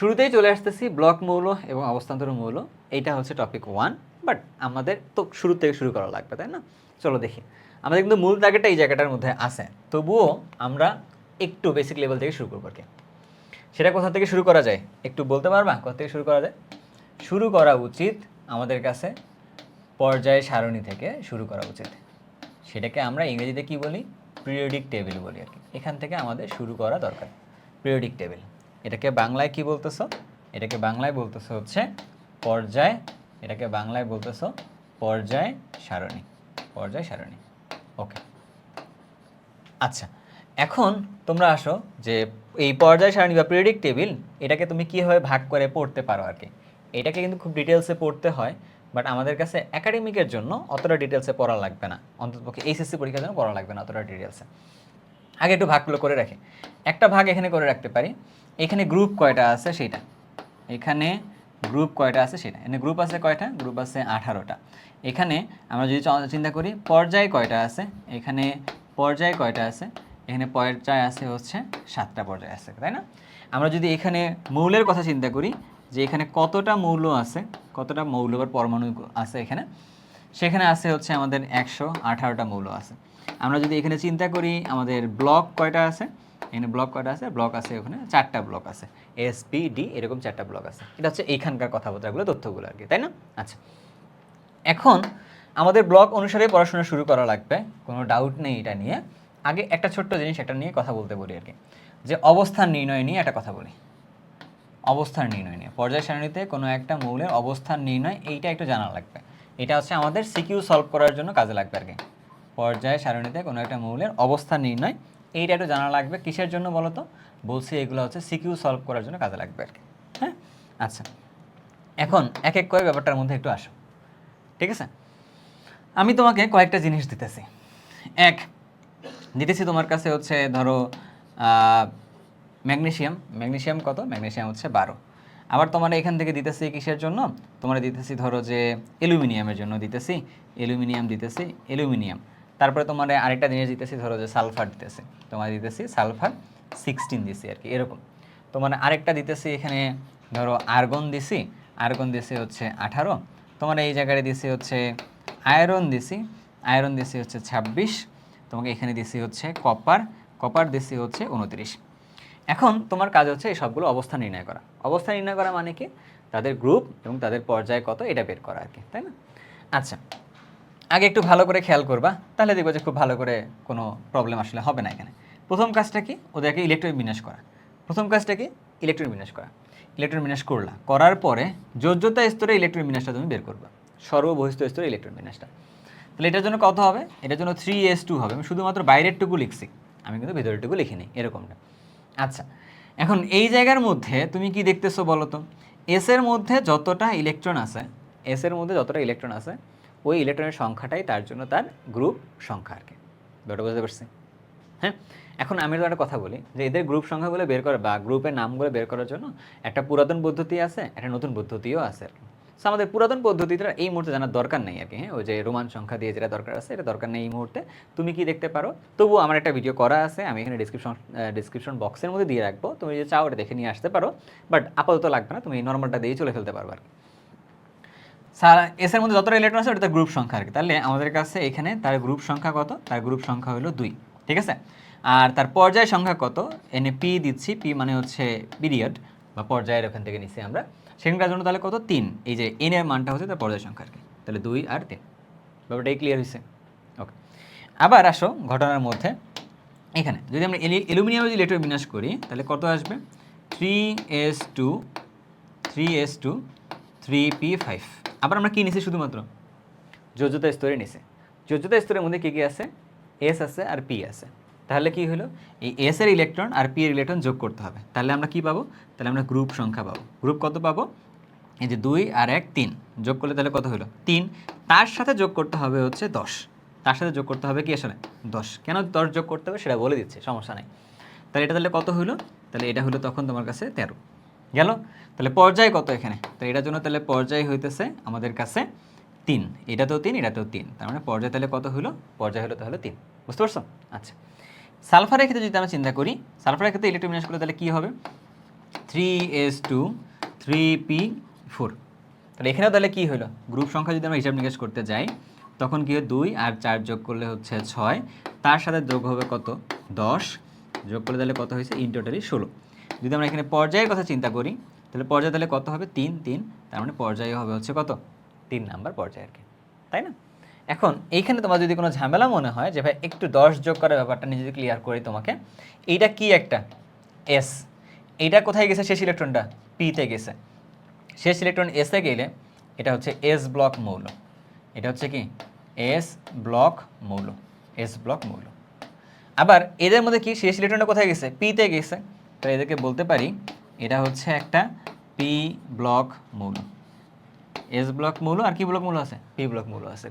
শুরুতেই চলে আসতেছি ব্লক মৌল এবং অবস্থান্তর মৌল। এইটা হচ্ছে টপিক 1, বাট আমাদের তো শুরু থেকে শুরু করা লাগবে, তাই না? চলো দেখি, আমাদের কিন্তু মূল টার্গেটটা এই জায়গাটার মধ্যে আছে, তবুও আমরা একটু বেসিক লেভেল থেকে শুরু করবো আর কি। সেটা কোথা থেকে শুরু করা যায় একটু বলতে পারবা? কোথা থেকে শুরু করা যায়? শুরু করা উচিত আমাদের কাছে পর্যায় সারণী থেকে শুরু করা উচিত। সেটাকে আমরা ইংরেজিতে কি বলি? পিরিয়ডিক টেবিল বলি আর কি। এখান থেকে আমাদের শুরু করা দরকার, পিরিয়ডিক টেবিল। এটাকে বাংলায় কি বলতেছো? এটাকে বাংলায় বলতেছো হচ্ছে পর্যায়, এটাকে বাংলায় বলতেছো পর্যায় সারণী, পর্যায় সারণী। ওকে, আচ্ছা, এখন তোমরা আসো যে এই পর্যায় সারণী বা পিরিয়ডিক টেবিল এটাকে তুমি কীভাবে ভাগ করে পড়তে পারো আর কি। এটাকে কিন্তু খুব ডিটেলসে পড়তে হয়, বাট আমাদের কাছে একাডেমিকের জন্য অতটা ডিটেলসে পড়া লাগবে না, অন্ততপক্ষে এইচএসসি পরীক্ষার জন্য পড়া লাগবে না অতটা ডিটেলসে। আগে একটু ভাগগুলো করে রাখি। একটা ভাগ এখানে করে রাখতে পারি, এখানে গ্রুপ কয়টা আছে সেটা, এখানে গ্রুপ কয়টা আছে সেটা। এখানে গ্রুপ আছে কয়টা? গ্রুপ আছে 18টা। এখানে আমরা যদি চিন্তা করি পর্যায় কয়টা আছে, এখানে পর্যায় কয়টা আছে, এখানে পর্যায় আছে হচ্ছে 7টা পর্যায় আছে, তাই না? আমরা যদি এখানে মৌলের কথা চিন্তা করি যে এখানে কতটা মৌল আছে, কতটা মৌল বা পরমাণু আছে এখানে, সেখানে আছে হচ্ছে আমাদের 118টা মৌল আছে। আমরা যদি এখানে চিন্তা করি আমাদের ব্লক কয়টা আছে, এখানে ব্লক কয়টা আছে? ব্লক আছে ওখানে 4টা ব্লক আছে, এস পি ডি এরকম 4টা ব্লক আছে। এটা হচ্ছে এইখানকার কথাবার্তাগুলো, তথ্যগুলো আর কি, তাই না? আচ্ছা, এখন আমাদের ব্লক অনুসারে পড়াশোনা শুরু করা লাগবে, কোনো ডাউট নেই এটা নিয়ে। আগে একটা ছোট্ট জিনিস এটা নিয়ে কথা বলতে বলি আর কি, যে অবস্থান নির্ণয় নিয়ে একটা কথা বলি। অবস্থান নির্ণয় নিয়ে পর্যায় সারণীতে কোনো একটা মৌলের অবস্থান নির্ণয়, এইটা একটু জানা লাগবে। এটা হচ্ছে আমাদের সিকিউ সলভ করার জন্য কাজে লাগবে আর কি। পর্যায় সারণীতে কোনো একটা মৌলের অবস্থান নির্ণয়, এইটা একটু জানা লাগবে। কিসের জন্য বলো তো? বলছি এগুলো হচ্ছে সিকিউ সলভ করার জন্য কাজে লাগবে আর কি। হ্যাঁ, আচ্ছা, এখন এক এক করে ব্যাপারটার মধ্যে একটু আসো, ঠিক আছে? আমি তোমাকে কয়েকটা জিনিস দিতেছি। এক, দিতেছি তোমার কাছে হচ্ছে ধরো ম্যাগনেশিয়াম। ম্যাগনেশিয়াম কত? ম্যাগনেশিয়াম হচ্ছে 12। আবার তোমার এখান থেকে দিতেছি কিসের জন্য? তোমরা দিতেছি ধরো যে অ্যালুমিনিয়ামের জন্য দিতেছি, অ্যালুমিনিয়াম দিতেছি, অ্যালুমিনিয়াম। তারপরে তোমার আরেকটা জিনিস দিতেছি ধরো যে সালফার দিতেছি, তোমার দিতেছি সালফার 16 দিছি আর কি, এরকম। তোমার আরেকটা দিতেছি এখানে ধরো আর্গন দিছি, আর্গন দিছি হচ্ছে 18। তোমার এই জায়গায় দিছি হচ্ছে আয়রন দিছি, আয়রন দিছি হচ্ছে 26। তোমাকে এখানে দিছি হচ্ছে কপার, কপার দিছি হচ্ছে 29। এখন তোমার কাজ হচ্ছে এই সবগুলো অবস্থা নির্ণয় করা। অবস্থা নির্ণয় করা মানে কি? তাদের গ্রুপ এবং তাদের পর্যায় কত এটা বের করা আর কি, তাই না? আচ্ছা, আগে একটু ভালো করে খেয়াল করবা, তাহলে দেখবো যে খুব ভালো করে কোনো প্রবলেম আসলে হবে না এখানে। প্রথম কাজটা কি? ওদেরকে ইলেকট্রন বিন্যাস করা। প্রথম কাজটা কি? ইলেকট্রন বিন্যাস করা। ইলেকট্রন বিন্যাস করলা, করার পরে যোজ্যতা স্তরে ইলেকট্রন বিন্যাসটা তুমি বের করবা, সর্ববহিস্থ স্তরে ইলেকট্রন বিন্যাসটা। তাহলে এটার জন্য কত হবে? এটার জন্য 3s2 হবে। আমি শুধুমাত্র বাইরেরটুকু লিখছি, আমি কিন্তু ভেতরেরটুকু লিখিনি, এরকমটা। আচ্ছা, এখন এই জায়গার মধ্যে তুমি কি দেখতেছো বলো তো? এস এর মধ্যে যতটা ইলেকট্রন আছে, এস এর মধ্যে যতটা ইলেকট্রন আছে, ওই ইলেকট্রনের সংখ্যাটাই তার জন্য তার গ্রুপ সংখ্যা আর কি। ব্যাপারটা বুঝতে পারছি? হ্যাঁ, এখন আমি তো একটা কথা বলি যে এদের গ্রুপ সংখ্যাগুলো বের করা বা গ্রুপের নামগুলো বের করার জন্য একটা পুরাতন পদ্ধতি আছে, একটা নতুন পদ্ধতিও আছে আর কি। সো আমাদের পুরাতন পদ্ধতিটা এই মুহূর্তে জানার দরকার নেই আর কি। হ্যাঁ, ওই যে রোমান সংখ্যা দিয়ে যেটা দরকার আছে এটা দরকার নেই এই মুহূর্তে। তুমি কি দেখতে পারো? তবুও আমার একটা ভিডিও করা আছে, আমি এখানে ডিসক্রিপশন বক্সের মধ্যে দিয়ে রাখবো, তুমি যদি চাও ওটা দেখে নিয়ে আসতে পারো, বাট আপাতত লাগবে না, তুমি নর্মালটা দিয়েই চলে ফেলতে পারবে আর কি। এস এর মধ্যে যতটা ইলেকট্রন আছে ওটা তার গ্রুপ সংখ্যা আর কি। তাহলে আমাদের কাছে এখানে তার গ্রুপ সংখ্যা কত? তার গ্রুপ সংখ্যা হলো 2, ঠিক আছে? আর তার পর্যায় সংখ্যা কত? এনে পি দিচ্ছি, পি মানে হচ্ছে পিরিয়ড বা পর্যায়ের ওখান থেকে নিচ্ছি আমরা। সেখানকার জন্য তাহলে কত? 3। এই যে এন এর মানটা হচ্ছে তার পর্যায় সংখ্যা আর কি। তাহলে 2 আর 3, ব্যাপারটাই ক্লিয়ার হয়েছে? ওকে, আবার আসো ঘটনার মধ্যে। এখানে যদি আমরা অ্যালুমিনিয়ামের যদি ইলেকট্রন বিন্যাস করি তাহলে কত আসবে? 3s2, 3s2, 3p5। আবার আমরা কী নিছি? শুধুমাত্র যোজ্যতা স্তরে নিছে। যোজ্যতা স্তরের মধ্যে কী কী আছে? এস আছে আর পি আছে। তাহলে কি হলো? এই এস এর ইলেকট্রন আর পি এর ইলেকট্রন যোগ করতে হবে। তাহলে আমরা কি পাবো? তাহলে আমরা গ্রুপ সংখ্যা পাবো। গ্রুপ কত পাবো? এই যে 2 আর 1 3 যোগ করলে তাহলে কত হলো? 3। তার সাথে যোগ করতে হবে হচ্ছে 10। তার সাথে যোগ করতে হবে কি আসলে? 10। কেন 10 যোগ করতে হবে সেটা বলে দিচ্ছে, সমস্যা নাই। তাহলে এটা তাহলে কত হলো? তাহলে এটা হলো তখন তোমার কাছে 13 গেল। তাহলে পর্যায় কত এখানে? তো এটার জন্য তাহলে পর্যায় হইতেছে আমাদের কাছে 3। এটাতেও 3, এটাতেও 3, তার মানে পর্যায় তাহলে কত হলো? পর্যায় হলো তাহলে 3। বুঝতে পারছো? আচ্ছা, সালফারের ক্ষেত্রে যদি আমরা চিন্তা করি, সালফারের ক্ষেত্রে ইলেকট্রন বিন্যাস করলে তাহলে কী হবে? 3s2 3p4। তাহলে এখানেও তাহলে কী হলো, গ্রুপ সংখ্যা যদি আমরা হিসাব নিকাশ করতে যাই তখন কি হয় 2 আর 4 যোগ করলে হচ্ছে 6, তার সাথে যোগ হবে কত 10, যোগ করলে তাহলে কত হয়েছে ইন টোটালি 16। যদি আমরা এখানে পর্যায়ের কথা চিন্তা করি তাহলে পর্যায় তাহলে কত হবে 3 3, তার মানে পর্যায়ে হবে হচ্ছে কত 3 নাম্বার পর্যায় আর কি, তাই না? এখন এইখানে তোমার যদি কোনো ঝামেলা মনে হয় যে ভাই একটু 10 যোগ করার ব্যাপারটা নিজে যদি ক্লিয়ার করি তোমাকে, এইটা কি একটা এস, এইটা কোথায় গেছে শেষ ইলেকট্রনটা পিতে গেছে, শেষ ইলেকট্রন এসে গেলে এটা হচ্ছে এস ব্লক মৌল, এটা হচ্ছে কি এস ব্লক মৌল, এস ব্লক মৌল। আবার এদের মধ্যে কি শেষ ইলেকট্রনটা কোথায় গেছে পিতে গেছে, তো এদেরকে বলতে পারি এটা হচ্ছে একটা পি ব্লক মৌল, এস ব্লক মৌল আর কি ব্লক মৌল আছে পি ব্লক মৌল আছে।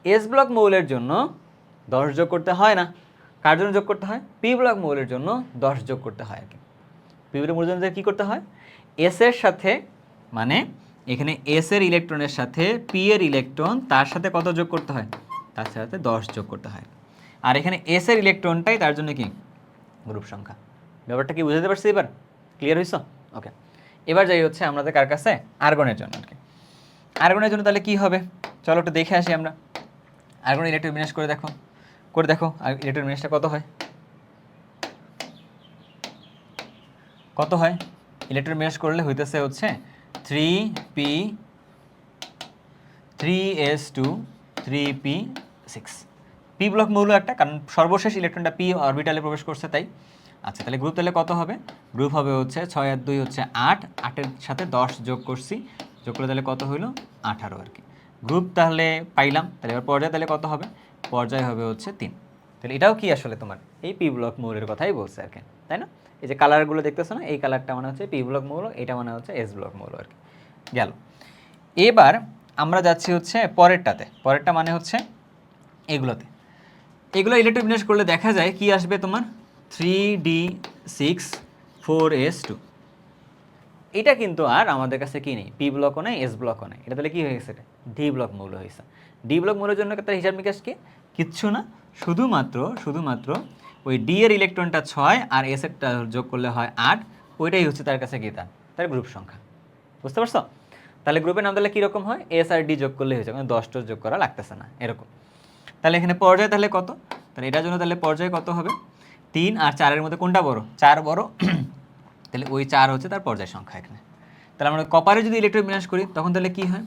এস ব্লক মৌলের জন্য 10 যোগ করতে হয় না, কার জন্য যোগ করতে হয় পি ব্লক মৌলের জন্য 10 যোগ করতে হয় আর কি। পি ব্লক মৌলের জন্য কী করতে হয়, এস এর সাথে মানে এখানে এস এর ইলেকট্রনের সাথে পি এর ইলেকট্রন তার সাথে কত যোগ করতে হয়, তার সাথে 10 যোগ করতে হয়। আর এখানে এস এর ইলেকট্রনটাই তার জন্য কি গ্রুপ সংখ্যা। ব্যাপারটা কি বুঝতে পারছি, এবার ক্লিয়ার হয়েছ? ওকে, এবার যাই হচ্ছে আমাদের কার কাছে আর্গনের জন্য আর কি। আর্গনের জন্য তাহলে কি হবে চলো একটু দেখে আসি আমরা। আর্গন ইলেকট্রন বিন্যাস করে দেখো, আর ইলেকট্রন বিন্যাসটা কত হয়, কত হয় ইলেকট্রন বিন্যাস করলে হইতেছে হচ্ছে 3p 3s2 3p6। P block মৌল একটা, কারণ সর্বশেষ ইলেকট্রনটা পি অরবিটালে প্রবেশ করছে তাই। আচ্ছা তাহলে গ্রুপ তাহলে কত হবে, গ্রুপ হবে হচ্ছে 6 আর 2 হচ্ছে 8, 8-এর সাথে 10 যোগ করছি, যোগ করলে তাহলে কত হইলো 18 আর কি। গ্রুপ তাহলে পাইলাম, তাহলে এবার পর্যায় তাহলে কত হবে, পর্যায় হবে হচ্ছে 3। তাহলে এটাও কি আসলে তোমার এই পি ব্লক মৌলের কথাই বলছে আর কি, তাই না? এই যে কালারগুলো দেখতেছো না, এই কালারটা মানে হচ্ছে পি ব্লক মৌল, এটা মানে হচ্ছে এস ব্লক মৌল আর কি। গেল, এবার আমরা যাচ্ছি হচ্ছে পরেরটাতে, পরেরটা মানে হচ্ছে এগুলোতে। এগুলো ইলেকট্রন বিন্যাস করলে দেখা যায় কি আসবে তোমার 3d6 4s2। এটা কিন্তু আর আমাদের কাছে কি নেই, পি ব্লকও নেই এস ব্লকও নেই, এটা তাহলে কি হয়ে গেছে, ডি ব্লক মৌল হয়েছে। ডি ব্লক মৌলের জন্য তার হিসাব নিকাশ কি কিচ্ছু না, শুধুমাত্র ওই ডি এর ইলেকট্রনটা 6 আর এস এরটা যোগ করলে হয় 8, ওইটাই হচ্ছে তার কাছে কি তার গ্রুপ সংখ্যা। বুঝতে পারছো? তাহলে গ্রুপের নাম তাহলে কীরকম হয়, এস আর ডি যোগ করলে হয়েছে, মানে 10টা যোগ করা লাগতেছে না এরকম। তাহলে এখানে পর্যায় তাহলে কত, তাহলে এটার জন্য তাহলে পর্যায় কত হবে 3 আর 4-এর মধ্যে কোনটা বড়, 4 বড়, তাহলে ওই 4 হচ্ছে তার পর্যায় সংখ্যা এখানে। তাহলে আমরা কপারে যদি ইলেকট্রন বিন্যাস করি তখন তাহলে কি হয়,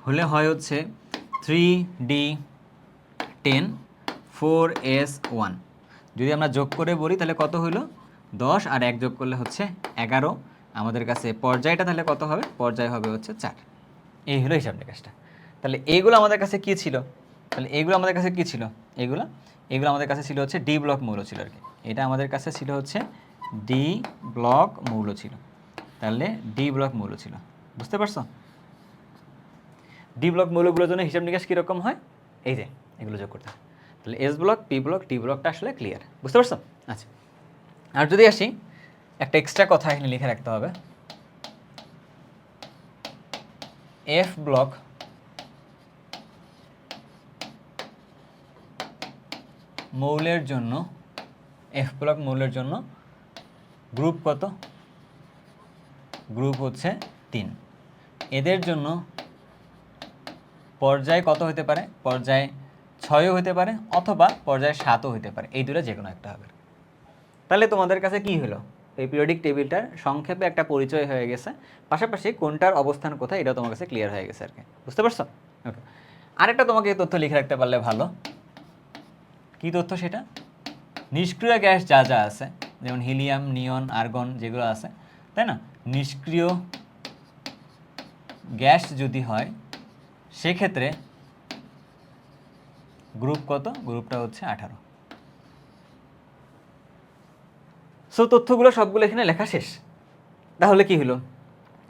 হলে হয় হচ্ছে 3d10 4s1। যদি আমরা যোগ করে বলি তাহলে কত হইল 10 আর 1 যোগ করলে হচ্ছে 11, আমাদের কাছে পর্যায়টা তাহলে কত হবে, পর্যায় হবে হচ্ছে 4। এই হলো হিসাব নিকাশটা। তাহলে এইগুলো আমাদের কাছে কি ছিল, তাহলে এইগুলো আমাদের কাছে কি ছিল, এগুলো আমাদের কাছে ছিল হচ্ছে ডি ব্লক মৌল ছিল আর কি। এটা আমাদের কাছে ছিল হচ্ছে ডি ব্লক মৌল ছিল, তাহলে ডি ব্লক মৌল ছিল। বুঝতে পারছো? ডি ব্লক মৌলগুলোর জন্য হিসাব নিকাশ কীরকম হয়, এই যে এগুলো যোগ করতে হয়। তাহলে S block P block D ব্লকটা আসলে ক্লিয়ার, বুঝতে পারছো? আচ্ছা, আর যদি আসি একটা এক্সট্রা কথা এখানে লিখে রাখতে হবে, এফ ব্লক মৌলের জন্য, এফ ব্লক মৌলের জন্য গ্রুপ কত, গ্রুপ হচ্ছে 3। এদের জন্য পর্যায় কত হতে পারে, পর্যায় 6ও হতে পারে অথবা পর্যায় 7ও হতে পারে, এই দুটো যে কোনো একটা হবে। তাহলে তোমাদের কাছে কি হলো, এই পিরিয়ডিক টেবিলটার সংক্ষেপে একটা পরিচয় হয়ে গেছে, পাশাপাশি কোনটার অবস্থান কোথায় এটাও তোমার কাছে ক্লিয়ার হয়ে গেছে আর কি। বুঝতে পারছো? ওকে, আরেকটা তোমাকে এই তথ্য লিখে রাখতে পারলে ভালো। কি তথ্য সেটা, নিষ্ক্রিয় গ্যাস যা যা আছে, যেমন হিলিয়াম নিয়ন আর্গন যেগুলো আছে, তাই না, নিষ্ক্রিয় গ্যাস যদি হয় সেক্ষেত্রে গ্রুপ কত, গ্রুপটা হচ্ছে 18। সো তথ্যগুলো সবগুলো এখানে লেখা শেষ। তাহলে কি হলো,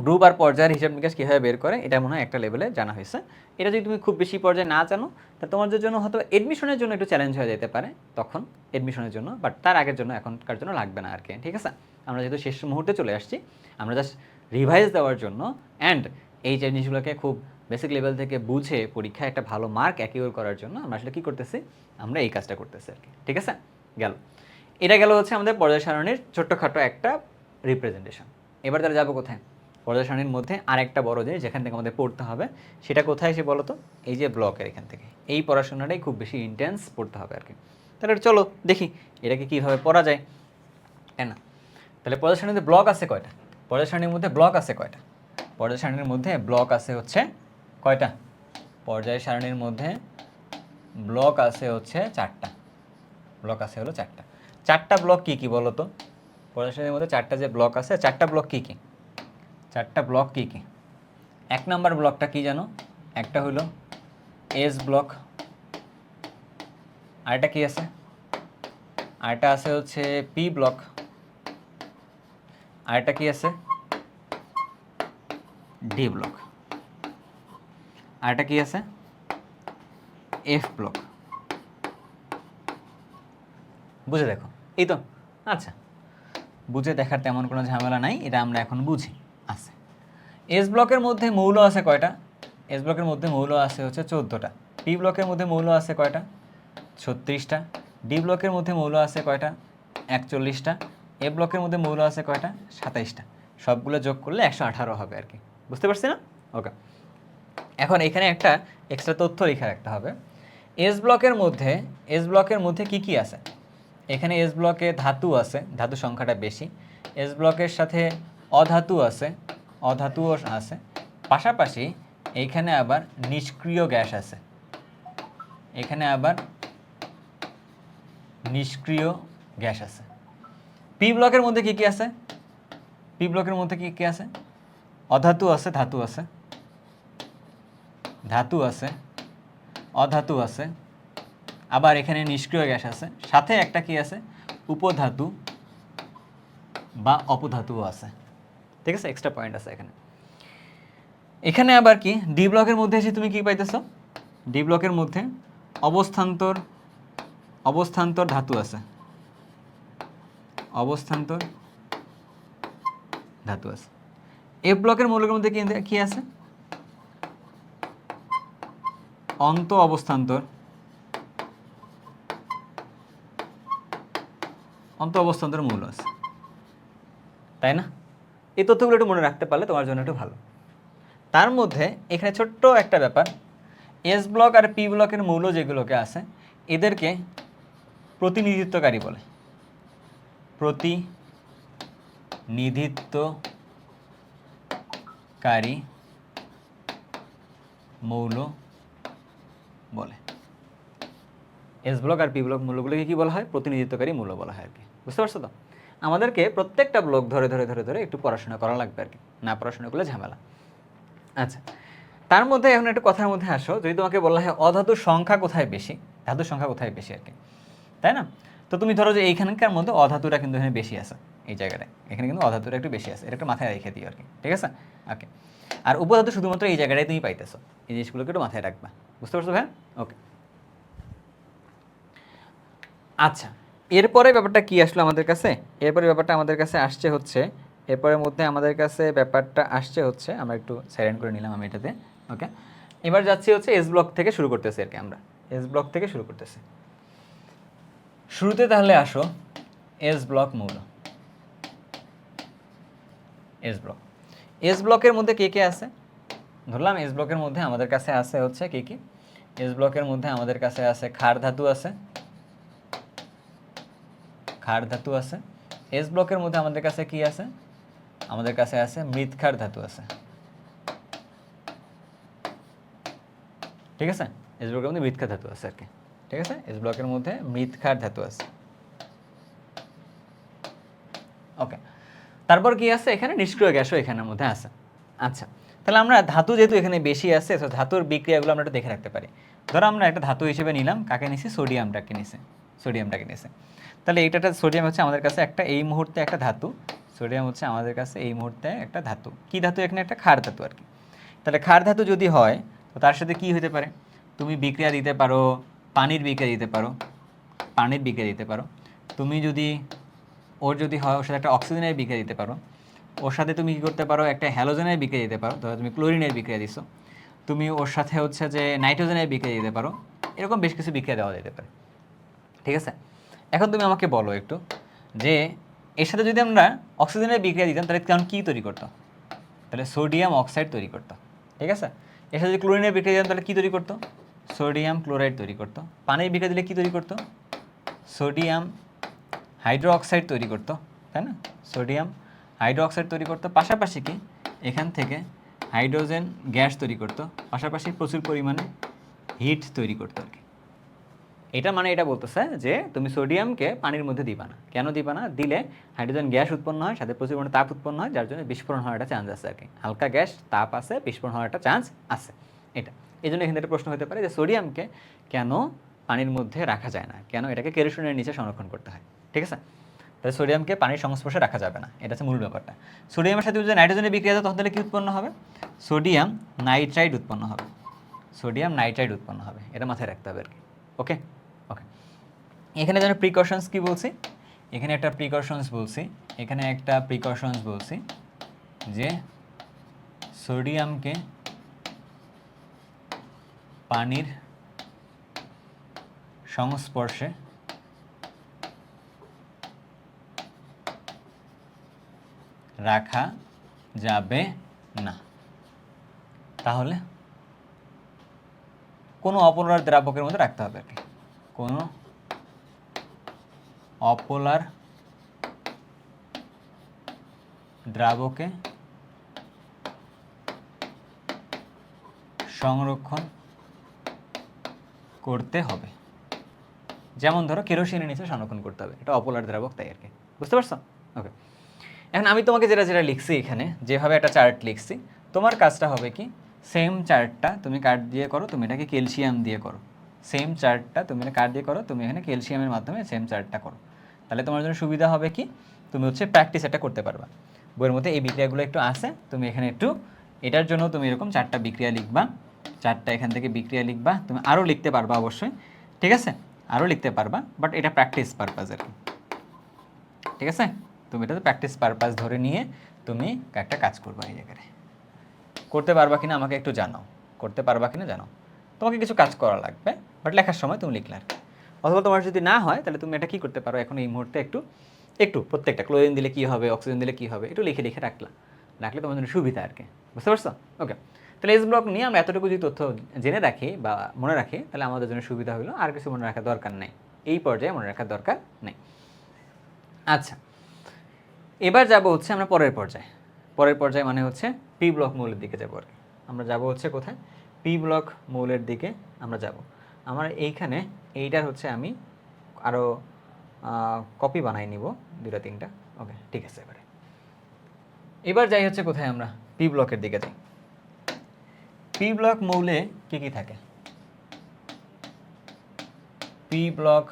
গ্রুপ আর পর্যায়ের হিসাব নিকাশ কীভাবে বের করে এটা মনে হয় একটা লেভেলে জানা হয়েছে। এটা যদি তুমি খুব বেশি পর্যায়ে না জানো তা তোমাদের জন্য হয়তো এডমিশনের জন্য একটু চ্যালেঞ্জ হয়ে যেতে পারে তখন, এডমিশনের জন্য, বাট তার আগের জন্য এখনকার জন্য লাগবে না আর কি। ঠিক আছে, আমরা যেহেতু শেষ মুহূর্তে চলে আসছি, আমরা জাস্ট রিভাইজ দেওয়ার জন্য অ্যান্ড এই জিনিসগুলোকে খুব বেসিক লেভেল থেকে বুঝে পরীক্ষায় একটা ভালো মার্ক অ্যাকিউর করার জন্য আমরা আসলে কী করতেছি, আমরা এই কাজটা করতেছি আর কি। ঠিক আছে, গেল, এটা গেল হচ্ছে আমাদের পর্যায় সারণীর ছোট্টখাটো একটা রিপ্রেজেন্টেশন। এবার তাহলে যাবো কোথায়? পর্যায় সারণীর মধ্যে আরেকটা বড় জিনিস যেখান থেকে আমাদের পড়তে হবে, সেটা কোথায় এসে বলো তো? এই যে ব্লকের এখান থেকে। এই পড়াশোনাটাই খুব বেশি ইন্টেন্স পড়তে হবে আর কি। তাহলে চলো দেখি এটাকে কীভাবে পড়া যায়, তাই না? তাহলে পর্যায় সারণীর মধ্যে ব্লক আছে কয়টা? পর্যায় সারণীর মধ্যে ব্লক আছে কয়টা? পর্যায় সারণীর মধ্যে ব্লক আছে হচ্ছে কয়টা? পর্যায় সারণীর মধ্যে ব্লক আছে হচ্ছে 4টা। ব্লক আছে হলো 4টা। 4টা ব্লক কী কী বলো তো? পর্যায় সারণীর মধ্যে 4টা যে ব্লক আছে, 4টা ব্লক কী কী? 4টা ব্লক কী কী? 1 নম্বর ব্লকটা কী জানো? একটা হলো এস ব্লক, আরেকটা কী আছে? আরেকটা আছে হচ্ছে পি ব্লক, আরেকটা কী আছে? ডি ব্লক, আরেকটা কী আছে? F block. বুঝে দেখো, এই তো। আচ্ছা, বুঝে দেখার তেমন কোনো ঝামেলা নাই, এটা আমরা এখন বুঝি। আছে এস ব্লকের মধ্যে মৌল আছে কয়টা? এস ব্লকের মধ্যে মৌল আছে হচ্ছে 14টা। পি ব্লকের মধ্যে মৌল আছে কয়টা? 36টা। ডি ব্লকের মধ্যে মৌল আছে কয়টা? 41টা। এ ব্লকের মধ্যে মৌল আছে কয়টা? 27টা। সবগুলো যোগ করলে 118 হবে আর কি। বুঝতে পারছি না? ওকে, এখন এখানে একটা এক্সট্রা তথ্য লিখে রাখতে হবে। এস ব্লকের মধ্যে কি কি আছে? এখানে এস ব্লকে ধাতু আছে, ধাতু সংখ্যাটা বেশি। এস ব্লকের সাথে অধাতু আছে, অধাতুও আছে। পাশাপাশি এইখানে আবার নিষ্ক্রিয় গ্যাস আছে, এখানে আবার নিষ্ক্রিয় গ্যাস আছে। পি ব্লকের মধ্যে কি কি আছে? পি ব্লকের মধ্যে কি কি আছে? অধাতু আছে, ধাতু আছে, ধাতু আছে, অধাতু আছে, আবার এখানে নিষ্ক্রিয় গ্যাস আছে, সাথে একটা কি আছে? উপধাতু বা অপধাতুও আছে। ঠিক আছে, এক্সট্রা পয়েন্ট আছে এখানে। এখানে আবার কি ডি ব্লকের মধ্যে এসে তুমি কি পাইতেছ? ডি ব্লকের মধ্যে অবস্থান্তর ধাতু আছে, অবস্থান্তর ধাতু আছে। এফ ব্লকের মৌলের মধ্যে কি আছে? অবস্থান্তর মৌল আছে, তাই না? এই তথ্যগুলো একটু মনে রাখতে পারলে তোমার জন্য একটু ভালো। তার মধ্যে এখানে ছোট্ট একটা ব্যাপার, এস ব্লক আর পি ব্লকের মৌল যেগুলোকে আছে এদেরকে প্রতিনিধিত্বকারী বলে, প্রতিনিধিত্বকারী মৌল বলে। এস ব্লক আর পি ব্লক মৌলগুলোকে কি বলা হয়? প্রতিনিধিত্বকারী মৌল বলা হয় আর কি। বুঝতে পারছো তো? আমাদেরকে প্রত্যেকটা ব্লক ধরে ধরে ধরে ধরে একটু পড়াশোনা করা লাগবে আর কি, না পড়াশোনা করলে ঝামেলা। আচ্ছা, তার মধ্যে এখন একটা কথার মধ্যে আসো, যদি তোমাকে বলা হয় অধাতুর সংখ্যা কোথায় বেশি, ধাতুর সংখ্যা কোথায় বেশি আর কি, তাই না? তো তুমি ধরো যে এইখানকার মধ্যে অধাতুরা কিন্তু এখানে বেশি আছে, এই জায়গাটায় এখানে কিন্তু অধাতুরা একটু বেশি আছে, এটা একটু মাথায় রেখে দিও আর কি। ঠিক আছে, ওকে। আর উপধাতু শুধুমাত্র এই জায়গাটায় তুমি পাইতেছো, এই জিনিসগুলোকে একটু মাথায় রাখবা। বুঝতে পারছো ভাই? ওকে। আচ্ছা, এরপরে ব্যাপারটা কি আসলো আমাদের কাছে? এরপরে ব্যাপারটা আমাদের কাছে আসছে হচ্ছে, এরপরের মধ্যে আমাদের কাছে ব্যাপারটা আসছে হচ্ছে, আমরা একটু সাইলেন্ট করে নিলাম আমি এটাতে। ওকে, এবার যাচ্ছি হচ্ছে এস ব্লক থেকে শুরু করতেছি আর কি, আমরা এস ব্লক থেকে শুরু করতেছি। শুরুতে তাহলে আসো এস ব্লক মৌল। এস ব্লক, এস ব্লকের মধ্যে কে কে আছে? ধরলাম এস ব্লকের মধ্যে আমাদের কাছে আছে হচ্ছে কি কি? এস ব্লকের মধ্যে আমাদের কাছে আছে ক্ষার ধাতু আছে, ক্ষার ধাতু আছে। এস ব্লকের মধ্যে আমাদের কাছে কি আছে? আমাদের কাছে আছে মৃৎক্ষার ধাতু আছে। ঠিক আছে, এস ব্লকের মধ্যে মৃৎক্ষার ধাতু আছে আর কি। ঠিক আছে, এস ব্লকের মধ্যে মৃৎক্ষার ধাতু আছে। ওকে, তারপর কি আছে? এখানে নিষ্ক্রিয় গ্যাসও এখানের মধ্যে আছে। আচ্ছা, তাহলে আমরা ধাতু যেহেতু এখানে বেশি আছে, তো ধাতুর বিক্রিয়াগুলো আমরা একটু দেখে রাখতে পারি। ধরো আমরা একটা ধাতু হিসেবে নিলাম, কাকে নিছি? সোডিয়ামটাকে নিছে, সোডিয়ামটাকে নিছে। তাহলে এইটা সোডিয়াম হচ্ছে আমাদের কাছে একটা এই মুহূর্তে একটা ধাতু, সোডিয়াম হচ্ছে আমাদের কাছে এই মুহূর্তে একটা ধাতু। কি ধাতু? এখানে একটা ক্ষার ধাতু আর কি। তাহলে ক্ষার ধাতু যদি হয়, তো তার সাথে কি হতে পারে? তুমি বিক্রিয়া দিতে পারো, পানির বিক্রিয়া দিতে পারো, পানির বিক্রিয়া দিতে পারো। তুমি যদি ওর যদি হয়, ওর সাথে একটা অক্সিজেনের বিক্রিয়া দিতে পারো। ওর সাথে তুমি কী করতে পারো? একটা হ্যালোজেনের বিক্রিয়া দিতে পারো, ধরো তুমি ক্লোরিনের বিক্রিয়া দিছো। তুমি ওর সাথে হচ্ছে যে নাইট্রোজেনের বিক্রিয়া দিতে পারো। এরকম বেশ কিছু বিক্রিয়া দেওয়া যেতে পারে। ঠিক আছে, এখন তুমি আমাকে বলো একটু যে এর সাথে যদি আমরা অক্সিজেনের বিক্রিয়া দিতাম তাহলে কারণ কী তৈরি করতো, তাহলে সোডিয়াম অক্সাইড তৈরি করতো, ঠিক আছে। এর সাথে যদি ক্লোরিনের বিক্রিয়া দিতাম তাহলে কী তৈরি করতো, সোডিয়াম ক্লোরাইড তৈরি করতো। পানির বিক্রিয়া দিলে কী তৈরি করতো, সোডিয়াম হাইড্রো অক্সাইড তৈরি করতো, তাই না, সোডিয়াম হাইড্রো অক্সাইড তৈরি করতো। পাশাপাশি কি এখান থেকে হাইড্রোজেন গ্যাস তৈরি করতো, পাশাপাশি প্রচুর পরিমাণে হিট তৈরি করতো আর কি। এটা মানে এটা বলতেছে যে তুমি সোডিয়ামকে পানির মধ্যে দিবা না। কেন দিবা না? দিলে হাইড্রোজেন গ্যাস উৎপন্ন হয়, সাথে প্রচুর পরিমাণে তাপ উৎপন্ন হয়, যার জন্য বিস্ফোরণ হওয়ার একটা চান্স আছে আর কি। হালকা গ্যাস, তাপ আছে, বিস্ফোরণ হওয়ার একটা চান্স আছে। এটা এই জন্য এখানে একটা প্রশ্ন হতে পারে যে সোডিয়ামকে কেন পানির মধ্যে রাখা যায় না, কেন এটাকে কেরোসিনের নিচে সংরক্ষণ করতে হয়, ঠিক আছে। তাহলে সোডিয়ামকে পানির সংস্পর্শে রাখা যাবে না, এটা হচ্ছে মূল ব্যাপারটা। সোডিয়ামের সাথে যদি নাইট্রোজেনের বিক্রিয়া হয় তখন তাহলে কী উৎপন্ন হবে, সোডিয়াম নাইট্রাইড উৎপন্ন হবে, সোডিয়াম নাইট্রাইড উৎপন্ন হবে, এটা মাথায় রাখতে হবে আর কি। ওকে ওকে, এখানে যেন প্রিকশনস কি বলছি, এখানে একটা প্রিকশনস বলছি, এখানে একটা প্রিকশনস বলছি যে সোডিয়ামকে পানির সংস্পর্শে রাখা যাবে না। তাহলে কোনো অপোলার দ্রাবকের মধ্যে রাখতে হবে আর কি, কোনো অপোলার দ্রাবকে সংরক্ষণ করতে হবে। যেমন ধরো কেরোসিনের নিচে সংরক্ষণ করতে হবে, এটা অপোলার দ্রাবক, তাই আর কি। বুঝতে পারছো? ওকে, এখন আমি তোমাকে যেটা যেটা লিখছি এখানে, যেভাবে একটা চার্ট লিখছি, তোমার কাজটা হবে কি, সেম চার্টটা তুমি কাট দিয়ে করো, তুমি এটাকে ক্যালসিয়াম দিয়ে করো। সেম চার্টটা তুমি কাট দিয়ে করো, তুমি এখানে ক্যালসিয়ামের মাধ্যমে সেম চার্টটা করো। তাহলে তোমার জন্য সুবিধা হবে কি, তুমি হচ্ছে প্র্যাকটিস এটা করতে পারবা। বইয়ের মধ্যে এই বিক্রিয়াগুলো একটু আসে, তুমি এখানে একটু এটার জন্য তুমি এরকম 4টা বিক্রিয়া লিখবা, 4টা এখান থেকে বিক্রিয়া লিখবা। তুমি আরও লিখতে পারবা অবশ্যই, ঠিক আছে, আরও লিখতে পারবা, বাট এটা প্র্যাকটিস পারপাস আর কি, ঠিক আছে। তুমি এটাতে প্র্যাকটিস পারপাস ধরে নিয়ে তুমি একটা কাজ করবা, এই জায়গায় করতে পারবা কিনা আমাকে একটু জানাও, করতে পারবা কিনা জানাও। তোমাকে কিছু কাজ করা লাগবে, বাট লেখার সময় তুমি লিখলে আর কি। অথবা তোমার যদি না হয় তাহলে তুমি এটা কী করতে পারো, এখন এই মুহূর্তে একটু একটু প্রত্যেকটা ক্লোরিন দিলে কী হবে, অক্সিজেন দিলে কী হবে, একটু লিখে লিখে রাখলে তোমার জন্য সুবিধা আর কি। বুঝতে পারছো? ওকে, তাহলে এস ব্লক নিয়ে আমরা এতটুকু যদি তথ্য জেনে রাখি বা মনে রাখি তাহলে আমাদের জন্য সুবিধা হলো, আর কিছু মনে রাখার দরকার নেই, এই পর্যায়ে মনে রাখার দরকার নেই। আচ্ছা, এবার যাব হচ্ছে আমরা পরের পর্যায়ে। পরের পর্যায়ে মানে হচ্ছে পি ব্লক মৌলের দিকে যাবো আর কি। আমরা যাব হচ্ছে কোথায়, পি ব্লক মৌলের দিকে আমরা যাব। আমার এইখানে এইটার হচ্ছে আমি আরও কপি বানাই নিব 2-3টা। ওকে, ঠিক আছে। এবার যাই হচ্ছে কোথায়, আমরা পি ব্লকের দিকে যাই। পি ব্লক মৌলে কি কি থাকে, পি ব্লক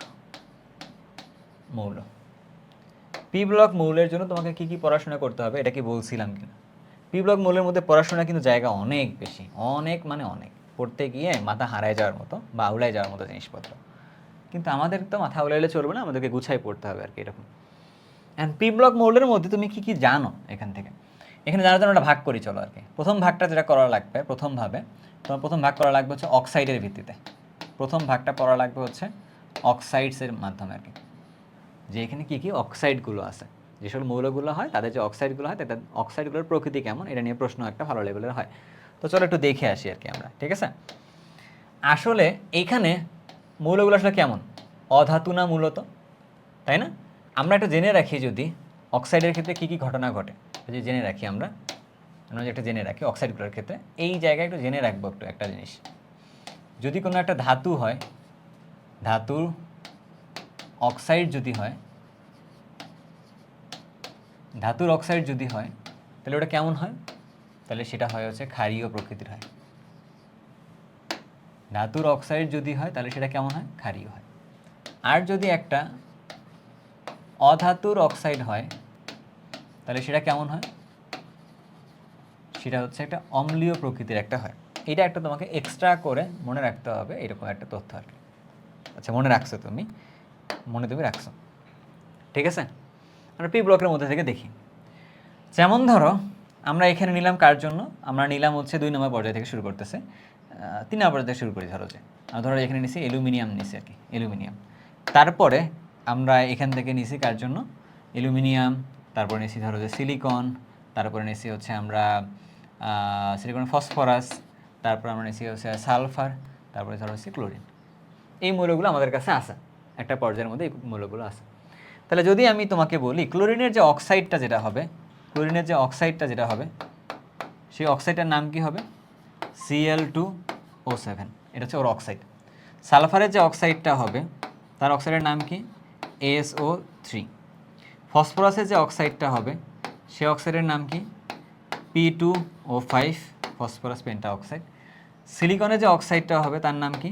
মৌল, পি ব্লক মৌলের জন্য তোমাকে কি কি পড়াশোনা করতে হবে এটা কি বলছিলাম কিনা? পি ব্লক মৌলের মধ্যে পড়াশোনা কিন্তু জায়গা অনেক বেশি, অনেক মানে অনেক, পড়তে গিয়ে মাথা হারায় যাওয়ার মতো বা আউলায় যাওয়ার মতো জিনিসপত্র। কিন্তু আমাদের তো মাথা আউলাইলে চলবে না, আমাদেরকে গুছাই পড়তে হবে আর কি, এরকম। অ্যান্ড পি ব্লক মৌলের মধ্যে তুমি কি কি জানো এখান থেকে, এখানে জানার জন্য একটা ভাগ করি চলো আর কি। প্রথম ভাগটা যেটা করা লাগবে, তোমার প্রথম ভাগ করা লাগবে হচ্ছে অক্সাইডের ভিত্তিতে। প্রথম ভাগটা পড়া লাগবে হচ্ছে অক্সাইডসের মাধ্যমে আর কি, যে এখানে কী কী অক্সাইডগুলো আছে, যেসব মৌলগুলো হয় তাদের যে অক্সাইডগুলো হয় তাদের অক্সাইডগুলোর প্রকৃতি কেমন, এটা নিয়ে প্রশ্ন একটা ভালো লেভেলের হয়। তো চলো একটু দেখে আসি আর কি আমরা, ঠিক আছে। আসলে এইখানে মৌলগুলো আসলে কেমন, অধাতু না মূলত, তাই না? আমরা একটু জেনে রাখি যদি অক্সাইডের ক্ষেত্রে কী কী ঘটনা ঘটে, যদি জেনে রাখি আমরা একটা জেনে রাখি অক্সাইডগুলোর ক্ষেত্রে, এই জায়গায় একটু জেনে রাখবো একটু একটা জিনিস। যদি কোনো একটা ধাতু হয়, ধাতুর অক্সাইড যদি হয়, ধাতুর অক্সাইড যদি হয় তাহলে ওটা কেমন হয়, তাহলে সেটা হয় হচ্ছে ক্ষারীয় প্রকৃতির হয়। ধাতুর অক্সাইড যদি হয় তাহলে সেটা কেমন হয়, ক্ষারীয় হয়। আর যদি একটা অধাতুর অক্সাইড হয় তাহলে সেটা কেমন হয়, সেটা হচ্ছে একটা অম্লীয় প্রকৃতির একটা হয়। এটা একটা তোমাকে এক্সট্রা করে মনে রাখতে হবে, এরকম একটা তথ্য আর কি। আচ্ছা, মনে রাখছো তুমি, তুমি রাখছো, ঠিক আছে। আমরা পি ব্লকের মধ্যে থেকে দেখি। যেমন ধরো আমরা এখানে নিলাম কার জন্য, আমরা নিলাম হচ্ছে 2 নম্বর পর্যায় থেকে শুরু করতেছে, 3 নম্বর পর্যায়ে থেকে শুরু করি। ধরো এখানে নিছি অ্যালুমিনিয়াম নিছি আর কি, অ্যালুমিনিয়াম। তারপরে আমরা এখান থেকে নিছি কার জন্য, অ্যালুমিনিয়াম, তারপরে নিয়েছি ধরো যে সিলিকন, তারপরে নিয়েছি হচ্ছে আমরা সিলিকন ফসফরাস, তারপর আমরা নিয়েছি হচ্ছে সালফার, তারপরে ধরো হচ্ছে ক্লোরিন। এই মৌলগুলো আমাদের কাছে আছে, একটা পর্যায়ের মধ্যে এই মৌলগুলো আছে। তাহলে যদি আমি তোমাকে বলি ক্লোরিনের যে অক্সাইডটা যেটা হবে, ক্লোরিনের যে অক্সাইডটা যেটা হবে, সেই অক্সাইডটার নাম কি হবে? Cl2O7, এটা হচ্ছে ওর অক্সাইড। সালফারের যে অক্সাইডটা হবে তার অক্সাইডের নাম কি? SO3। ফসফরাসের যে অক্সাইডটা হবে সেই অক্সাইডের নাম কি? P2O5, phosphorus penta oxide. সিলিকনের যে অক্সাইডটা হবে তার নাম কি?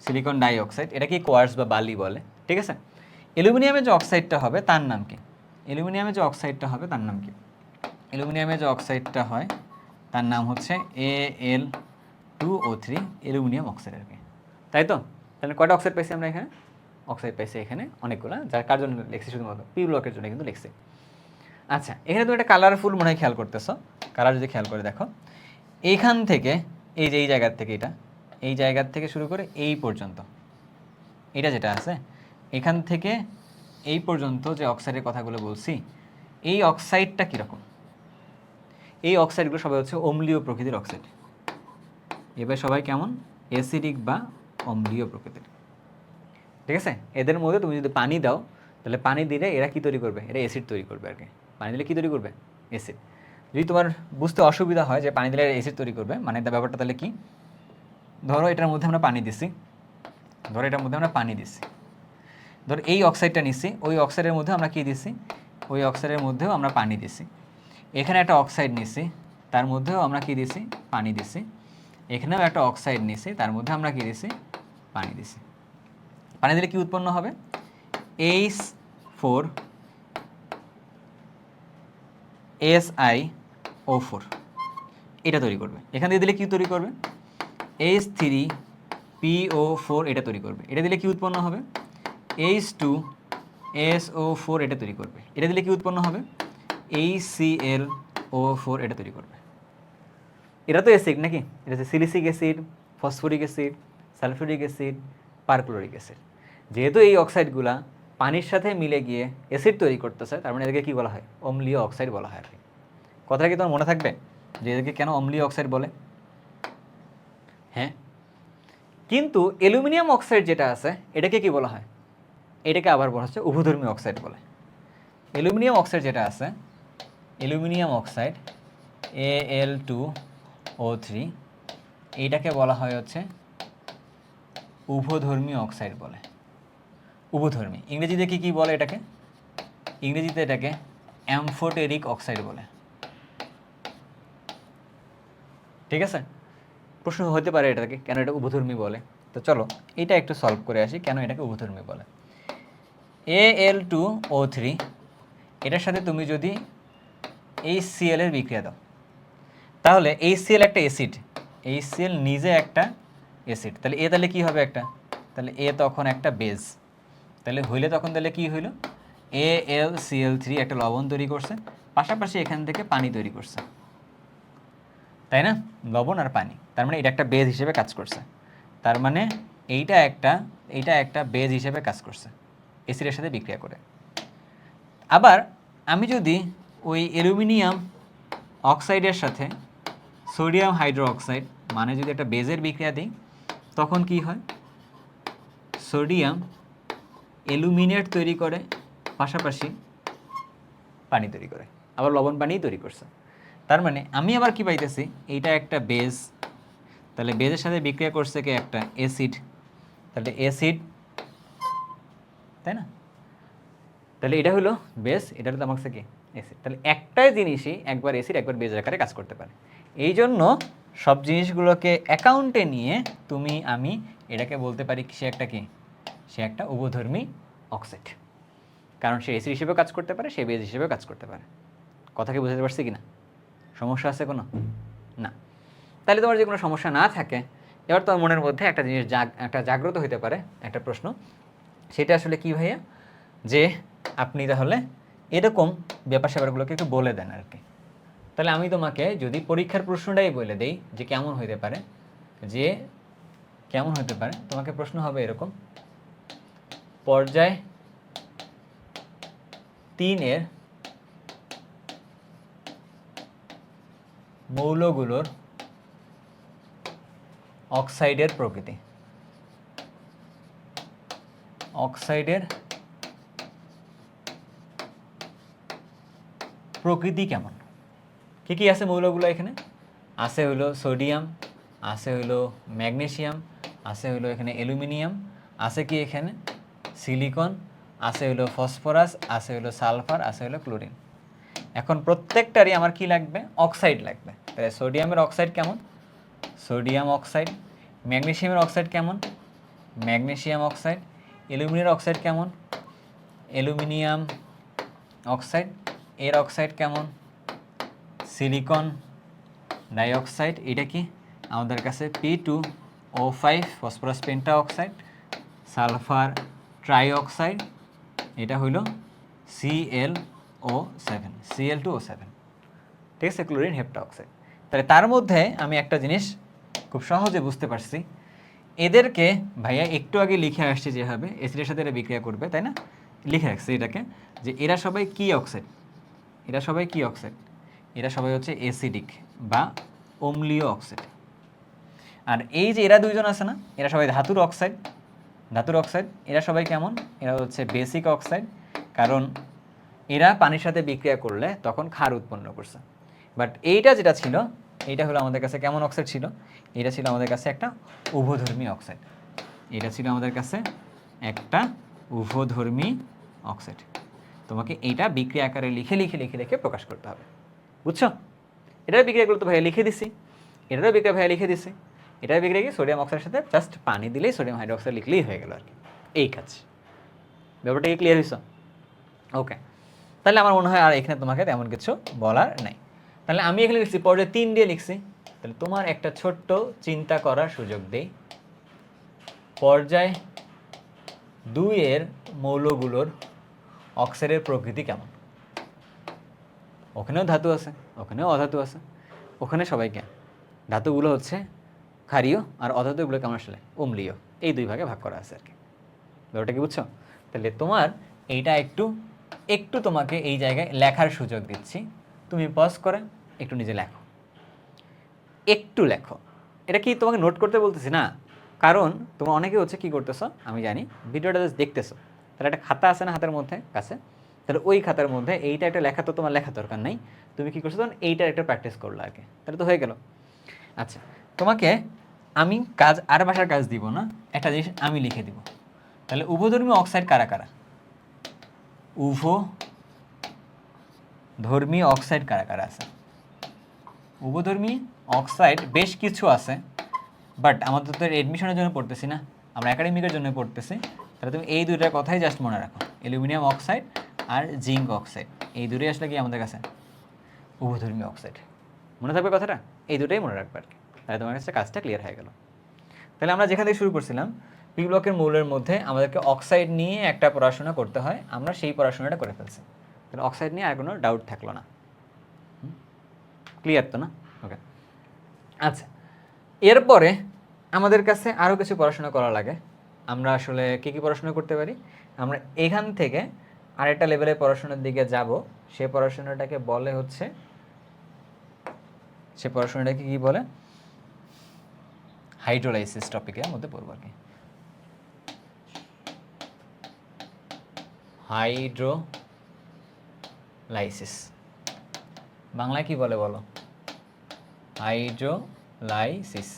সিলিকন ডাই অক্সাইড, এটা কি কোয়ার্টজ বা বালি বলে, ঠিক আছে? অ্যালুমিনিয়ামের যে অক্সাইডটা হবে তার নাম কি? অ্যালুমিনিয়ামের যে অক্সাইডটা হবে তার নাম কি? অ্যালুমিনিয়ামের যে অক্সাইডটা হয় তার নাম হচ্ছে Al2O3, অ্যালুমিনিয়াম অক্সাইড আর কি, তাই তো? তাহলে কয়টা অক্সাইড পাইছি আমরা এখানে? অক্সাইড পাইছি এখানে অনেকগুলো, যার কার জন্য লিখছি? শুধুমাত্র পি ব্লকের জন্য কিন্তু লিখছি। আচ্ছা, এখানে তুমি একটা কালারফুল মনে হয় খেয়াল করতেছো। কালার যদি খেয়াল করে দেখো, এইখান থেকে এই যে এই জায়গার থেকে এই জায়গার থেকে শুরু করে এই পর্যন্ত, এটা যেটা আছে এখান থেকে এই পর্যন্ত যে অক্সাইডের কথাগুলো বলছি, এই অক্সাইডটা কীরকম? এই অক্সাইডগুলো সবাই হচ্ছে অম্লীয় প্রকৃতির অক্সাইড। এবার সবাই কেমন? অ্যাসিডিক বা অম্লীয় প্রকৃতির, ঠিক আছে? এদের মধ্যে তুমি যদি পানি দাও তাহলে পানি দিলে এরা কী তৈরি করবে? এরা অ্যাসিড তৈরি করবে আর কি। পানি দিলে কী তৈরি করবে? অ্যাসিড। যদি তোমার বুঝতে অসুবিধা হয় যে পানি দিলে অ্যাসিড তৈরি করবে, মানে ব্যাপারটা তাহলে কি? ধরো এটার মধ্যে আমরা পানি দিছি, ধরো এই অক্সাইডটা নিছি, ওই অক্সাইডের মধ্যে আমরা কী দিছি? ওই অক্সাইডের মধ্যেও আমরা পানি দিছি। এখানে একটা অক্সাইড নিছি, তার মধ্যেও আমরা কী দিছি? পানি দিছি। এখানেও একটা অক্সাইড নিছি, তার মধ্যে আমরা কী দিছি? পানি দিছি। পানি দিলে কি উৎপন্ন হবে? H4SiO4, এটা তৈরি করবে। এখান দিয়ে দিলে কি তৈরি করবে? H3PO4, এটা তৈরি করবে। এটা দিলে কি উৎপন্ন হবে? H2SO4, এটা তৈরি করবে। এটা দিলে কি উৎপন্ন হবে? HClO4, এটা তৈরি করবে। এটা তো অ্যাসিড নাকি? এটা হচ্ছে silicic acid, phosphoric acid, sulphuric acid, perchloric acid. যেহেতু এই অক্সাইডগুলা পানির সাথে মিলে গিয়ে অ্যাসিড তৈরি করতেছে, তার মানে এদেরকে কী বলা হয়? অম্লীয় অক্সাইড বলা হয় আর কি। কথাটা কি তোমার মনে থাকবে যে এদেরকে কেন অম্লীয় অক্সাইড বলে? হ্যাঁ, কিন্তু অ্যালুমিনিয়াম অক্সাইড যেটা আছে এটাকে কি বলা হয়? এটাকে আবার বলা হচ্ছে উভধর্মী অক্সাইড বলে। অ্যালুমিনিয়াম অক্সাইড যেটা আছে, অ্যালুমিনিয়াম অক্সাইড Al2O3, এইটাকে বলা হয় হচ্ছে উভধর্মী অক্সাইড বলে। উভধর্মী ইংরেজিতে কি বলে এটাকে? ইংরেজিতে এটাকে অ্যামফোটেরিক অক্সাইড বলে, ঠিক আছে? প্রশ্ন হতে পারে এটাকে কেন এটা উভধর্মী বলে। তো চলো এটা একটু সলভ করে আসি, কেন এটাকে উভধর্মী বলে। Al2O3, এটার সাথে তুমি যদি HCl এর বিক্রিয়া দাও, তাহলে HCl একটা অ্যাসিড, HCl নিজে একটা অ্যাসিড, তাহলে তাহলে কী হবে? একটা, তাহলে তখন একটা বেজ, তাহলে হইলে তখন তাহলে কী হইল? AlCl3 একটা লবণ তৈরি করছে, পাশাপাশি এখান থেকে পানি তৈরি করছে, তাই না? লবণ আর পানি, তার মানে এটা একটা বেজ হিসেবে কাজ করছে। তার মানে এইটা একটা বেজ হিসেবে কাজ করছে অ্যাসিডের সাথে বিক্রিয়া করে। আবার আমি যদি ওই অ্যালুমিনিয়াম অক্সাইডের সাথে সোডিয়াম হাইড্রোক্সাইড মানে যদি একটা বেজের বিক্রিয়া দিই, তখন কি হয়? সোডিয়াম অ্যালুমিনেট তৈরি করে, পাশাপাশি পানি তৈরি করে, আবার লবণ পানিই তৈরি করছে। তার মানে আমি আবার কি পাইতেছি? এইটা একটা বেজ, তাহলে বেজের সাথে বিক্রিয়া করছে কি? একটা অ্যাসিড, তাহলে অ্যাসিড, তাই না? তাহলে এটা হলো বেজ, এটা হলো আমার কাছে কি? অ্যাসিড। তাহলে একটাই জিনিসই একবার অ্যাসিড একবার বেজ আকারে কাজ করতে পারে। এই জন্য সব জিনিসগুলোকে অ্যাকাউন্টে নিয়ে তুমি আমি এটাকে বলতে পারি সে একটা কি? সে একটা উভধর্মী অক্সাইড, কারণ সে অ্যাসিড হিসেবেও কাজ করতে পারে, সে বেজ হিসেবেও কাজ করতে পারে। কথা কি বুঝতে পারছি কি না? সমস্যা আছে কোনো? না। তাহলে তোমার যে কোনো সমস্যা না থাকে, এবার তোমার মনের মধ্যে একটা জিনিস একটা জাগ্রত হতে পারে, একটা প্রশ্ন, সেটা আসলে কি ভাইয়া, যে আপনি তাহলে এরকম ব্যাপার স্যাপারগুলোকে একটু বলে দেন আর কি। তাহলে আমি তোমাকে যদি পরীক্ষার প্রশ্নটাই বলে দেই যে কেমন হতে পারে, তোমাকে প্রশ্ন হবে এরকম: পর্যায় 3 মৌলগুলোর অক্সাইডের প্রকৃতি। অক্সাইডের প্রকৃতি কেমন? কি কি আছে মৌলগুলো এখানে? আছে হলো সোডিয়াম, আছে হলো ম্যাগনেসিয়াম, আছে হলো এখানে অ্যালুমিনিয়াম, আছে কি এখানে সিলিকন, আছে হলো ফসফরাস, আছে হলো সালফার, আছে হলো ক্লোরিন। এখন প্রত্যেকটারই আমার কি লাগবে? অক্সাইড লাগবে। তাহলে সোডিয়ামের অক্সাইড কেমন? Sodium oxide. ম্যাগনেসিয়ামের অক্সাইড কেমন? Magnesium oxide. অ্যালুমিনিয়ামের অক্সাইড কেমন? Aluminium oxide. এর অক্সাইড কেমন? Silicon dioxide. এটা কি আমাদের কাছে P2O5 phosphorus penta oxide. Sulphur trioxide, এটা হইল Cl2O7, ঠিক আছে, ক্লোরিন হেপ্টা অক্সাইড। তাহলে তার মধ্যে আমি একটা জিনিস খুব সহজে বুঝতে পারছি, এদেরকে ভাইয়া একটু আগে লিখে আসছে যেভাবে অ্যাসিডের সাথে এরা বিক্রিয়া করবে, তাই না? লিখে রাখছি এটাকে যে এরা সবাই কি অক্সাইড, এরা সবাই কি অক্সাইড, এরা সবাই হচ্ছে অ্যাসিডিক বা অম্লীয় অক্সাইড। আর এই যে এরা দুইজন আছে না, এরা সবাই ধাতুর অক্সাইড। ধাতুর অক্সাইড এরা সবাই কেমন? এরা হচ্ছে বেসিক অক্সাইড, কারণ এরা পানির সাথে বিক্রিয়া করলে তখন ক্ষার উৎপন্ন করছে। বাট এইটা যেটা ছিল, এইটা হলো আমাদের কাছে কেমন অক্সাইড ছিল? এটা ছিল আমাদের কাছে একটা উভধর্মী অক্সাইড। এটা ছিল আমাদের কাছে একটা উভধর্মী অক্সাইড। তোমাকে এইটা বিক্রিয়া আকারে লিখে লিখে লিখে লিখে প্রকাশ করতে হবে, বুঝছো? এটার বিক্রিয়াগুলো তো ভাইয়া লিখে দিছি, এটারও বিক্রিয়া ভাইয়া লিখে দিছি। এটার বিক্রিয়া কি? সোডিয়াম অক্সাইডের সাথে জাস্ট পানি দিলেই সোডিয়াম হাইড্রোক্সাইড লিখলেই হয়ে গেল আর কি। এই কাজ। ব্যাপারটা কি ক্লিয়ার হয়েছে? ওকে, তাহলে আমার মনে হয় আর এখানে তোমাকে তেমন কিছু বলার নাই। তাহলে আমি এখানে লিখছি পর্যায়ে 3 দিয়ে লিখছি। তাহলে তোমার একটা ছোট্ট চিন্তা করার সুযোগ দেই। পর্যায় 2 এর মৌলগুলোর অক্সাইডের প্রকৃতি কেমন? ওখানেও ধাতু আছে, ওখানেও অধাতু আছে, ওখানে সবাইকে ধাতুগুলো হচ্ছে ক্ষারীয় আর অধাতুগুলো কেমন আসলে অম্লীয়, এই 2 ভাগে ভাগ করা আছে আর কি। ব্যাপারটা কি বুঝছো? তাহলে তোমার এইটা একটু একটু তোমাকে এই জায়গায় লেখার সুযোগ দিচ্ছি। তুমি পজ করে একটু নিজে লেখো, একটু লেখো। এটা কি তোমাকে নোট করতে বলতেছি না, কারণ তোমরা অনেকে হচ্ছে কি করতেছো আমি জানি, ভিডিওটা জাস্ট দেখতেছো। তাহলে একটা খাতা আছে না হাতের মধ্যে কাছে, তাহলে ওই খাতার মধ্যে এইটা একটা লেখা তো তোমার লেখা দরকার নাই, তুমি কি করছো তখন এইটার একটা প্র্যাকটিস করলো আর কি, তাহলে তো হয়ে গেল। আচ্ছা, তোমাকে আমি কাজ আর বাসার কাজ দিব না, একটা জিনিস আমি লিখে দিব। তাহলে উভধর্মী অক্সাইড কারা কারা? উভধর্মী অক্সাইড কারা কারা আছে? উভধর্মী অক্সাইড বেশ কিছু আছে, বাট আমাদের তো এডমিশনের জন্য পড়তেছি না, আমরা একাডেমিকের জন্য পড়তেছি। তাহলে তুমি এই দুইটার কথাই জাস্ট মনে রাখো, অ্যালুমিনিয়াম অক্সাইড আর জিঙ্ক অক্সাইড, এই দুটোই আসলে কি আমাদের কাছে উভধর্মী অক্সাইড। মনে থাকবে কথাটা? এই দুটোই মনে রাখবে আর কি, তাহলে তোমার কাছে কাজটা ক্লিয়ার হয়ে গেল। তাহলে আমরা যেখান থেকে শুরু করছিলাম, পি ব্লকের মৌলের মধ্যে আমাদেরকে অক্সাইড নিয়ে একটা পড়াশোনা করতে হয়, আমরা সেই পড়াশোনাটা করে ফেলছি। তাহলে অক্সাইড নিয়ে আর কোনো ডাউট থাকলো না, ক্লিয়ার তো না? ওকে, আচ্ছা, এরপরে আমাদের কাছে আরও কিছু পড়াশোনা করা লাগে। আমরা আসলে কী কী পড়াশোনা করতে পারি? আমরা এখান থেকে আরেকটা লেভেলের পড়াশোনার দিকে যাব, সে পড়াশোনাটাকে বলে হচ্ছে, সে পড়াশোনাটাকে কী বলে? হাইড্রোলাইসিস টপিকের মধ্যে পড়ব আর কি। হাইড্রোলাইসিস বাংলায় কি বলে বলো? হাইড্রোলাইসিস।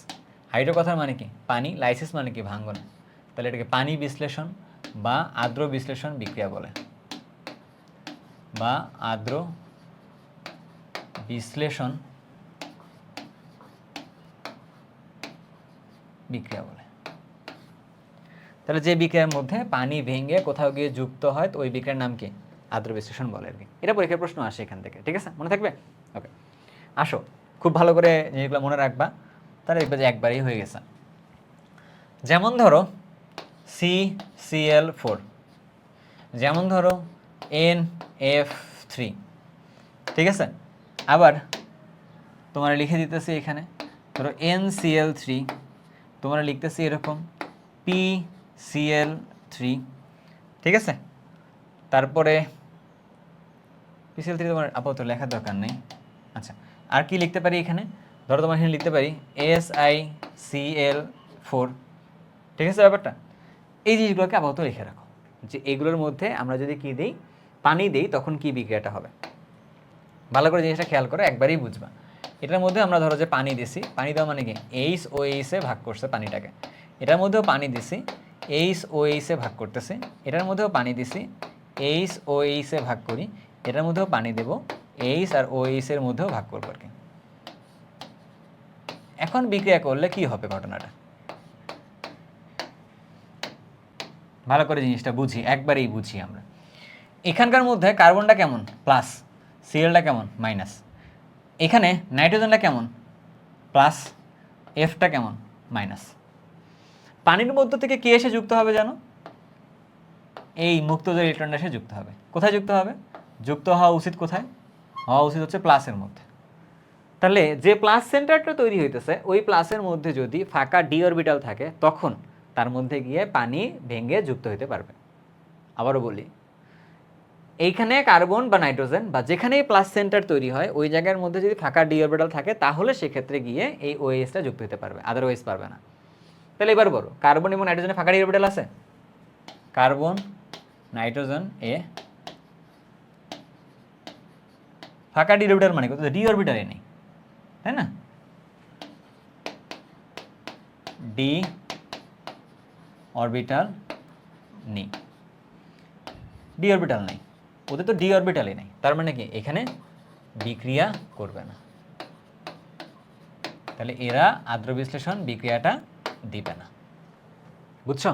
হাইড্রো কথার মানে কি? পানি, লাইসিস মানে কি? ভাঙ্গন। তাহলে এটাকে পানি বিশ্লেষণ বা আর্দ্র বিশ্লেষণ বিক্রিয়া বলে, বা আর্দ্র বিশ্লেষণ বিক্রিয়া বলে। তাহলে যে বিক্রিয়ার মধ্যে পানি ভেঙে কোথাও গিয়ে যুক্ত হয়, তো ওই বিক্রিয়ার নাম কি? আর্দ্র বিশ্লেষণ বলে আর কি। এটা পরীক্ষার প্রশ্ন আসে এখান থেকে, ঠিক আছে? মনে থাকবে? ওকে, আসো, খুব ভালো করে জিনিসগুলো মনে রাখবা, তাহলে দেখবে যে একবারই হয়ে গেছে। যেমন ধরো CCl4, যেমন ধরো NF3, ঠিক আছে? আবার তোমরা লিখে দিতেছি এখানে, ধরো NCl3, তোমরা লিখতেছি এরকম PCl3, ঠিক আছে? তারপরে PCl3 তোমার আপাতত লেখার দরকার নেই। আচ্ছা, আর কি লিখতে পারি এখানে? ধরো তোমার এখানে লিখতে পারি SiCl4, ঠিক আছে ব্যাপারটা? এই জিনিসগুলোকে আপাতত লিখে রাখো যে এগুলোর মধ্যে আমরা যদি কি দিই, পানি দিই, তখন কি বিক্রিয়াটা হবে। ভালো করে জিনিসটা খেয়াল করো, একবারই বুঝবা। এটার মধ্যে আমরা ধরো যে পানি দিছি, পানি দেওয়া মানে কি এইচ ও এইচে ভাগ করছে পানিটাকে। এটার মধ্যেও পানি দিছি, এইচ ও এইচে ভাগ করতেছে। এটার মধ্যেও পানি দিছি, এইচ ও এইচে ভাগ করি। এটার মধ্যেও পানি দেব, এইচ আর ও এইচের মধ্যেও ভাগ করবো আর কি। এখন বিক্রিয়া করলে কি হবে ঘটনাটা, ভালো করে জিনিসটা বুঝি, একবারেই বুঝি আমরা। এখানকার মধ্যে কার্বনটা কেমন প্লাস, সিএলটা কেমন মাইনাস, এখানে নাইট্রোজেনটা কেমন প্লাস, এফটা কেমন মাইনাস। পানির মধ্য থেকে কে এসে যুক্ত হবে জানো? এই মুক্ত যে ইলেকট্রনটা এসে যুক্ত হবে। কোথায় যুক্ত হবে? যুক্ত হওয়া উচিত কোথায়? হওয়া উচিত হচ্ছে প্লাসের মধ্যে। তাহলে যে প্লাস সেন্টারটা তৈরি হইতেছে, ওই প্লাসের মধ্যে যদি ফাঁকা ডি অরবিটাল থাকে, তখন তার মধ্যে গিয়ে পানি ভেঙে যুক্ত হতে পারবে। আবারও বলি, এইখানে কার্বন বা নাইট্রোজেন বা যেখানেই প্লাস সেন্টার তৈরি হয়, ওই জায়গার মধ্যে যদি ফাঁকা ডি অরবিটাল থাকে, তাহলে সেক্ষেত্রে গিয়ে এই ওএইচটা যুক্ত হতে পারবে, আদারওয়াইজ পারবে না। তাহলে এবার বলো, কার্বন এবং নাইট্রোজেনে ফাঁকা ডি অরবিটাল আছে? কার্বন, নাইট্রোজেন এ ফাঁকা ডি অরবিটাল মানে কত? ডি অরবিটালে নেই, তাই না? ডি অরবিটাল নেই, ডি অরবিটাল নেই, ওদের তো ডি অরবিটালই নেই। তার মানে কি এখানে বিক্রিয়া করবে না, তাহলে এরা আদ্র বিশ্লেষণ বিক্রিয়াটা দিবে না, বুঝছো?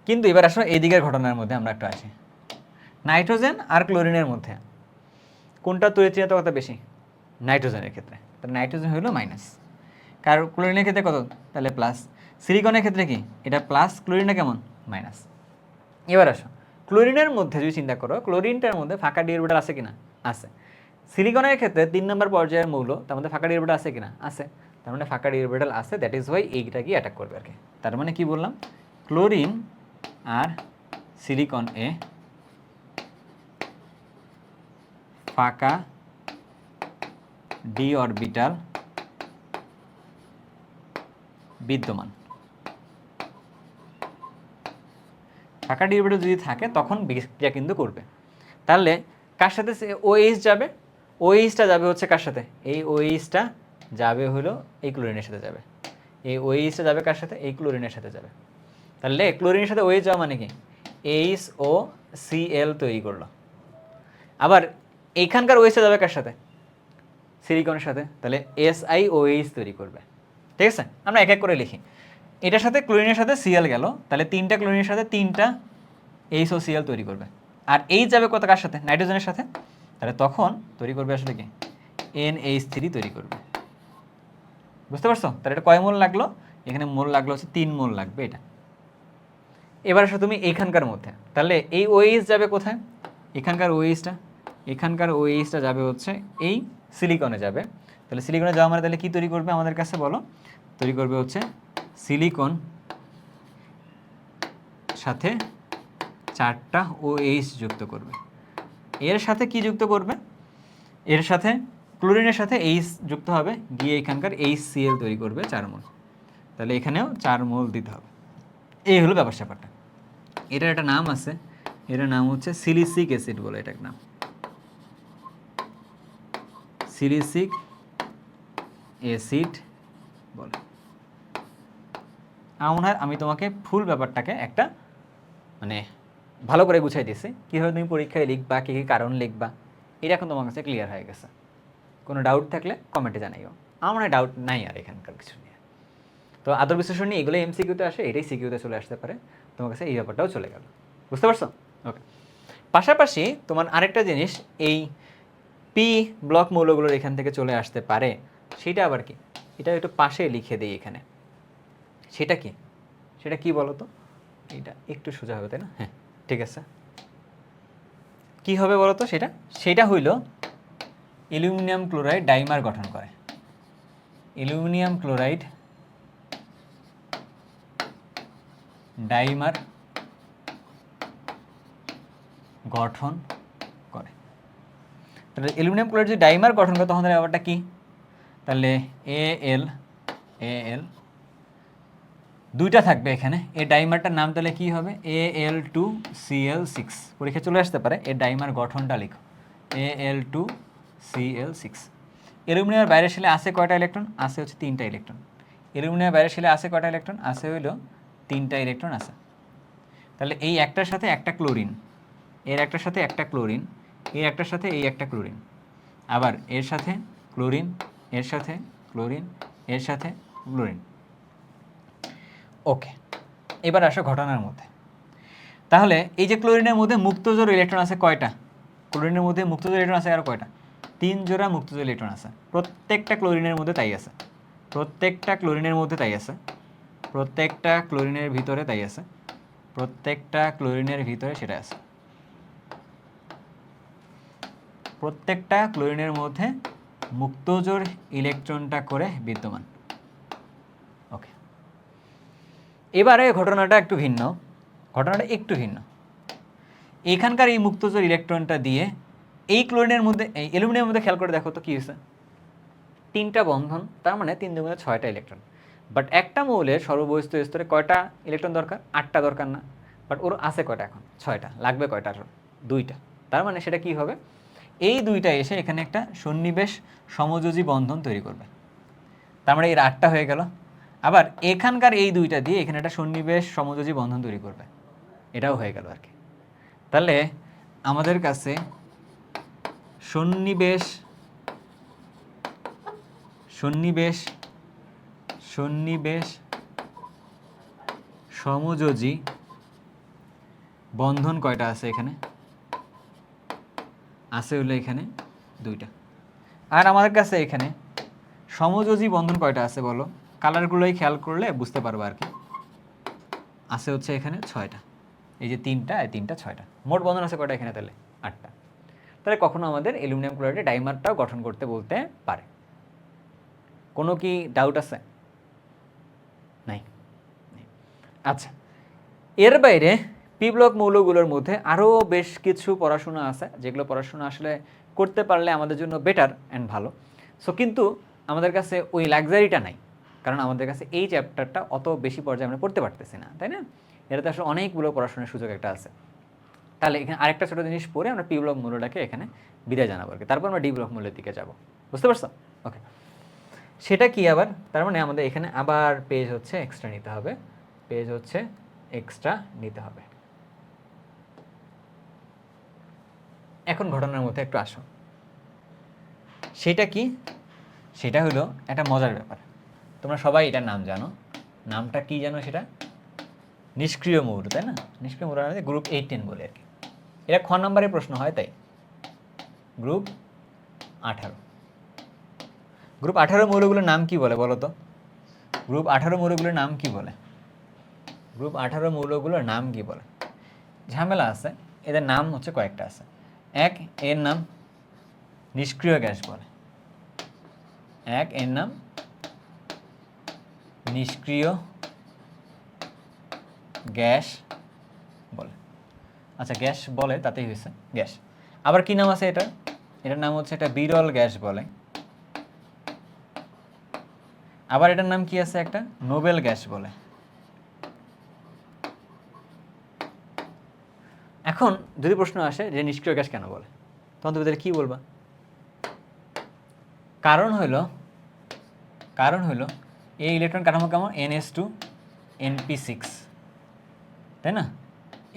কিন্তু এবার আসো এই দিকের ঘটনার মধ্যে আমরা একটু আসি। নাইট্রোজেন আর ক্লোরিনের মধ্যে কোনটা তৈরিচিহ্নিত কথা বেশি? নাইট্রোজেনের ক্ষেত্রে। তাহলে নাইট্রোজেন হলো মাইনাস, কারণ ক্লোরিনের ক্ষেত্রে কত? তাহলে প্লাস। সিলিকনের ক্ষেত্রে কি এটা প্লাস, ক্লোরিনটা কেমন? মাইনাস। এবার আসো ক্লোরিনের মধ্যে যদি চিন্তা করো, ক্লোরিনটার মধ্যে ফাঁকা ডি অরবিটাল আছে কিনা? আছে। সিলিকনের ক্ষেত্রে 3 নম্বর পর্যায়ের মৌল, তার মধ্যে ফাঁকা ডি অরবিটাল আছে কিনা? আছে। তার মানে ফাঁকা ডি অরবিটাল আছে, দ্যাট ইজ ওয়াই এইটা কি অ্যাটাক করবে আর কি। তার মানে কি বললাম? ক্লোরিন আর সিলিকন এ ফাঁকা ডি অরবিটাল বিদ্যমান। ফাঁকা ডি অরবিটাল যদি থাকে তখন বিক্রিয়া কিন্তু করবে। তাহলে কার সাথে ওএইচ যাবে? ওএইচটা যাবে হচ্ছে কার সাথে? এই ওএইচটা যাবে হলো এই ক্লোরিনের সাথে যাবে। এই ওএইচটা যাবে কার সাথে? এই ক্লোরিনের সাথে যাবে। তাহলে ক্লোরিনের সাথে ওএইচ যাওয়া মানে কি? এইচ ও সিএল তৈরি করলো। আবার এইখানকার ওএইচটা যাবে কার সাথে? সিলিকনের সাথে, তাহলে SiOH তৈরি করবে। ঠিক আছে, আমরা এক এক করে লিখি। এটার সাথে ক্লোরিনের সাথে সিএল গেল, তাহলে 3টা ক্লোরিনের সাথে 3টা HOCl তৈরি করবে। আর এইচ যাবে কত কার সাথে? নাইট্রোজেনের সাথে, তাহলে তখন তৈরি করবে আসলে কি? NH3 তৈরি করবে। বুঝতে পারছো? তাহলে এটা কয় মোল লাগলো? এখানে মোল লাগলো হচ্ছে 3 মোল লাগবে এটা। এবার আসো তুমি এইখানকার মধ্যে, তাহলে এই OH যাবে কোথায়? এখানকার OH-টা যাবে হচ্ছে এই সিলিকনে যাবে। তাহলে সিলিকনে যাওয়া মানে তাহলে কি তৈরি করবে আমাদের কাছে বলো? তৈরি করবে হচ্ছে সিলিকন সাথে 4টা OH যুক্ত করবে। এর সাথে কি যুক্ত করবে? এর সাথে ক্লোরিনের সাথে H যুক্ত হবে, গিয়ে এখানকার HCl তৈরি করবে 4 মোল। তাহলে এখানেও 4 মোল দিতে হবে। এই হলো ব্যাপারটা। এটার একটা নাম আছে, এটার নাম হচ্ছে সিলিসিক অ্যাসিড বলে, এটার নাম সিলিসিক অ্যাসিড বলে। আমার মনে হয় আমি তোমাকে ফুল ব্যাপারটাকে একটা মানে ভালো করে গুছাই দিয়েছি, কীভাবে তুমি পরীক্ষায় লিখবা, কী কী কারণ লিখবা, এটা এখন তোমার কাছে ক্লিয়ার হয়ে গেছে। কোনো ডাউট থাকলে কমেন্টে জানাইও। আমার মনে হয় ডাউট নাই আর এখানকার কিছু নিয়ে। তো আদর বিশ্লেষণ নিয়ে এগুলো এমসিকিউতে আসে, এটাই সিকিউতে চলে আসতে পারে, তোমার কাছে এই ব্যাপারটাও চলে গেল। বুঝতে পারছো? ওকে। পাশাপাশি তোমার আরেকটা জিনিস, এই পি ব্লক মৌলগুলোর এখান থেকে চলে আসতে পারে, সেটা আবার কি? এটা একটু পাশে লিখে দিই এখানে। সেটা কি? সেটা কি বলো তো? এটা একটু সোজা হবে, তাই না? হ্যাঁ, ঠিক আছে। কি হবে বলো তো সেটা? সেটা হইল অ্যালুমিনিয়াম ক্লোরাইড ডাইমার গঠন করে। অ্যালুমিনিয়াম ক্লোরাইড ডাইমার গঠন করে। তাহলে অ্যালুমিনিয়াম ক্লোরাইড যদি ডাইমার গঠন করে তখন ব্যাপারটা কি, তাহলে এল দুইটা থাকবে এখানে, এই ডাইমারটার নাম তাহলে কি হবে Al2Cl6। পরীক্ষা চলে আসতে পারে, এই ডাইমার গঠনটা লিখো Al2Cl6। অ্যালুমিনিয়ামের বাইরের শেলে আছে কয়টা ইলেকট্রন? আছে হচ্ছে 3টা ইলেকট্রন। অ্যালুমিনিয়ামের বাইরের শেলে আছে কয়টা ইলেকট্রন? আছে হইলো 3টা ইলেকট্রন আছে। তাহলে এই একটার সাথে একটা ক্লোরিন, এর একটার সাথে একটা ক্লোরিন, এর একটার সাথে এই একটা ক্লোরিন, আবার এর সাথে ক্লোরিন, এর সাথে ক্লোরিন, এর সাথে ক্লোরিন। ওকে, এবার আসো ঘটনার মধ্যে। তাহলে এই যে ক্লোরিনের মধ্যে মুক্তজোড় ইলেকট্রন আছে কয়টা? ক্লোরিনের মধ্যে মুক্তজোড় ইলেকট্রন আছে আর কয়টা? 3 জোড়া মুক্তজোড় ইলেকট্রন আছে। প্রত্যেকটা ক্লোরিনের মধ্যে তাই আছে, প্রত্যেকটা ক্লোরিনের মধ্যে তাই আছে, প্রত্যেকটা ক্লোরিনের ভিতরে তাই আছে, প্রত্যেকটা ক্লোরিনের ভিতরে সেটা আছে, প্রত্যেকটা ক্লোরিনের মধ্যে মুক্তজোড় ইলেকট্রনটা করে বিদ্যমান। ওকে, এবারে ঘটনাটা একটু ভিন্ন, ঘটনাটা একটু ভিন্ন। এখানকার এই মুক্তজোড় ইলেকট্রনটা দিয়ে এই ক্লোরিনের মধ্যে, এই অ্যালুমিনিয়ামের মধ্যে খেয়াল করে দেখো তো কী হয়েছে, 3টা বন্ধন, তার মানে 3 দুগুণে 6টা ইলেকট্রন। বাট একটা মৌলের সর্ববহিস্থ স্তরে কয়টা ইলেকট্রন দরকার? 8টা দরকার না? বাট ওর আছে কয়টা এখন? 6টা। লাগবে কয়টা? 2টা। তার মানে সেটা কি হবে, এই 2টা এসে এখানে একটা সন্নিবেশ সমযোজী বন্ধন তৈরি করবে। তার মানে এর 8টা হয়ে গেল। আবার এখানকার এই 2টা দিয়ে এখানে একটা সন্নিবেশ সমযোজী বন্ধন তৈরি করবে, এটাও হয়ে গেল আর কি। তাহলে আমাদের কাছে সন্নিবেশ সন্নিবেশ সন্নিবেশ সমযোজী বন্ধন কয়টা আছে এখানে? আছে হলো এখানে 2টা। আর আমাদের কাছে এখানে সমযোজী বন্ধন কয়টা আছে বলো? কালারগুলোই খেয়াল করলে বুঝতে পারবো আর কি। আছে হচ্ছে এখানে 6টা। এই যে 3টা, এই 3টা 6টা, মোট বন্ধন আছে কয়টা এখানে? তাহলে 8টা। তাহলে কখনো আমাদের অ্যালুমিনিয়াম ক্লোরাইডে ডাইমারটাও গঠন করতে বলতে পারে। কোনো কি ডাউট আছে? নাই। আচ্ছা, এর বাইরে পি ব্লক মৌলগুলোর মধ্যে আরও বেশ কিছু পড়াশোনা আছে, যেগুলো পড়াশোনা আসলে করতে পারলে আমাদের জন্য বেটার অ্যান্ড ভালো। সো কিন্তু আমাদের কাছে ওই লাক্সারিটা নাই, কারণ আমাদের কাছে এই চ্যাপ্টারটা অত বেশি পর্যায়ে আমরা পড়তে পারতেছি না, তাই না? এটাতে আসলে অনেকগুলো পড়াশোনার সুযোগ একটা আছে। তাহলে এখানে আরেকটা ছোটো জিনিস পড়ে আমরা পি ব্লক মূল্যটাকে এখানে বিদায় জানাবো আর কি, তারপর আমরা ডি ব্লক মূল্যের দিকে যাব। বুঝতে পারছো? ওকে, সেটা কি আবার? তার মানে আমাদের এখানে আবার পেজ হচ্ছে এক্সট্রা নিতে হবে, পেজ হচ্ছে এক্সট্রা নিতে হবে। এখন ঘটনার মধ্যে একটু আসো, সেটা কি? সেটা হলো একটা মজার ব্যাপার। তোমরা সবাই এটার নাম জানো, নামটা কি জানো? সেটা নিষ্ক্রিয় মৌল, তাই না? নিষ্ক্রিয় মৌল আমাদের গ্রুপ 18 বলে আর কি। এটা খ নম্বরের প্রশ্ন হয়, তাই গ্রুপ 18। গ্রুপ 18 মৌলগুলোর নাম কি বলে বলো তো? গ্রুপ 18 মৌলগুলোর নাম কি বলে? গ্রুপ 18 মৌলগুলোর নাম কি বলে? ঝামেলা আছে, এদের নাম হচ্ছে কয়েকটা আছে। এক, এর নাম নিষ্ক্রিয় গ্যাস বলে, এক এর নাম নিষ্ক্রিয় গ্যাস বলে। আচ্ছা, গ্যাস বলে তাতেই হয়েছে গ্যাস। আবার কি নাম আছে এটার? এটার নাম হচ্ছে এটা বিরল গ্যাস বলে। আবার এটার নাম কি আছে? একটা নোবেল গ্যাস বলে। এখন যদি প্রশ্ন আসে যে নিষ্ক্রিয় গ্যাস কেন বলে, তখন তুমি কি বলবা? কারণ হইল এই ইলেকট্রন কাঠামো কেমন? NH2 NP6, তাই না?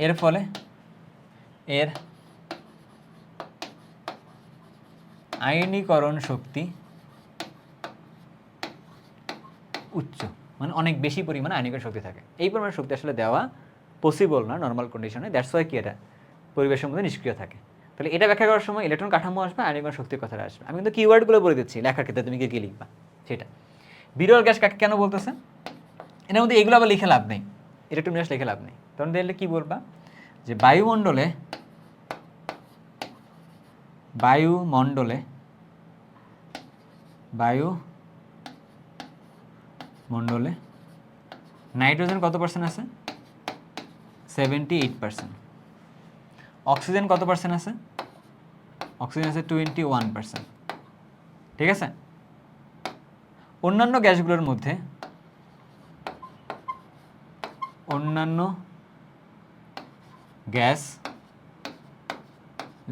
এর ফলে এর আয়নীকরণ শক্তি উচ্চ, মানে অনেক বেশি পরিমাণে আয়নীকরণ শক্তি থাকে। এই পরিমাণে শক্তি আসলে দেওয়া পসিবল না নর্মাল কন্ডিশনে, দ্যাটস ওয়াই কি এটা পরিবেশের মধ্যে নিষ্ক্রিয় থাকে। তাহলে এটা ব্যাখ্যা করার সময় ইলেকট্রন কাঠামো আসবে, আয়নীকরণ শক্তির কথাটা আসবে। আমি কিন্তু কিওয়ার্ডগুলো বলে দিচ্ছি, লেখার ক্ষেত্রে তুমি কি লিখবা সেটা। বিরল গ্যাস কাকে কেন বলতেছে? এর মধ্যে এগুলো আবার লিখে লাভ নেই, ইলেকট্রন গ্যাস লিখে লাভ নেই। তখন দিলে কি বলবা? যে বায়ুমণ্ডলে নাইট্রোজেন কত পার্সেন্ট আছে? 78%। অক্সিজেন কত পার্সেন্ট আছে? অক্সিজেন আছে 21%। ঠিক আছে, অন্যান্য গ্যাসগুলোর মধ্যে অন্যান্য গ্যাস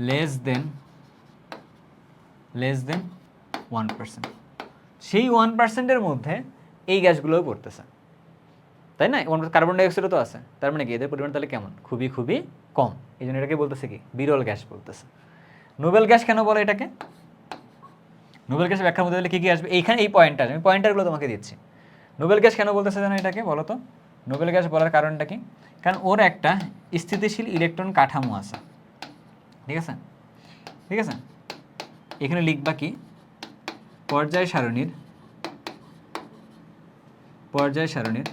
লেস দেন 1%, সেই 1%-এর মধ্যে এই গ্যাসগুলোও পড়তেছে, তাই না? কার্বন ডাইঅক্সাইডও তো আছে, তার মানে কি এদের পরিমাণ তাহলে কেমন? খুবই খুবই কম। এই জন্য এটাকে বলতেছে কি? বিরল গ্যাস বলতেছে। নোবেল গ্যাস কেন বলে এটাকে? নোবেল গ্যাসের ব্যাখ্যার মধ্যে কী কী আসবে এইখানে, এই পয়েন্টটা আমি পয়েন্টারগুলো তোমাকে দিচ্ছি। নোবেল গ্যাস কেন বলতেছে জানো এটাকে? বলো তো, নোবেল গ্যাস বলার কারণটা কি? কারণ ওর একটা স্থিতিশীল ইলেকট্রন কাঠামো আছে। ঠিক আছে, ঠিক আছে, এখানে লিখবা কি? পর্যায় সারণীর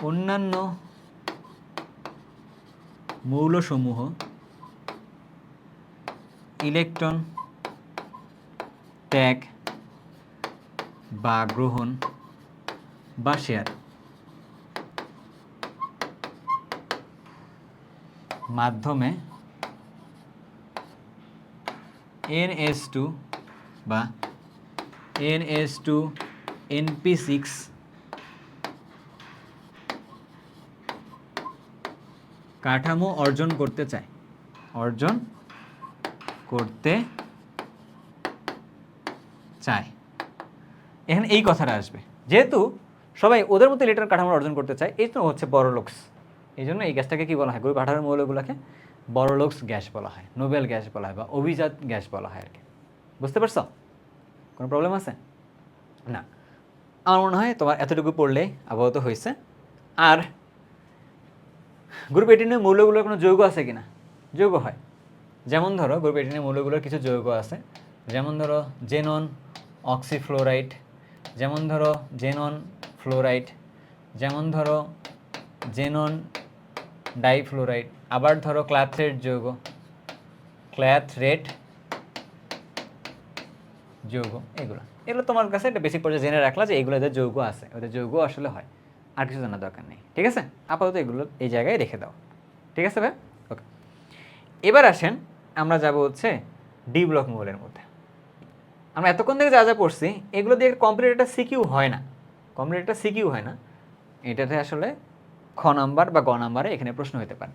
অন্যান্য মৌলসমূহ ইলেকট্রন ত্যাগ বা গ্রহণ বা শেয়ার মাধ্যমে NH2 বা NH2NP6 কাঠামো অর্জন করতে চায়, এখানে এই কথাটা আসবে। যেহেতু সবাই ওদের মতো ইলেকট্রন কাঠামো অর্জন করতে চায়, এই তো হচ্ছে বড়লোকস। এই জন্য এই গ্যাসটাকে কি বলা হয়? গ্রুপ 18 মৌলগুলোকে বড়লোকস গ্যাস বলা হয়, নোবেল গ্যাস বলা হয়, বা অভিজাত গ্যাস বলা হয় আর কি। বুঝতে পারছো? কোনো প্রবলেম আছে না? আমার মনে হয় তোমার এতটুকু পড়লেই আপাতত হয়েছে। আর গ্রুপ 18 মৌলগুলোর কোনো যৌগ আছে কিনা? যৌগ হয়। যেমন ধরো গ্রুপ 18 মৌলগুলোর কিছু যৌগ আছে, যেমন ধরো জেনন অক্সিফ্লোরাইড, যেমন ধরো জেনন ফ্লোরাইড, যেমন ধরো জেনন ডাইফ্লোরাইড, আবার ধরো ক্লাথরেট যৌগ, এগুলো তোমার কাছে একটা বেসিক পর্যায়ে জেনে রাখলা যে এগুলো এদের যৌগ আছে, ওদের যৌগ আসলে হয়, আর কিছু জানার দরকার নেই। ঠিক আছে, আপাতত এগুলো এই জায়গায় রেখে দাও। ঠিক আছে ভাই? ওকে, এবার আসেন আমরা যাব হচ্ছে ডি ব্লক মৌলের মধ্যে। আমরা এতক্ষণ থেকে যা যা পড়ছি এগুলো দিয়ে কমপ্লিট একটা সিকিউ হয় না, এটাতে আসলে খ নাম্বার বা গ নাম্বারে এখানে প্রশ্ন হতে পারে,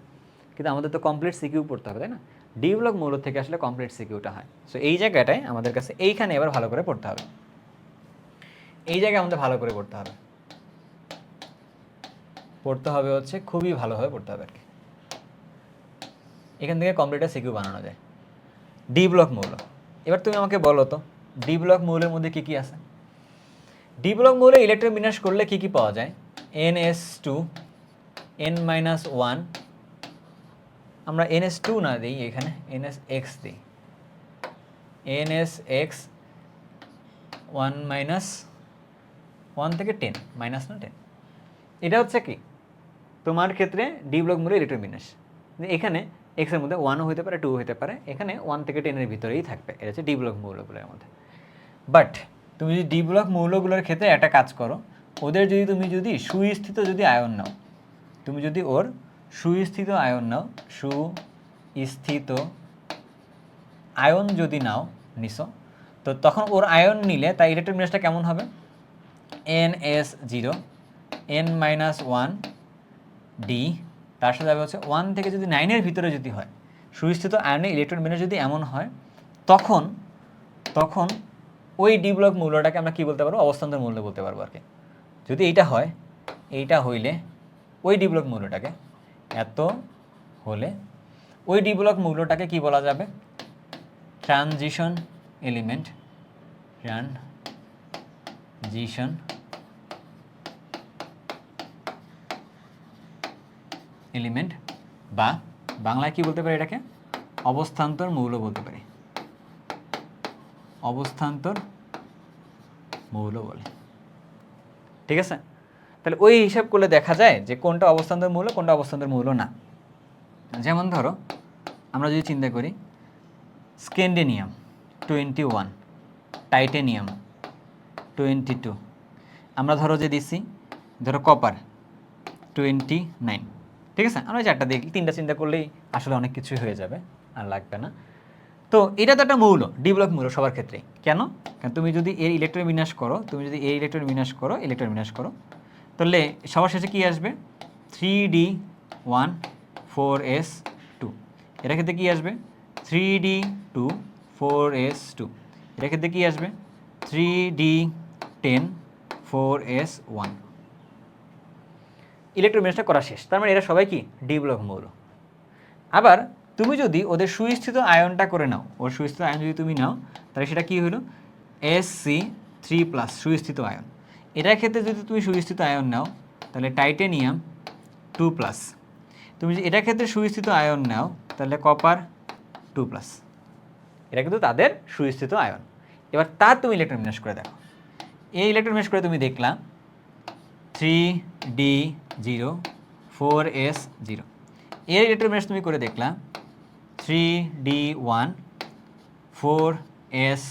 কিন্তু আমাদের তো কমপ্লিট সিকিউ পড়তে হবে, তাই না? ডি ব্লক মৌল থেকে আসলে কমপ্লিট সিকিউটা হয়। সো এই জায়গাটায় আমাদের কাছে এইখানে এবার ভালো করে পড়তে হবে, এই জায়গায় আমাদের ভালো করে পড়তে হবে হচ্ছে খুবই ভালোভাবে পড়তে হবে আর কি। এখান থেকে কমপ্লিট সিকিউ বানানো যায়। ডি ব্লক মৌল, এবার তুমি আমাকে বলো তো ডি ব্লক মৌলের মধ্যে কী কী আছে? ডি ব্লক মৌলে ইলেকট্রন বিন্যাস করলে কী কী পাওয়া যায়? NS2 N-1, আমরা NS2 না দিই, এখানে NSX দিই, NSX 1 থেকে 10 মাইনাস না 10। এটা হচ্ছে কি তোমার ক্ষেত্রে ডি ব্লক মৌলে ইলেকট্রন বিন্যাস। এখানে এক্স এর মধ্যে 1ও হতে পারে, 2 হতে পারে, এখানে 1 থেকে 10 এর ভিতরেই থাকবে। এটা হচ্ছে ডি ব্লক মৌলগুলোর মধ্যে। বাট তুমি যদি ডি ব্লক মৌলগুলোর ক্ষেত্রে একটা কাজ করো, ওদের তুমি যদি সুস্থিত আয়ন নাও, তুমি যদি ওর সুস্থিত আয়ন যদি নিছো, তো তখন ওর আয়ন নিলে তার ইলেকট্রন বিন্যাসটা কেমন হবে? NS0 N-1 D, তার সাথে যাবে হচ্ছে 1 থেকে যদি 9 এর ভিতরে যদি হয়, সুস্থিত আয়নে ইলেকট্রন বিন্যাস যদি এমন হয়, তখন ওই ডি ব্লক মৌলটাকে আমরা কি বলতে পারবো? অবস্থান্তর মৌল বলতে পারবো আর কি। যদি এইটা হয়, এইটা হইলে ওই ডি ব্লক মৌলটাকে, এত হলে ওই ডি ব্লক মৌলটাকে কি বলা যাবে? ট্রানজিশন এলিমেন্ট বা বাংলায় কি বলতে পারি এটাকে? অবস্থান্তর মৌল বলতে পারি, অবস্থান্তর মৌল বলে। ঠিক আছে, তাহলে ওই হিসাব করলে দেখা যায় যে কোনটা অবস্থান্তর মৌল, কোনটা অবস্থান্তর মৌল না। যেমন ধরো আমরা যদি চিন্তা করি স্ক্যান্ডিনিয়াম 21, টাইটেনিয়াম 22, আমরা ধরো যে দিচ্ছি ধরো কপার 29। ঠিক আছে, আমরা 4টা দেখি, 3টা চিন্তা করলেই আসলে অনেক কিছুই হয়ে যাবে। আর লাগবে না। তো এটা তো একটা মৌল, ডি ব্লক মৌল সবার ক্ষেত্রেই। কেন? কারণ তুমি যদি এর ইলেকট্রন বিন্যাস করো, তাহলে সবার শেষে কি আসবে? 3d1 4s2। এটার ক্ষেত্রে কি আসবে? 3d2 4s2। এটার ক্ষেত্রে কি আসবে? 3d10 4s1। ইলেকট্রন বিন্যাসটা করা শেষ। তার মানে এরা সবাই কি ডি ব্লক মৌল। আবার তুমি যদি ওদের সুস্থিত আয়নটা করে নাও, ওর সুস্থিত আয়ন যদি তুমি নাও, তাহলে সেটা কি হলো? Sc3+ সুস্থিত ion. এটার ক্ষেত্রে যদি তুমি সুস্থিত আয়ন নাও, তাহলে টাইটেনিয়াম 2+। তুমি যদি এটার ক্ষেত্রে সুস্থিত আয়ন নাও, তাহলে কপার 2+। এটা কিন্তু তাদের সুস্থিত আয়ন। এবার তার তুমি ইলেকট্রন বিন্যাস করে দেখো। এই ইলেকট্রন বিন্যাস করে তুমি দেখলা 3d0 4s0। এর ইলেকট্রন বিন্যাস তুমি করে দেখলা 3d1 4s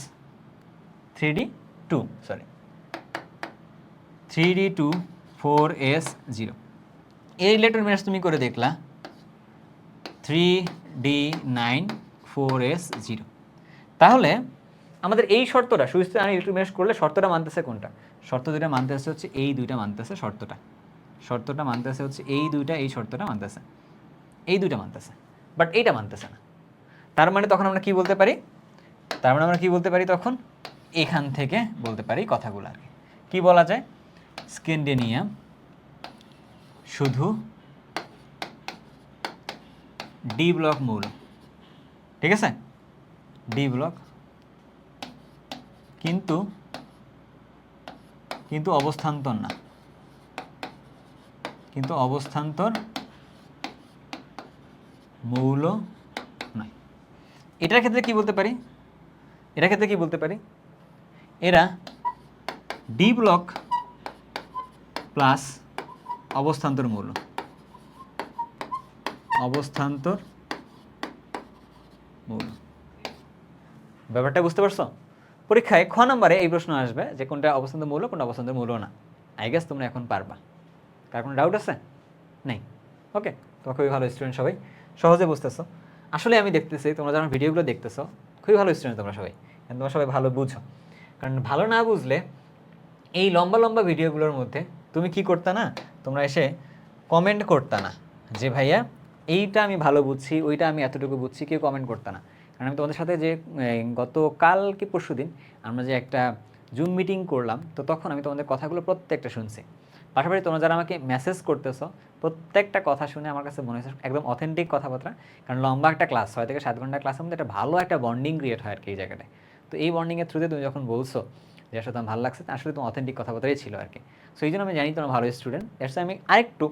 3d2 sorry 3d2 4s0। এর ইলেকট্রন বিন্যাস তুমি করে দেখলা 3d9 4s0। তাহলে আমাদের এই শর্তটা সুস্থিত আয়ন ইলেকট্রন বিন্যাস করলে শর্তটা মানতেছে কোনটা? শর্ত দুইটা মানতেছে হচ্ছে এই দুইটা মানতেছে শর্তটা মানতেছে হচ্ছে এই দুইটা, এই শর্তটা মানতেছে, এই দুইটা মানতেছে, বাট এইটা মানতেছে না। তার মানে তখন আমরা কি বলতে পারি? তখন এখান থেকে বলতে পারি কথাগুলো আর কি। কি বলা যায়? স্ক্যান্ডিনিয়াম শুধু ডি ব্লক মৌল, ঠিক আছে? ডি ব্লক, কিন্তু অবস্থান্তর না, অবস্থান্তর মৌল নয়। এটার ক্ষেত্রে কি বলতে পারি? এরা ডি ব্লক প্লাস অবস্থান্তর মৌল, ব্যাপারটা বুঝতে পারছো? পরীক্ষায় খ নম্বরে এই প্রশ্ন আসবে যে কোনটা অবস্থান্তর মৌল, কোনটা অবস্থান্তর মৌল না। আই গেস তোমরা এখন পারবা। কার কোনো ডাউট আছে? নেই? ওকে, তোমরা খুবই ভালো স্টুডেন্ট, সবাই সহজে বুঝতেছো। আসলে আমি দেখতেছি তোমরা যখন ভিডিওগুলো দেখতেছো খুবই ভালো স্টুডেন্ট তোমরা সবাই, কারণ তোমরা সবাই ভালো বুঝো। কারণ ভালো না বুঝলে এই লম্বা লম্বা ভিডিওগুলোর মধ্যে তুমি কি করতে না, তোমরা এসে কমেন্ট করতে না যে ভাইয়া এইটা আমি ভালো বুঝছি, ওইটা আমি এতটুকু বুঝছি, কেউ কমেন্ট করতে না। কারণ আমি তোমাদের সাথে যে গতকাল কি পরশু দিন আমরা যে একটা জুম মিটিং করলাম, তো তখন আমি তোমাদের কথাগুলো প্রত্যেকটা শুনছি। পাশাপাশি তোমরা যারা আমাকে মেসেজ করতেছো প্রত্যেকটা কথা শুনে আমার কাছে মনে হয়েছে একদম অথেন্টিক কথাবার্তা। কারণ লম্বা একটা ক্লাস 6 থেকে 7 ঘন্টা ক্লাসের মধ্যে একটা ভালো একটা বন্ডিং ক্রিয়েট হয় আর কি এই জায়গাটায়। তো এই বন্ডিংয়ের থ্রুতে তুমি যখন বলছো যে আসলে তোমার ভালো লাগছে, আসলে তোমার অথেন্টিক কথাবার্তাই ছিল আর কি। সো এই জন্য আমি জানি তোমার ভালো স্টুডেন্ট। এর আমি আরেকটু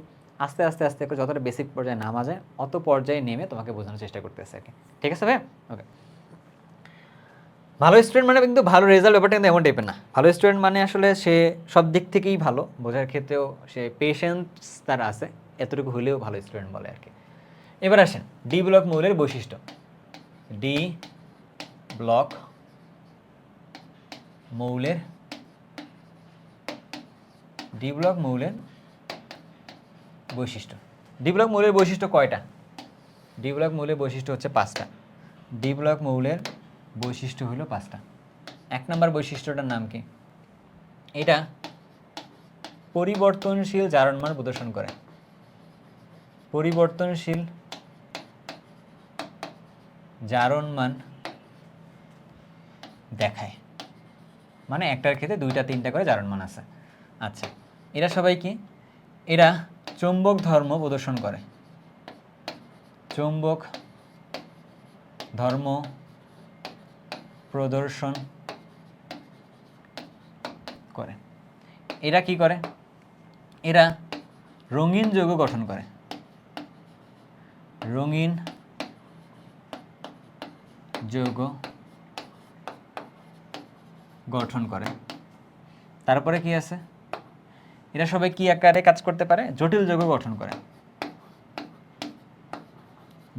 আস্তে আস্তে করে যতটা বেসিক পর্যায়ে নামা যায় অত পর্যায়ে নেমে তোমাকে বোঝানোর চেষ্টা করতেছে আর কি। ঠিক আছে ভাই? ওকে। ভালো স্টুডেন্ট মানে কিন্তু ভালো রেজাল্ট, ব্যাপারটা কিন্তু এমন টাইপের না। ভালো স্টুডেন্ট মানে আসলে সে সব দিক থেকেই ভালো, বোঝার ক্ষেত্রেও সে পেশেন্স তার আছে, এতটুকু হলেও ভালো স্টুডেন্ট বলে আর কি। এবার আসেন ডি ব্লক মৌলের বৈশিষ্ট্য। ডি ব্লক মৌলের বৈশিষ্ট্য। ডি ব্লক মৌলের বৈশিষ্ট্য কয়টা? ডি ব্লক মৌলের বৈশিষ্ট্য হচ্ছে 5টা। ডি ব্লক মৌলের বৈশিষ্ট্য হলো 5টা। 1 নম্বর বৈশিষ্ট্যটার নাম কি? এটা পরিবর্তনশীল জারণ মান প্রদর্শন করে। পরিবর্তনশীল জারণ মান দেখায়, মানে একটার ক্ষেত্রে 2টা 3টা করে জারণ মান আছে। আচ্ছা, এরা সবাই কি? এরা চৌম্বক ধর্ম প্রদর্শন করে। চৌম্বক ধর্ম প্রদর্শন করে। এরা কি করে? এরা রঙিন যৌগ গঠন করে। রঙিন যৌগ গঠন করে। তারপরে কি আছে? এরা সবাই কি আকারে কাজ করতে পারে? জটিল যৌগ গঠন করে।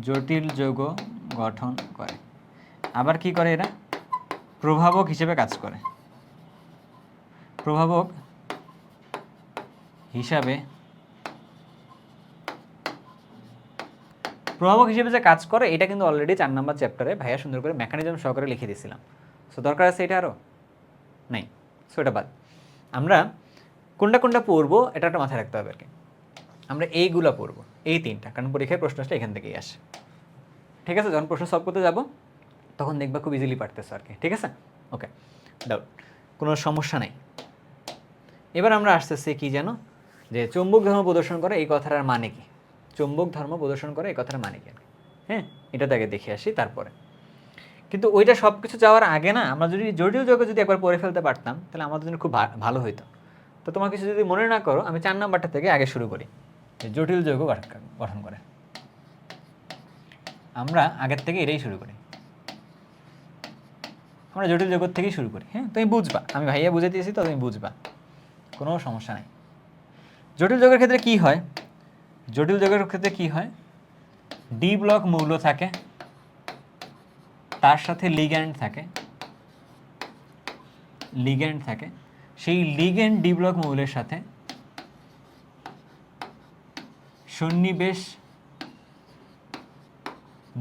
জটিল যৌগ গঠন করে। আবার কি করে? এরা প্রভাবক হিসেবে কাজ করে। প্রভাবক হিসাবে প্রভাবক হিসেবে যে কাজ করে এটা কিন্তু অলরেডি 4 নম্বর চ্যাপ্টারে ভাইয়া সুন্দর করে মেকানিজম সহকারে লিখে দিয়েছিলাম। সো দরকার আছে এটা আরও নেই, সো এটা বাদ। আমরা কোনটা কোনটা পড়বো এটা একটা মাথায় রাখতে হবে আর কি। আমরা এইগুলা পড়বো, এই 3টা, কারণ পরীক্ষায় প্রশ্ন আসলে এখান থেকেই আসে। ঠিক আছে, যখন প্রশ্ন সলভ করতে যাব তখন দেখবা খুব ইজিলি পারতেছো আর কি। ঠিক আছে, ওকে, ডাউট, কোনো সমস্যা নেই। এবার আমরা আসতেছি কি যেন, যে চৌম্বক ধর্ম প্রদর্শন করে এই কথাটার মানে কি? চৌম্বক ধর্ম প্রদর্শন করে এই কথাটার মানে কি? হ্যাঁ, এটা আগে দেখে আসি তারপরে। কিন্তু ওইটা সব কিছু যাওয়ার আগে না, আমরা যদি জটিল যৌগ যদি একবার পড়ে ফেলতে পারতাম তাহলে আমাদের জন্য খুব ভালো হতো। তো তোমার কিছু যদি মনে না করো, আমি 4 নাম্বারটা থেকে আগে শুরু করি, জটিল যৌগ গঠন করে। আমরা আগের থেকে এটাই শুরু করি, আমরা জটিল যৌগ থেকেই শুরু করি। হ্যাঁ, তুমি বুঝবা, আমি ভাইয়া বুঝে দিয়েছি তো তুমি বুঝবা, কোনো সমস্যা নাই। জটিল যৌগের ক্ষেত্রে কি হয়? জটিল যৌগের ক্ষেত্রে কি হয়? ডি ব্লক মৌল থাকে, তার সাথে লিগ্যান্ড থাকে, সেই লিগ্যান্ড ডি ব্লক মৌলের সাথে সন্নিবেশ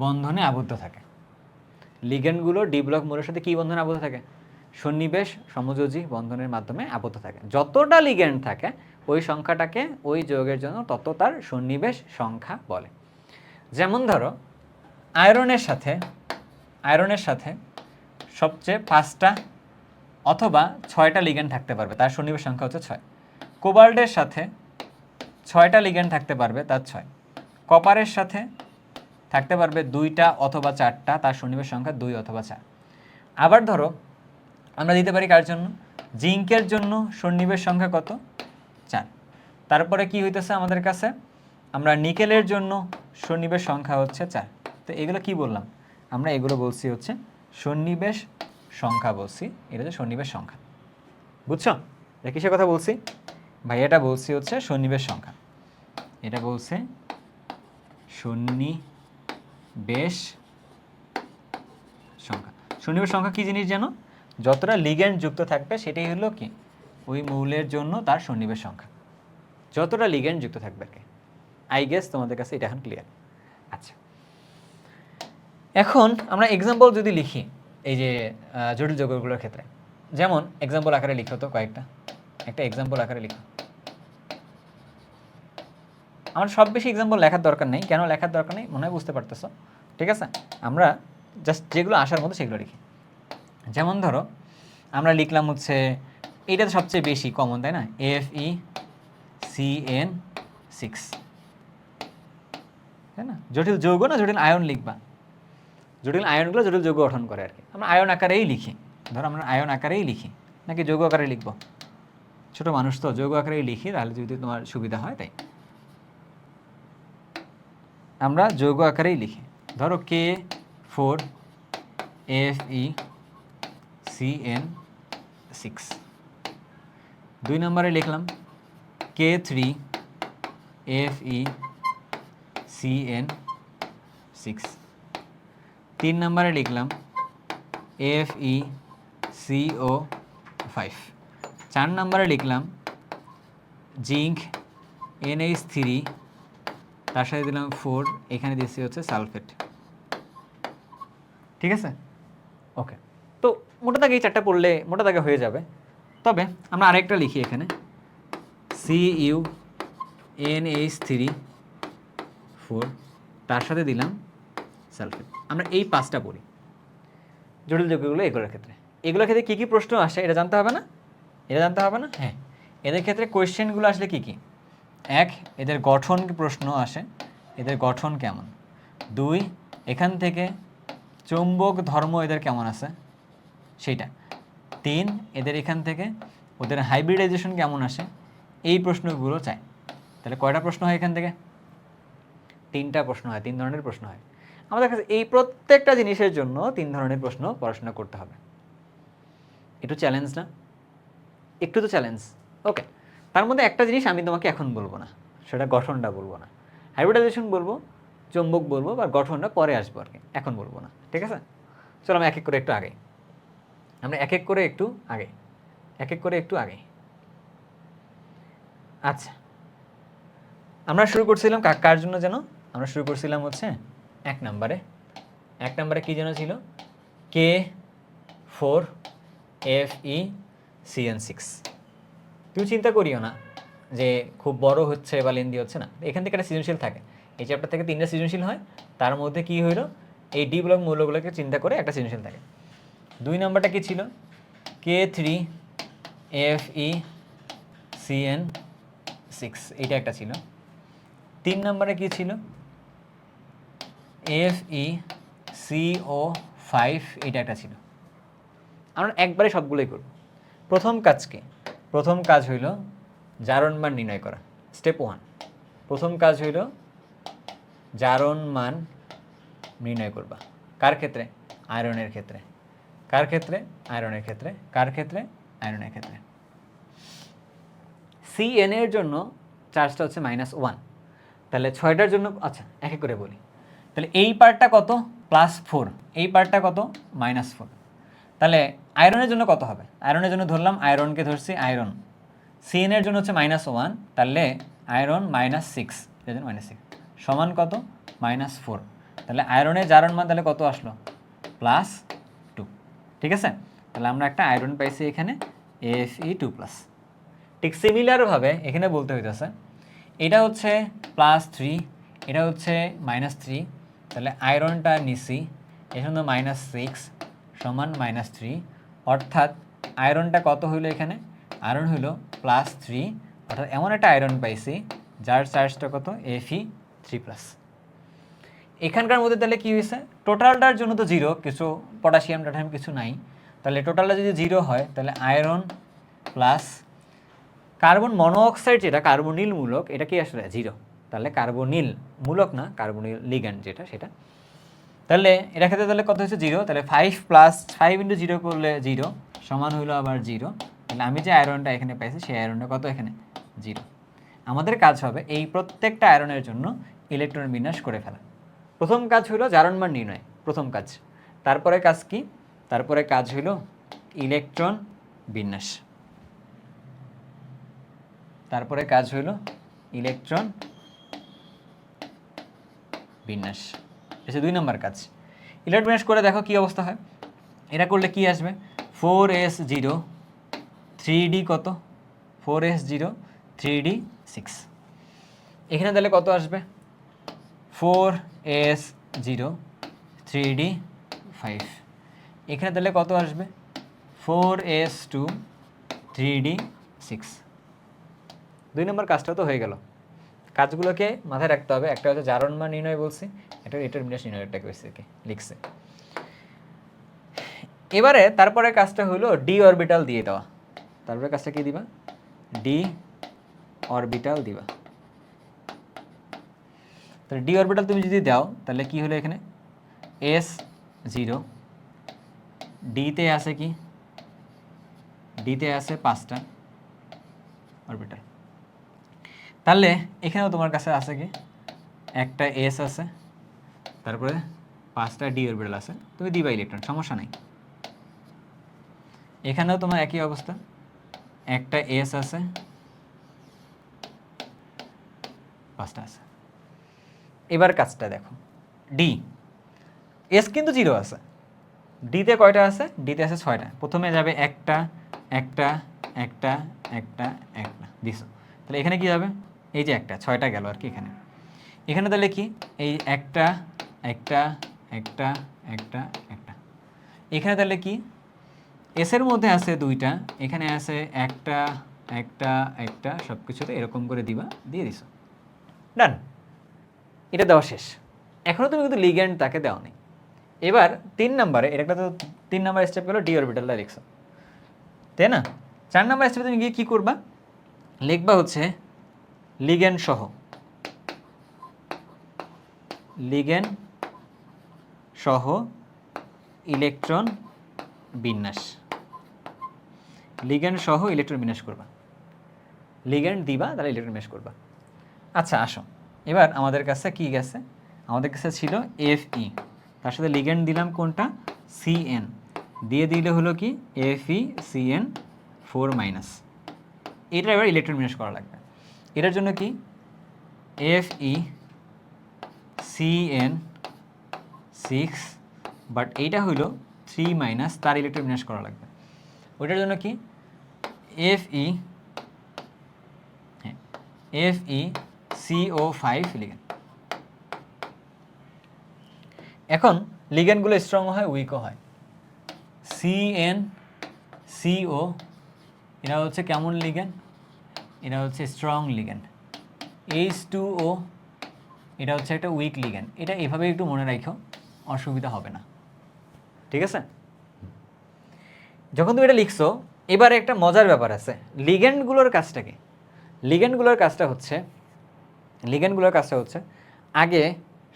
বন্ধনে আবদ্ধ থাকে। লিগ্যান্ডগুলো ডি ব্লক মৌলের সাথে কি বন্ধনে আবদ্ধ থাকে? সন্নিবেশ সমযোজী বন্ধনের মাধ্যমে আবদ্ধ থাকে। যতটা লিগ্যান্ড থাকে ওই সংখ্যাটাকে ওই যৌগের জন্য তত তার সন্নিবেশ সংখ্যা বলে। যেমন ধরো আয়রনের সাথে সবচেয়ে 5টা অথবা 6টা লিগ্যান্ড থাকতে পারবে, তার সন্নিবেশ সংখ্যা হচ্ছে 6। কোবাল্টের সাথে 6টা লিগ্যান্ড থাকতে পারবে, তার 6। কপারের সাথে থাকতে পারবে 2টা অথবা 4টা, তার সন্নিবেশ সংখ্যা 2 অথবা 4। আবার ধরো আমরা দিতে পারি কার জন্য? জিঙ্কের জন্য সন্নিবেশ সংখ্যা কত? 4। তারপরে কি হইতেছে আমাদের কাছে? আমরা নিকেলের জন্য সন্নিবেশ সংখ্যা হচ্ছে 4। তো এগুলো কি বললাম? আমরা এগুলো বলছি হচ্ছে সন্নিবেশ সংখ্যা বলছি, এটা হচ্ছে সন্নিবেশ সংখ্যা। বুঝছো এটা কিসের কথা বলছি? ভাই এটা বলছি হচ্ছে সন্নিবেশ সংখ্যা, এটা বলছে সন্নিবেশ সংখ্যা। সন্নিবেশ সংখ্যা কি জিনিস জানো? যতটা লিগ্যান্ড যুক্ত থাকবে সেটাই হলো কি ওই মৌলের জন্য তার সন্নিবেশ সংখ্যা, যতটা লিগ্যান্ড যুক্ত থাকবে আর কি। আই গেস তোমাদের কাছে এটা এখন ক্লিয়ার। আচ্ছা, এখন আমরা এক্সাম্পল যদি লিখি এই যে জটিল যৌগগুলোর ক্ষেত্রে, যেমন এক্সাম্পল আকারে লিখো তো কয়েকটা, একটা এক্সাম্পল আকারে লিখো। আমার সব বেশি এক্সাম্পল লেখার দরকার নেই, কেন লেখার দরকার নেই মনে হয় বুঝতে পারতেছো। ঠিক আছে, আমরা জাস্ট যেগুলো আসার মতো সেগুলো লিখি। যেমন ধরো আমরা লিখলাম হচ্ছে, এইটা তো সবচেয়ে বেশি কমন তাই না, FeCN6, তাই না? জটিল যৌগ না জটিল আয়ন লিখবা, জটিল আয়নগুলো জটিল যৌগ গঠন করে আর কি। আমরা আয়ন আকারেই লিখি, ধরো আমরা আয়ন আকারেই লিখি, নাকি যৌগ আকারে লিখবো? ছোট মানুষ তো, যৌগ আকারেই লিখি তাহলে যদি তোমার সুবিধা হয় তাই। আমরা যৌগ আকারেই লিখি, ধরো K4FeCN6। 2 নম্বরে লিখলাম K3FeCN6। 3 নম্বরে লিখলাম FeCO5। 4 নম্বরে লিখলাম জিঙ্ক NH3, তার সাথে দিলাম 4, এখানে দিচ্ছি হচ্ছে সালফেট। ঠিক আছে, ওকে। তো মোটা দাগে এই 4টা পড়লে মোটা দাগে হয়ে যাবে। তবে আমরা আরেকটা লিখি এখানে CuNH3, তার সাথে দিলাম সালফেট। আমরা এই 5টা পড়ি জটিল যৌগগুলো। এগুলোর ক্ষেত্রে কী কী প্রশ্ন আসে এটা জানতে হবে না? হ্যাঁ, এদের ক্ষেত্রে কোয়েশ্চেনগুলো আসলে কী কী? 1, এদের গঠন প্রশ্ন আসে, এদের গঠন কেমন। 2, এখান থেকে চৌম্বক ধর্ম এদের কেমন আছে সেইটা। 3, এদের এখান থেকে ওদের হাইব্রিডাইজেশন কেমন আসে, এই প্রশ্নগুলো চাই। তাহলে কয়টা প্রশ্ন হয় এখান থেকে? 3টা প্রশ্ন হয়, 3 ধরনের প্রশ্ন হয় আমাদের কাছে। এই প্রত্যেকটা জিনিসের জন্য 3 ধরনের প্রশ্ন পড়াশোনা করতে হবে। একটু চ্যালেঞ্জ না? একটু তো চ্যালেঞ্জ। ওকে, তার মধ্যে একটা জিনিস আমি তোমাকে এখন বলবো না, সেটা গঠনটা বলবো না। হাইব্রিডাইজেশন বলবো, চৌম্বক বলবো, বা গঠনটা পরে আসবো আর কি, এখন বলবো না। ঠিক আছে, চলো আমি এক এক করে একটু আগে, আচ্ছা, আমরা শুরু করছিলাম কার জন্য যেন? আমরা শুরু করছিলাম হচ্ছে 1 নম্বরে। 1 নম্বরে কী যেন ছিল? K4FeCN6। তুমি চিন্তা করিও না যে খুব বড় হচ্ছে বা লেন্দি হচ্ছে না, এখান থেকে একটা সৃজনশীল থাকে। এই চ্যাপ্টার থেকে 3টা সৃজনশীল হয়, তার মধ্যে কি হইল, এই ডি ব্লক মৌলগুলোকে চিন্তা করে একটা সৃজনশীল থাকে। 2 নম্বরটা কি ছিল? K3FeCN6, এইটা একটা ছিল। 3 নম্বরে কি ছিল? FeCO5, এটা একটা ছিল। আমরা একবারে সবগুলোই করব। প্রথম কাজ কি? প্রথম কাজ হইল জারণ মান নির্ণয় করা। স্টেপ 1, প্রথম কাজ হইল জারণ মান নির্ণয় করবা। কার ক্ষেত্রে? আয়রনের ক্ষেত্রে। কার ক্ষেত্রে? আয়রনের ক্ষেত্রে। কার ক্ষেত্রে? আয়রনের ক্ষেত্রে। Cn এর জন্য চার্জটা হচ্ছে -1, তাহলে 6টার জন্য, আচ্ছা এক এক করে বলি। তাহলে এই পার্টটা কত? +4, এই পার্টটা কত? -4। তাহলে আয়রনের জন্য কত হবে? আয়রনের জন্য ধরলাম, আয়রনকে ধরছি আয়রন, Cn এর জন্য হচ্ছে -1, তাহলে আয়রন -6, -6 সমান কত? -4। তাহলে আয়রনের জারণ মান তাহলে কত আসলো? +2। ঠিক আছে, তাহলে আমরা একটা আয়রন পাইছি এখানে Fe2+। ঠিক সিমিলারভাবে এখানে বলতে হইতেছে এটা হচ্ছে +3, এটা হচ্ছে -3, তাহলে আয়রনটা নিছি, এখানে -6 সমান -3, অর্থাৎ আয়রনটা কত হইলো এখানে? আয়রন হইল +3, অর্থাৎ এমন একটা আয়রন পাইছি যার চার্জটা কত? Fe3+। এখানকার মধ্যে তাহলে কি হয়েছে? টোটালটার জন্য তো 0, কিছু পটাশিয়াম টাটাশিয়াম কিছু নাই, তাহলে টোটালটা যদি 0 হয় তাহলে আয়রন প্লাস কার্বন মনোঅক্সাইড, যেটা কার্বনিল মূলক, এটা কি আসলে 0। তাহলে কার্বনিল মূলক না, কার্বনিল লিগ্যান্ড যেটা, সেটা। তাহলে এটা ক্ষেত্রে তাহলে কত হচ্ছে? 0। তাহলে 5 + 5 × 0 করলে 0 সমান হইলো আবার 0। তাহলে আমি যে আয়রনটা এখানে পাইছি সেই আয়রনটা কত এখানে? 0। আমাদের কাজ হবে এই প্রত্যেকটা আয়রনের জন্য ইলেকট্রন বিন্যাস করে ফেলা। প্রথম কাজ হলো জারণ মান নির্ণয়, প্রথম কাজ। তারপরে কাজ কি? তারপরে কাজ হলো ইলেকট্রন বিন্যাস। তারপরে কাজ হলো ইলেকট্রন বিন্যাস, এটা 2 নম্বর কাজ। ইলেকট্রন বিন্যাস করে দেখো কি অবস্থা হয়। এটা করলে কি আসবে? 4s0 3d কত? 4s0 3d6। এখানে তাহলে কত আসবে? 4s0 3d5। এখানে তাহলে কত আসবে? 4s2 3d6। 2 নম্বর কাজটা তো হয়ে গেল। কাজগুলোকে মাথায় রাখতে হবে, একটা হচ্ছে জারণ মান নির্ণয় বলছি, একটা ইলেকট্রন বিন্যাস নির্ণয়টা লিখছে। এবারে তারপরে কাজটা হলো ডি অরবিটাল দিয়ে দেওয়া। তারপরে কাজটা কি দিবা? ডি অরবিটাল দিবা। তাহলে ডি অরবিটাল তুমি যদি দাও তাহলে কি হলো এখানে? s0, ডিতে আছে কি? ডিতে আছে 5টা অরবিটাল। তাহলে এখানেও তোমার কাছে আছে কি? একটা এস আছে, তারপরে 5টা ডি অরবিটাল আছে, তুমি দিবা ইলেকট্রন, সমস্যা নাই। এখানেও তোমার একই অবস্থা, একটা এস আছে, 5টা আছে। এবার কাজটা দেখো, ডি, এস কিন্তু 0 আছে, ডিতে কয়টা আছে? ডিতে আছে 6টা। প্রথমে যাবে একটা একটা একটা একটা একটা দিছো, তাহলে এখানে কি হবে? এই যে একটা 6টা গেল আর কি এখানে। এখানে তাহলে কি? এই একটা একটা একটা একটা একটা। এখানে তাহলে কি? এসের মধ্যে আছে 2টা, এখানে আছে একটা একটা একটা, সব কিছুতে এরকম করে দিবা, দিয়ে দিছো, ডান। এটা দেওয়া শেষ। এখনও তুমি কিন্তু লিগ্যান্ড তাকে দেওয়া নেই। এবার 3 নম্বরে, এটা তো 3 নম্বর স্টেপ গেলো, ডি অরবিটালটা লিখছো, তাই না? 4 নম্বর স্টেপে তুমি গিয়ে কী করবা? লিখবা হচ্ছে লিগ্যান্ড সহ, লিগ্যান্ড সহ ইলেকট্রন বিন্যাস। লিগ্যান্ড সহ ইলেকট্রন বিন্যাস করবা, লিগ্যান্ড দিবা, তাহলে ইলেকট্রন বিন্যাস করবা। আচ্ছা আসো, এবার আমাদের কাছে কি গেছে? আমাদের কাছে ছিল Fe, তার সাথে লিগ্যান্ড দিলাম কোনটা? Cn, দিয়ে দিলে হলো কি? FeCN4-। এটা এবার ইলেকট্রন বিন্যাস করা লাগবে। এটার জন্য কি? Fe CN6, বাট এইটা হইলো 3 মাইনাস, তার ইলেকট্রন বিন্যাস করা লাগবে। ওইটার জন্য কি FeCO5 লিগেন্ড। এখন লিগেন্ডগুলো স্ট্রং হয়, উইকও হয়। CnCO, এরা হচ্ছে কেমন লিগেন্ড? এরা হচ্ছে স্ট্রং লিগেন্ড। H2O, এটা হচ্ছে একটা উইক লিগেন্ড। এটা এভাবে একটু মনে রাখো, অসুবিধা হবে না, ঠিক আছে? যখন তুমি এটা লিখছো, এবারে একটা মজার ব্যাপার আছে। লিগেন্ডগুলোর কাজটা কি? লিগেন্ডগুলোর কাজটা হচ্ছে আগে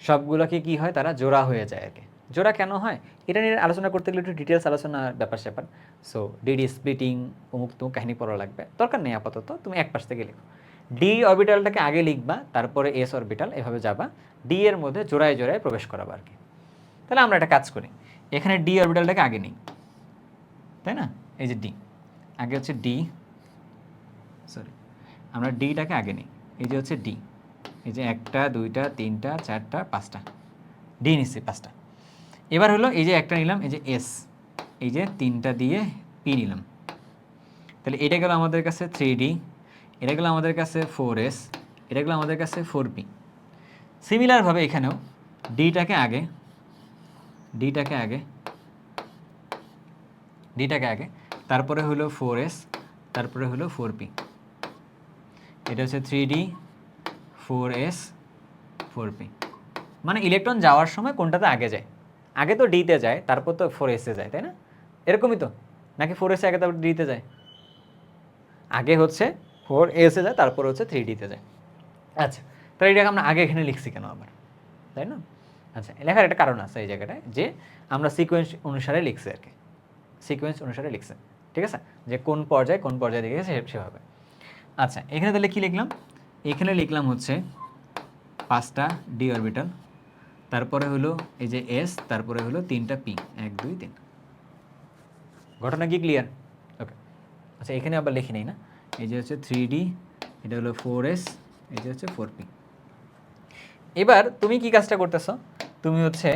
সবগুলোকে কি হয়, তারা জোড়া হয়ে যায় আর কি। জোড়া কেন হয় এটা নিয়ে আলোচনা করতে গেলে একটু ডিটেলস আলোচনা ব্যাপার স্যাপার। সো ডিডি স্প্লিটিং অমুক তো কাহিনী পড়া লাগবে, দরকার নেই আপাতত। তুমি এক পাশ থেকে লিখো, ডি অরবিটালটাকে আগে লিখবা, তারপরে এস অরবিটাল, এভাবে যাবা, ডি এর মধ্যে জোড়ায় জোড়ায় প্রবেশ করাবা আর কি। তাহলে আমরা একটা কাজ করি, এখানে ডি অরবিটালটাকে আগে নিই, তাই না? এই যে ডি আগে হচ্ছে ডি, সরি, আমরা ডিটাকে আগে নিই। এই যে হচ্ছে ডি, এই যে 1টা 2টা 3টা 4টা 5টা, ডি নিচ্ছি 5টা। এবার হলো এই যে একটা নিলাম, এই যে এস, এই যে 3টা দিয়ে পি নিলাম। তাহলে এটা গেল আমাদের কাছে 3D, এটা গেল আমাদের কাছে 4S, এটা গেল আমাদের কাছে 4P। সিমিলারভাবে এখানেও ডিটাকে আগে, তারপরে হলো 4S, তারপরে হলো 4P। এটা হচ্ছে 3D 4S 4P। মানে ইলেকট্রন যাওয়ার সময় কোনটাতে আগে যায়? আগে তো ডিতে যায়, তারপর তো 4Sে যায়, তাই না? এরকমই তো, নাকি 4S আগে তারপর ডিতে যায়? আগে হচ্ছে 4Sে যায়, তারপর হচ্ছে 3Dতে যায়। আচ্ছা, তাহলে এটাকে আমরা আগে এখানে লিখছি কেন আবার, তাই না? আচ্ছা, লেখার একটা কারণ আছে এই জায়গাটায়, যে আমরা সিকোয়েন্স অনুসারে লিখছি আর কি, সিকোয়েন্স অনুসারে লিখছে, ঠিক আছে? যে কোন পর্যায়ে দিকে সেভাবে। আচ্ছা, এখানে তাহলে কি লিখলাম? এখানে লিখলাম হচ্ছে 5টা ডি অরবিটাল, তারপরে হলো এই যে এস, তারপরে হলো 3টা পি, 1 2 3। ঘটনা কি ক্লিয়ার? ওকে। আচ্ছা, এখানে আবার লিখি নেই না, এই যে হচ্ছে 3D, এটা হলো 4S, এই যে হচ্ছে 4P। এবার তুমি কি কাজটা করতেছো? তুমি হচ্ছে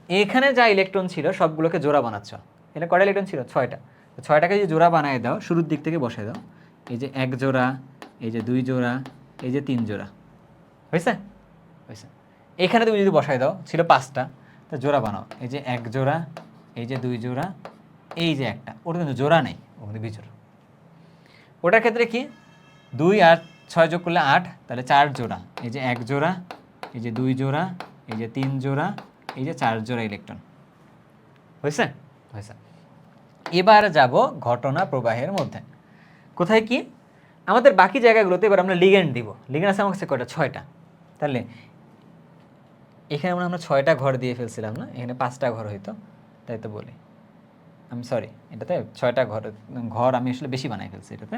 এখানে যা ইলেকট্রন ছিল সবগুলোকে জোড়া বানাচ্ছ। এটা কয়টা ইলেকট্রন ছিল? 6টা। 6টাকে যদি জোড়া বানিয়ে দাও, শুরুর দিক থেকে বসায় দাও। এই যে 1 জোড়া, এই যে 2 জোড়া, এই যে 3 জোড়া, হয়েছে? এখানে তুমি যদি বসায় দাও, ছিল 5টা, তো জোড়া বানাও। এই যে 1 জোড়া, এই যে 2 জোড়া, এই যে একটা, ওটা কিন্তু জোড়া নেই, ওর মধ্যে বিজোড়া। ওটার ক্ষেত্রে কি 2 আর 6 যোগ করলে 8, তাহলে 4 জোড়া। এই যে 1 জোড়া, এই যে 2 জোড়া, এই যে 3 জোড়া, এই যে 4 জোড়া ইলেকট্রন, হয়েছে? এবার যাব ঘটনা প্রবাহের মধ্যে। কোথায় কি? আমাদের বাকি জায়গাগুলোতে এবার আমরা লিগেন্ড দিব। লিগেন্ড আছে আমার কাছে কয়টা? 6টা। তাহলে এখানে আমরা 6টা ঘর দিয়ে ফেলছিলাম না? এখানে 5টা ঘর হইতো, তাই তো বলি আমি, সরি, এটাতে 6টা ঘর আমি আসলে বেশি বানাই ফেলছি, এটাতে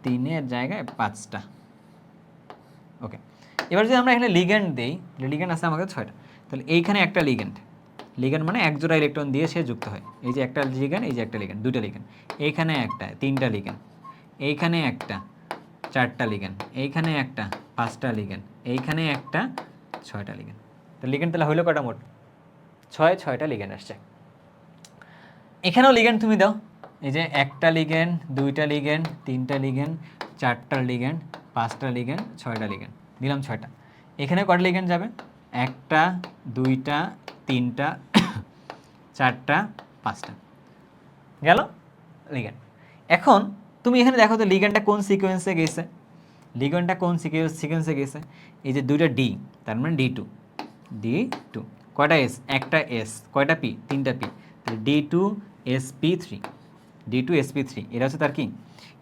3-এর জায়গায় 5টা। ওকে, এবার যদি আমরা এখানে লিগ্যান্ড দিই, লিগ্যান্ড আছে আমাদের 6টা, তাহলে এইখানে একটা লিগ্যান্ড মানে 1 জোড়া ইলেকট্রন দিয়ে সে যুক্ত হয়। এই যে একটা লিগ্যান্ড, এই যে একটা লিগ্যান্ড, 2টা লিগ্যান্ড, এইখানে একটা 3টা লিগ্যান্ড, এইখানে একটা 4টা লিগ্যান্ড, এইখানে একটা 5টা লিগ্যান্ড, এইখানে একটা 6টা লিগ্যান্ড। তো লিগ্যান্ড তাহলে হইলো কটা মোট? 6টা লিগ্যান্ড আসছে। এখানেও লিগ্যান্ড তুমি দাও, এই যে একটা লিগ্যান্ড, 2টা লিগ্যান্ড, 3টা লিগ্যান্ড, 4টা লিগ্যান্ড, 5টা লিগ্যান্ড, 6টা লিগ্যান্ড, দিলাম 6টা। এখানে কটা লিগ্যান্ড যাবে? 1টা 2টা 3টা 4টা 5টা, গেল লিগ্যান্ড। এখন তুমি এখানে দেখো তো লিগ্যান্ডটা কোন সিকোয়েন্সে গেছে। লিগ্যান্ডটা কোন সিকোয়েন্সে গেছে? এই যে 2টা ডি, তার মানে D2, কয়টা এস? একটা এস, কয়টা পি? 3টা পি, D2sp3, D2sp3। এটা হচ্ছে তার কি?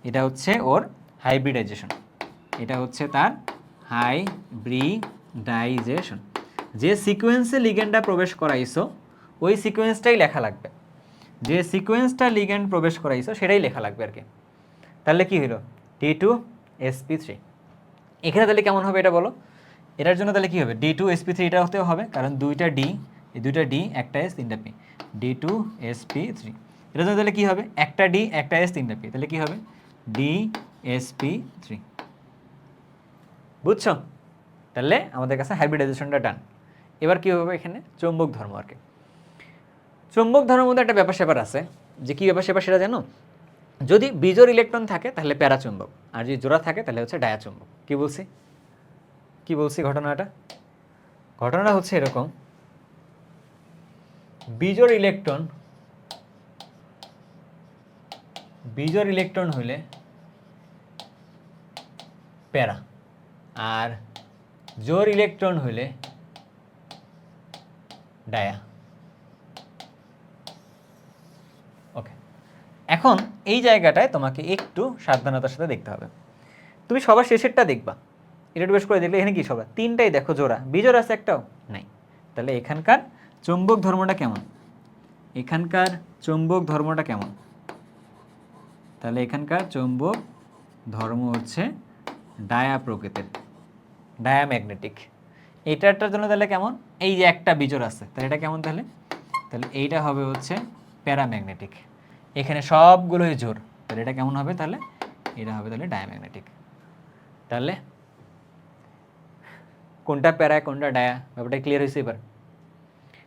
এটা হচ্ছে ওর হাইব্রিডাইজেশন, এটা হচ্ছে তার হাইব্রিডাইজেশন। যে সিকোয়েন্সে লিগ্যান্ডটা প্রবেশ করাইছো ওই সিকোয়েন্সটাই লেখা লাগবে, যে সিকোয়েন্সটা লিগ্যান্ড প্রবেশ করাইছো সেটাই লেখা লাগবে আর কি। তাহলে কি হলো? D2sp3। এখানে তাহলে কেমন হবে এটা বলো? এটার জন্য তাহলে কি হবে? D2sp3 এটা হতেও হবে, কারণ 2টা ডি, এই 2টা ডি, একটা এস, 3টা পি, D2sp3। এটার জন্য তাহলে কি হবে? একটা ডি, একটা এস, 3টা পি, তাহলে কি হবে? DSP3। বুঝছো? তাহলে আমাদের কাছে হাইব্রিডাইজেশনটা ডান। এবার কী হবে এখানে চৌম্বক ধর্ম আর কি। চৌম্বক ধর্মের মধ্যে একটা ব্যাপার স্যাপার আছে, যে কী ব্যাপার স্যাপার সেটা জানো? যদি বিজোড় ইলেকট্রন থাকে তাহলে প্যারাচুম্বক, আর যদি জোড়া থাকে তাহলে হচ্ছে ডায়াচুম্বক। কি বলছি ঘটনাটা? ঘটনাটা হচ্ছে এরকম, বিজোড় ইলেকট্রন হইলে প্যারা, আর জোড় ইলেকট্রন হইলে ডায়া। ওকে, এখন এই জায়গাটায় তোমাকে একটু সাবধানতার সাথে দেখতে হবে। তুমি সবার শেষেরটা দেখবা, এটা বেশ করে দেখলে এখানে কি সবার তিনটাই দেখো জোড়া, বিজোড় আছে একটাও নাই। তাহলে এখানকার চৌম্বক ধর্মটা কেমন? তাহলে এখানকার চৌম্বক ধর্ম হচ্ছে ডায়া প্রকৃতির, ডায়াম্যাগনেটিক। এটারটার জন্য তাহলে কেমন? এই যে একটা বিজোড় আছে, তাহলে এটা কেমন? তাহলে এইটা হবে হচ্ছে প্যারাম্যাগনেটিক। এখানে সবগুলোই জোড়, তাহলে এটা কেমন হবে? তাহলে এটা হবে তাহলে ডায়াম্যাগনেটিক। তাহলে কোনটা প্যারা কোনটা ডায়া, ব্যাপারটা ক্লিয়ার হয়েছে এবার?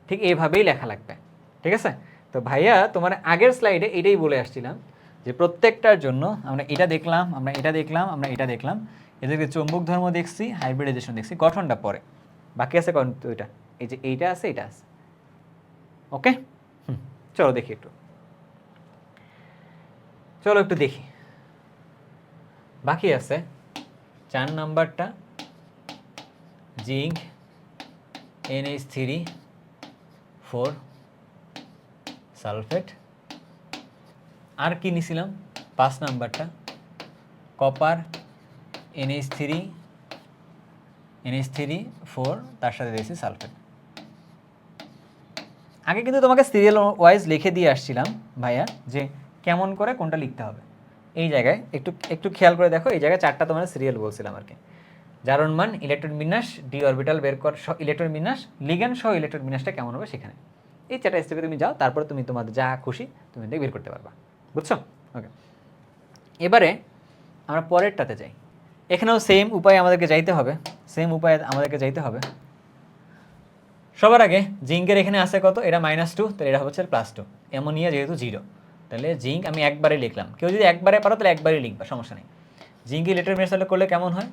ঠিক এইভাবেই লেখা লাগবে, ঠিক আছে? তো ভাইয়া তোমার আগের স্লাইডে এটাই বলে আসছিলাম যে প্রত্যেকটার জন্য আমরা এটা দেখলাম, আমরা এটা দেখলাম, এদেরকে চৌম্বক ধর্ম দেখছি, হাইব্রিডাইজেশন দেখছি, গঠনটা পরে বাকি আছে ওইটা, এই যে এইটা আছে, এটা আছে। ওকে, চলো একটু দেখি। বাকি আছে 4 নাম্বারটা, জিঙ্ক NH3 4 সালফেট। আর কি নিছিলাম? 5 নাম্বারটা কপার NH3 4, তার সাথে দিয়েছি সালফেট। আগে কিন্তু তোমাকে সিরিয়াল ওয়াইজ লিখে দিয়ে আসছিলাম ভাইয়া, যে কেমন করে কোনটা লিখতে হবে। এই জায়গায় একটু খেয়াল করে দেখো, এই জায়গায় 4টা তোমার সিরিয়াল বলছিলাম আর কি। জারণ মান, ইলেকট্রন বিন্যাস, ডি অরবিটাল বের কর, ইলেকট্রন বিন্যাস, লিগ্যান্ড সহ ইলেকট্রন বিন্যাসটা কেমন হবে সেখানে। এই 4টা স্টেপে তুমি যাও, তারপরে তুমি তোমাদের যা খুশি তুমি বের করতে পারবা। বুঝছো? ওকে, এবারে আমরা পরেরটাতে যাই। এখানেও সেম উপায়ে আমাদেরকে যাইতে হবে। সবার আগে জিঙ্কের এখানে আছে কত? এটা -2, তাহলে এটা হচ্ছে +2। অ্যামোনিয়া যেহেতু 0, তাহলে জিঙ্ক আমি একবারে লিখলাম। কেউ যদি একবারে পারো তাহলে একবারে লিখবা, সমস্যা নেই। জিঙ্ক ইলেকট্রন বিন্যাস তাহলে করলে কেমন হয়?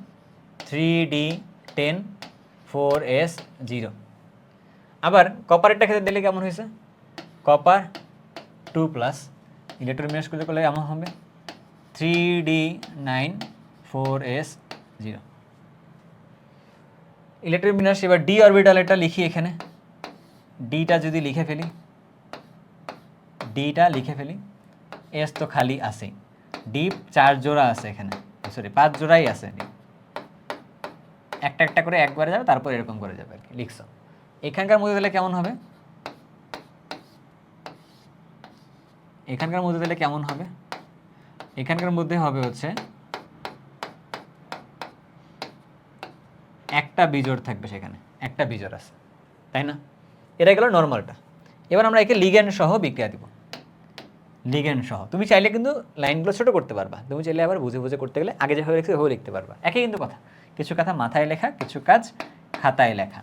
3D10 4s0। আবার কপারেরটা ক্ষেত্রে দিলে কেমন হয়েছে? কপার 2+, ইলেকট্রন বিন্যাস করলে কেমন হবে? 3D9 4s0। ইলেকট্রন বিন্যাস এবার ডি অরবিটাল, এটা লিখি এখানে, ডিটা যদি লিখে ফেলি, এস তো খালি আছে, ডি 4 জোড়া আছে এখানে, সরি 5 জোড়াই আছে। একটা করে একবারে যাবে, তারপর এরকম করে যাবে আর কি, লিখছো। এখানকার মধ্যে দিলে কেমন হবে? এখানকার মধ্যে হবে হচ্ছে একটা বিজোড় থাকবে, সেখানে একটা বিজোড় আছে, তাই না? এটা গেল নর্মালটা। এবার আমরা একে লিগ্যান্ড সহ বিক্রিয়া দিব। লিগ্যান্ড সহ তুমি চাইলে কিন্তু লাইনগুলো ছোট করতে পারবা, তুমি চাইলে আবার বুঝে করতে গেলে আগে যেভাবে লিখছে ওভাবে লিখতে পারবা। একই কিন্তু কথা, কিছু কথা মাথায় লেখা, কিছু কাজ খাতায় লেখা,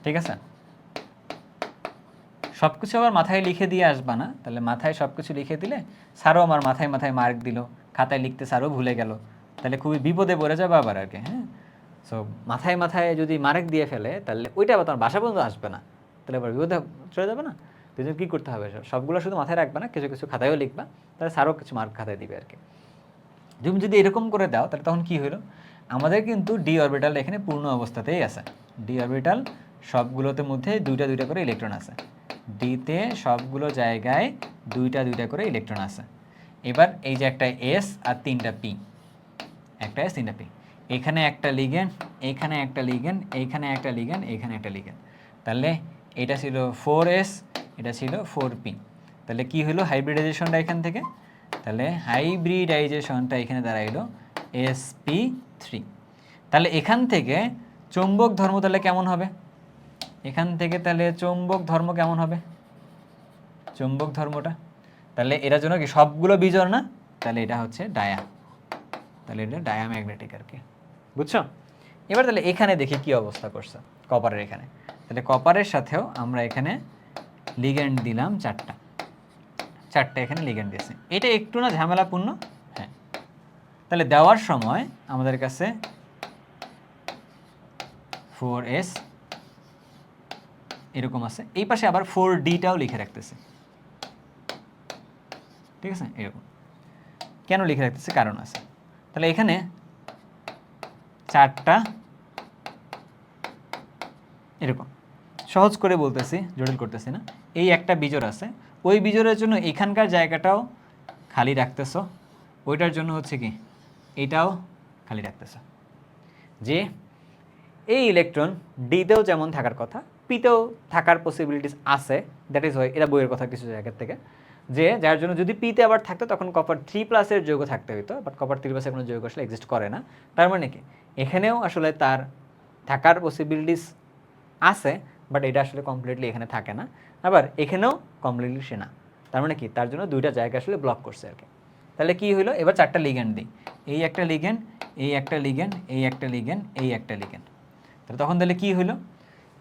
ঠিক আছে? সব কিছু আবার মাথায় লিখে দিয়ে আসবা না, তাহলে মাথায় সব কিছু লিখে দিলে স্যারও আমার মাথায় মার্ক দিল, খাতায় লিখতে স্যারও ভুলে গেল, তাহলে খুবই বিপদে পড়ে যাবে আবার আর কি। হ্যাঁ, সো মাথায় যদি মার্ক দিয়ে ফেলে তাহলে ওইটা আবার তোমার বাসা পর্যন্ত আসবে না, তাহলে আবার বিপদে চলে যাবে না। তুমি কী করতে হবে? সবগুলো শুধু মাথায় রাখবে না, কিছু খাতায়ও লিখবা, তাহলে স্যারও কিছু মার্ক খাতায় দিবে আর কি। তুমি যদি এরকম করে দাও তাহলে তখন কি হলো? আমাদের কিন্তু ডি অরবিটাল এখানে পূর্ণ অবস্থাতেই আছে। ডি অরবিটাল সবগুলোতে মধ্যে 2টা করে ইলেকট্রন আছে, ডিতে সবগুলো জায়গায় 2টা করে ইলেকট্রন আছে। এবার এই যে একটা এস আর 3টা পি, একটা এস 3টা পি, এখানে একটা লিগ্যান্ড, এইখানে একটা লিগ্যান্ড, এইখানে একটা লিগ্যান্ড, এইখানে একটা লিগ্যান্ড, তাহলে এটা ছিল 4s, এটা ছিল 4p। তাহলে কি হলো হাইব্রিডাইজেশনটা এখান থেকে? তাহলে হাইব্রিডাইজেশনটা এখানে দাঁড়াইলো sp3। তাহলে এখান থেকে চৌম্বক ধর্ম তাহলে কেমন হবে? চৌম্বক ধর্মটা তাহলে এটার জন্য কি সবগুলো বিজোড় না? তাহলে এটা হচ্ছে ডায়া, তাহলে এটা ডায়াম্যাগনেটিক আর কি। বুঝছো? এবার তাহলে এখানে দেখি কি অবস্থা করছে কপারের। এখানে তাহলে কপারের সাথেও আমরা এখানে লিগ্যান্ড দিলাম 4টা এখানে লিগ্যান্ড দিয়েছি। এটা একটু না ঝামেলাপূর্ণ? হ্যাঁ। তাহলে দেওয়ার সময় আমাদের কাছে 4s এরকম আছে, এই পাশে আবার 4dটাও লিখে রাখতেছে, ঠিক আছে? এরকম কেন লিখে রাখতেছে? কারণ আছে। তাহলে এখানে 4টা এরকম, সহজ করে বলতেছি, জটিল করতেছি না। এই একটা বিজোড় আছে, ওই বিজোড়ের জন্য এখানকার জায়গাটাও খালি রাখতেছ, ওইটার জন্য হচ্ছে কি এইটাও খালি রাখতেছ। যে এই ইলেকট্রন ডিতেও যেমন থাকার কথা, পিতেও থাকার পসিবিলিটিস আছে, দ্যাট ইজ ওয়াই এটা বইয়ের কথা কিছু জায়গার থেকে, যে যার জন্য যদি পিতে আবার থাকতো তখন কপার 3+ যৌগ থাকতে হইতো, বাট কপার 3+ কোনো যৌগ আসলে এক্সিস্ট করে না। তার মানে কি এখানেও আসলে তার থাকার পসিবিলিটিস আছে, বাট এটা আসলে কমপ্লিটলি এখানে থাকে না, আবার এখানেও কমপ্লিটলি সে না। তার মানে কি তার জন্য দুইটা জায়গা আসলে ব্লক করছে আর কি। তাহলে কি হলো, এবার 4টা লিগ্যান্ড দিই, এই একটা লিগ্যান্ড, এই একটা লিগ্যান্ড, এই একটা লিগ্যান্ড, এই একটা লিগ্যান্ড। তাহলে তখন তাহলে কী হলো,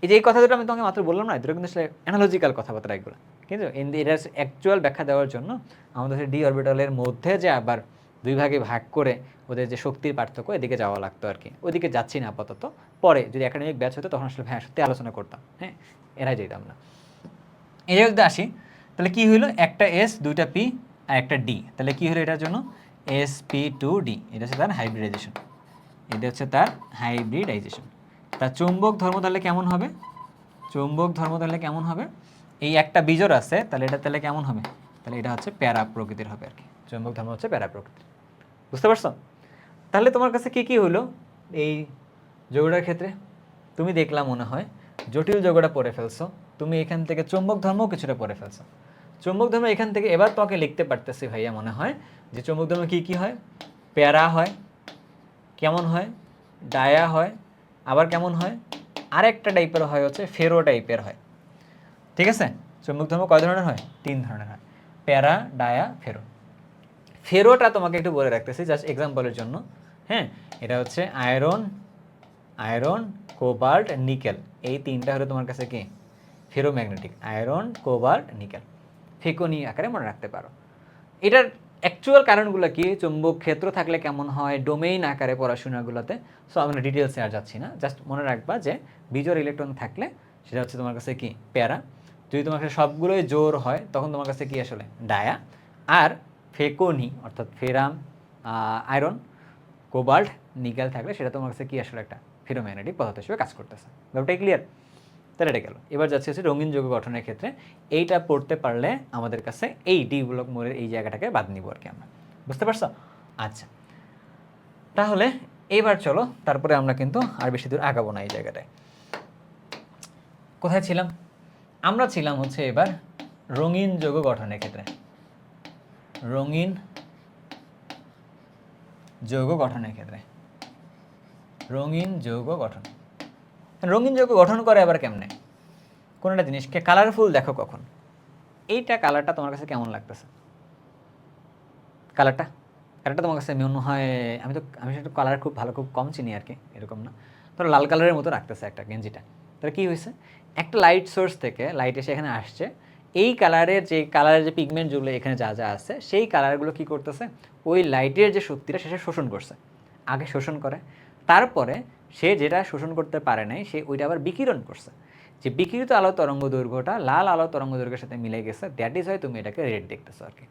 এই যে এই কথা দুটো আমি তোমাকে মাত্র বললাম না, এগুলো কিন্তু আসলে অ্যানালজিক্যাল কথাবার্তা এগুলো, কিন্তু এটা অ্যাকচুয়াল ব্যাখ্যা দেওয়ার জন্য আমাদের ডি অরবিটালের মধ্যে যে আবার দুই ভাগে ভাগ করে ওদের যে শক্তির পার্থক্য, এদিকে যাওয়া লাগতো আর কি। ওইদিকে যাচ্ছি না আপাতত, পরে যদি একাডেমিক ব্যাচ হতো তখন আসলে সত্যি আলোচনা করতাম, হ্যাঁ, এরাই যেতাম না। এই জায়গাতে আসি, তাহলে কী হইলো, একটা এস, দুইটা পি আর একটা ডি। তাহলে কী হলো এটার জন্য, sp2d, এটা হচ্ছে তার হাইব্রিডাইজেশন, এটা হচ্ছে তার হাইব্রিডাইজেশন। তার চৌম্বক ধর্ম তাহলে কেমন হবে, চৌম্বক ধর্ম তাহলে কেমন হবে, এই একটা বিজোড় আছে, তাহলে এটা তাহলে কেমন হবে, তাহলে এটা হচ্ছে প্যারা প্রকৃতির হবে আর কি। চৌম্বক ধর্ম হচ্ছে প্যারা প্রকৃতির, বুঝতে পারছো? তাহলে তোমার কাছে কী কী হলো এই যৌগটার ক্ষেত্রে? তুমি দেখলাম মনে হয় জটিল যৌগটা পড়ে ফেলছো, তুমি এখান থেকে চৌম্বক ধর্মও কিছুটা পড়ে ফেলছো। চৌম্বক ধর্ম এখান থেকে এবার তোমাকে লিখতে পারতেছি ভাইয়া মনে হয়, যে চৌম্বক ধর্ম কী কী হয়, প্যারা হয়, কেমন হয়, ডায়া হয়, আবার কেমন হয়, আরেকটা টাইপের হয় হচ্ছে ফেরো টাইপের হয়, ঠিক আছে? চৌম্বক ধর্ম কয় ধরনের হয়? 3 ধরনের হয়, প্যারা, ডায়া, ফেরো। ফেরোটা তোমাকে একটু বলে রাখতেছি জাস্ট এক্সাম্পলের জন্য, হ্যাঁ, এটা হচ্ছে আয়রন, কোবাল্ট, নিকেল, এই 3টা হলো তোমার কাছে কি ফেরোম্যাগনেটিক, আয়রন, কোবাল্ট, নিকেল, ফেকোনি আকারে মনে রাখতে পারো। এটার অ্যাকচুয়াল কারণগুলো কি, চুম্বক ক্ষেত্র থাকলে কেমন হয়, ডোমেইন আকারে পড়াশোনাগুলোতে, সো আমরা ডিটেলসে আর যাচ্ছি না, জাস্ট মনে রাখবা যে বিজোড় ইলেকট্রন থাকলে সেটা হচ্ছে তোমার কাছে কি প্যারা, যদি তোমার কাছে সবগুলোই জোর হয় তখন তোমার কাছে কি আসলে ডায়া, আর ফেকোনি অর্থাৎ ফেরাম, আয়রন, কোবাল্ট, নিকেল থাকলে সেটা তোমার কাছে কি আসলে একটা ফেরোম্যাগনেটিক পদার্থ হিসেবে কাজ করতেছে। ব্যাপারটা ক্লিয়ার? তাহলে এটা গেল। এবার যাচ্ছে হচ্ছে রঙিন যৌগ গঠনের ক্ষেত্রে এইটা পড়তে পারলে আমাদের কাছে এই ডি ব্লক মোড়ের এই জায়গাটাকে বাদ নিব আর কি আমরা, বুঝতে পারছো? আচ্ছা, তাহলে এবার চলো তারপরে আমরা কিন্তু আর বেশি দূর আগাবো না এই জায়গাটায়। কোথায় ছিলাম আমরা? ছিলাম হচ্ছে এবার রঙিন যৌগ গঠনের ক্ষেত্রে। রঙিন যৌগ গঠনের ক্ষেত্রে, রঙিন যৌগ গঠন, রঙিন যৌগ গঠন করে আবার কেমনে? কোন একটা জিনিসকে কালারফুল দেখো কখন, এইটা কালারটা তোমার কাছে কেমন লাগতেছে, কালারটা তোমার কাছে মনে হয়, আমি সেটা কালার খুব ভালো, খুব কম চিনি আর কি, এরকম না, ধরো লাল কালারের মতো রাখতেছে একটা গেঞ্জিটা, তাহলে কী হয়েছে, একটা লাইট সোর্স থেকে লাইট এসে এখানে আসছে, এই কালারের যে পিগমেন্ট যেগুলো এখানে যা যা আছে সেই কালারগুলো কী করতেছে, ওই লাইটের যে শক্তিটা সেটা শোষণ করছে, আগে শোষণ করে, তারপরে সে যেটা শোষণ করতে পারে নাই সে ওইটা আবার বিকিরণ করছে, যে বিকিরিত আলো তরঙ্গ দৈর্ঘ্যটা লাল আলো তরঙ্গ দৈর্ঘ্যের সাথে মিলে গেছে, দ্যাট ইজ হয় তুমি এটাকে রেড দেখতেছো আর কি।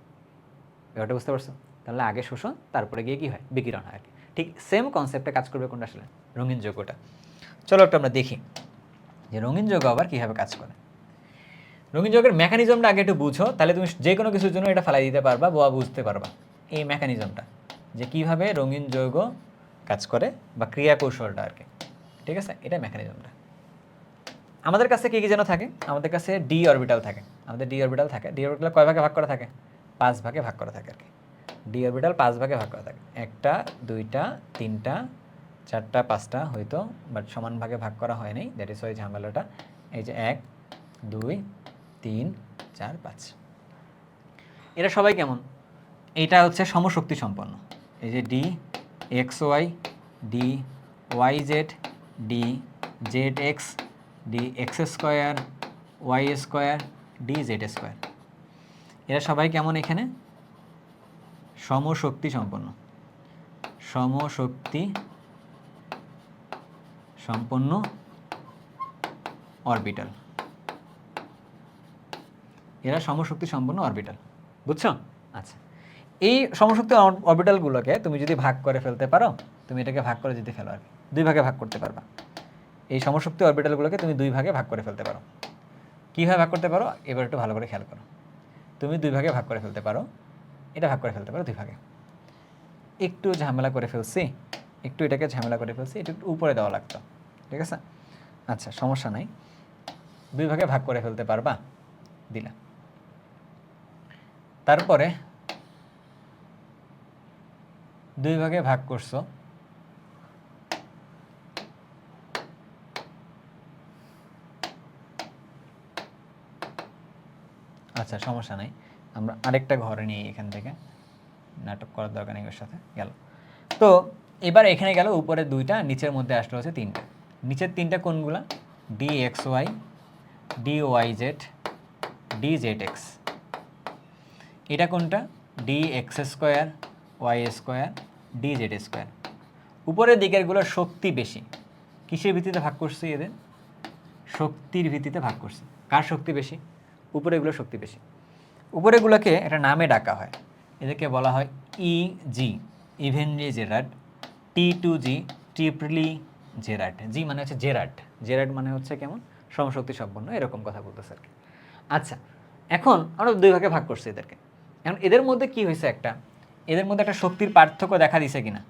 ব্যাপারটা বুঝতে পারছো? তাহলে আগে শোষণ, তারপরে গিয়ে কী হয়, বিকিরণ হয় আর কি। ঠিক সেম কনসেপ্টে কাজ করবে কোনটা আসলে, রঙিন যৌগটা। চলো একটু আমরা দেখি যে রঙিন যৌগ আবার কীভাবে কাজ করে। রঙিন যৌগের মেকানিজমটা আগে একটু বুঝো, তাহলে তুমি যে কোনো কিছুর জন্য এটা ফেলাই দিতে পারবা বা বুঝতে পারবা এই মেকানিজমটা, যে কীভাবে রঙিন যৌগ কাজ করে বা ক্রিয়া কৌশলটা আর কি, ঠিক আছে? এটা মেকানিজমটা। আমাদের কাছে কী কী যেন থাকে, আমাদের কাছে ডি অরবিটাল থাকে, ডি অরবিটাল কয় ভাগে ভাগ করা থাকে, 5 ভাগে ভাগ করা থাকে আর কি। ডি অরবিটাল 5 ভাগে ভাগ করা থাকে, 1টা 2টা 3টা 4টা 5টা হয়তো, বাট সমান ভাগে ভাগ করা হয় নাই, দ্যাট ইজ ওয়াই ঝামেলাটা। এই যে 1 2 3 4 5, এরা সবাই কেমন, এটা হচ্ছে সমশক্তি সম্পন্ন, এই যে D X Y, D Y Z, D Z X, D X square Y square D Z square. এরা সবাই কেমন এখানে সমশক্তি সম্পন্ন, সমশক্তি সম্পন্ন অরবিটাল। এরা সমশক্তি সম্পন্ন অরবিটাল, বুঝছো? আচ্ছা, এই সমশক্তি অরবিটালগুলোকে তুমি যদি ভাগ করে ফেলতে পারো, তুমি এটাকে ভাগ করে যদি ফেলো আর কি, দুই ভাগে ভাগ করতে পারবা। এই সমশক্তি অরবিটালগুলোকে তুমি দুই ভাগে ভাগ করে ফেলতে পারো। কীভাবে ভাগ করতে পারো এবার একটু ভালো করে খেয়াল করো। তুমি দুই ভাগে ভাগ করে ফেলতে পারো, এটা ভাগ করে ফেলতে পারো দুই ভাগে। একটু ঝামেলা করে ফেলছি, একটু এটাকে ঝামেলা করে ফেলছি, এটা একটু উপরে দেওয়া লাগতো, ঠিক আছে? আচ্ছা, সমস্যা নাই, দুই ভাগে ভাগ করে ফেলতে পারবা, দিলা। তারপরে দুই ভাগে ভাগ করছো, আচ্ছা সমস্যা নাই, আমরা আরেকটা ঘরে নিয়ে এখান থেকে, নাটক করার দরকার নেই ওর সাথে, গেল। তো এবার এখানে গেল উপরে দুইটা, নিচের মধ্যে আসলো হচ্ছে তিনটা। নিচের তিনটা কোনগুলা? D X Y, D Y Z, D Z X. এটা কোনটা? D X square Y square D Z square. উপরের দিকেরগুলোর শক্তি বেশি। কিসের ভিত্তিতে ভাগ করছি এদের? শক্তির ভিত্তিতে ভাগ করছি। কার শক্তি বেশি? উপরেগুলোর শক্তি বেশি। উপরেগুলোকে একটা নামে ডাকা হয়, এদেরকে বলা হয় ইজি, ইভেনলি জেরাড, টি টু জি, ট্রিপলি জেরাড। জি মানে হচ্ছে জেরাড, জেরাড মানে হচ্ছে কেমন সমশক্তি সম্পন্ন, এরকম কথা বলতেছে আর কি। আচ্ছা, এখন আমরা দুই ভাগে ভাগ করছি এদেরকে। এখন এদের মধ্যে কি হয়েছে, এদের মধ্যে একটা শক্তির পার্থক্য দেখা দিছে কিনা,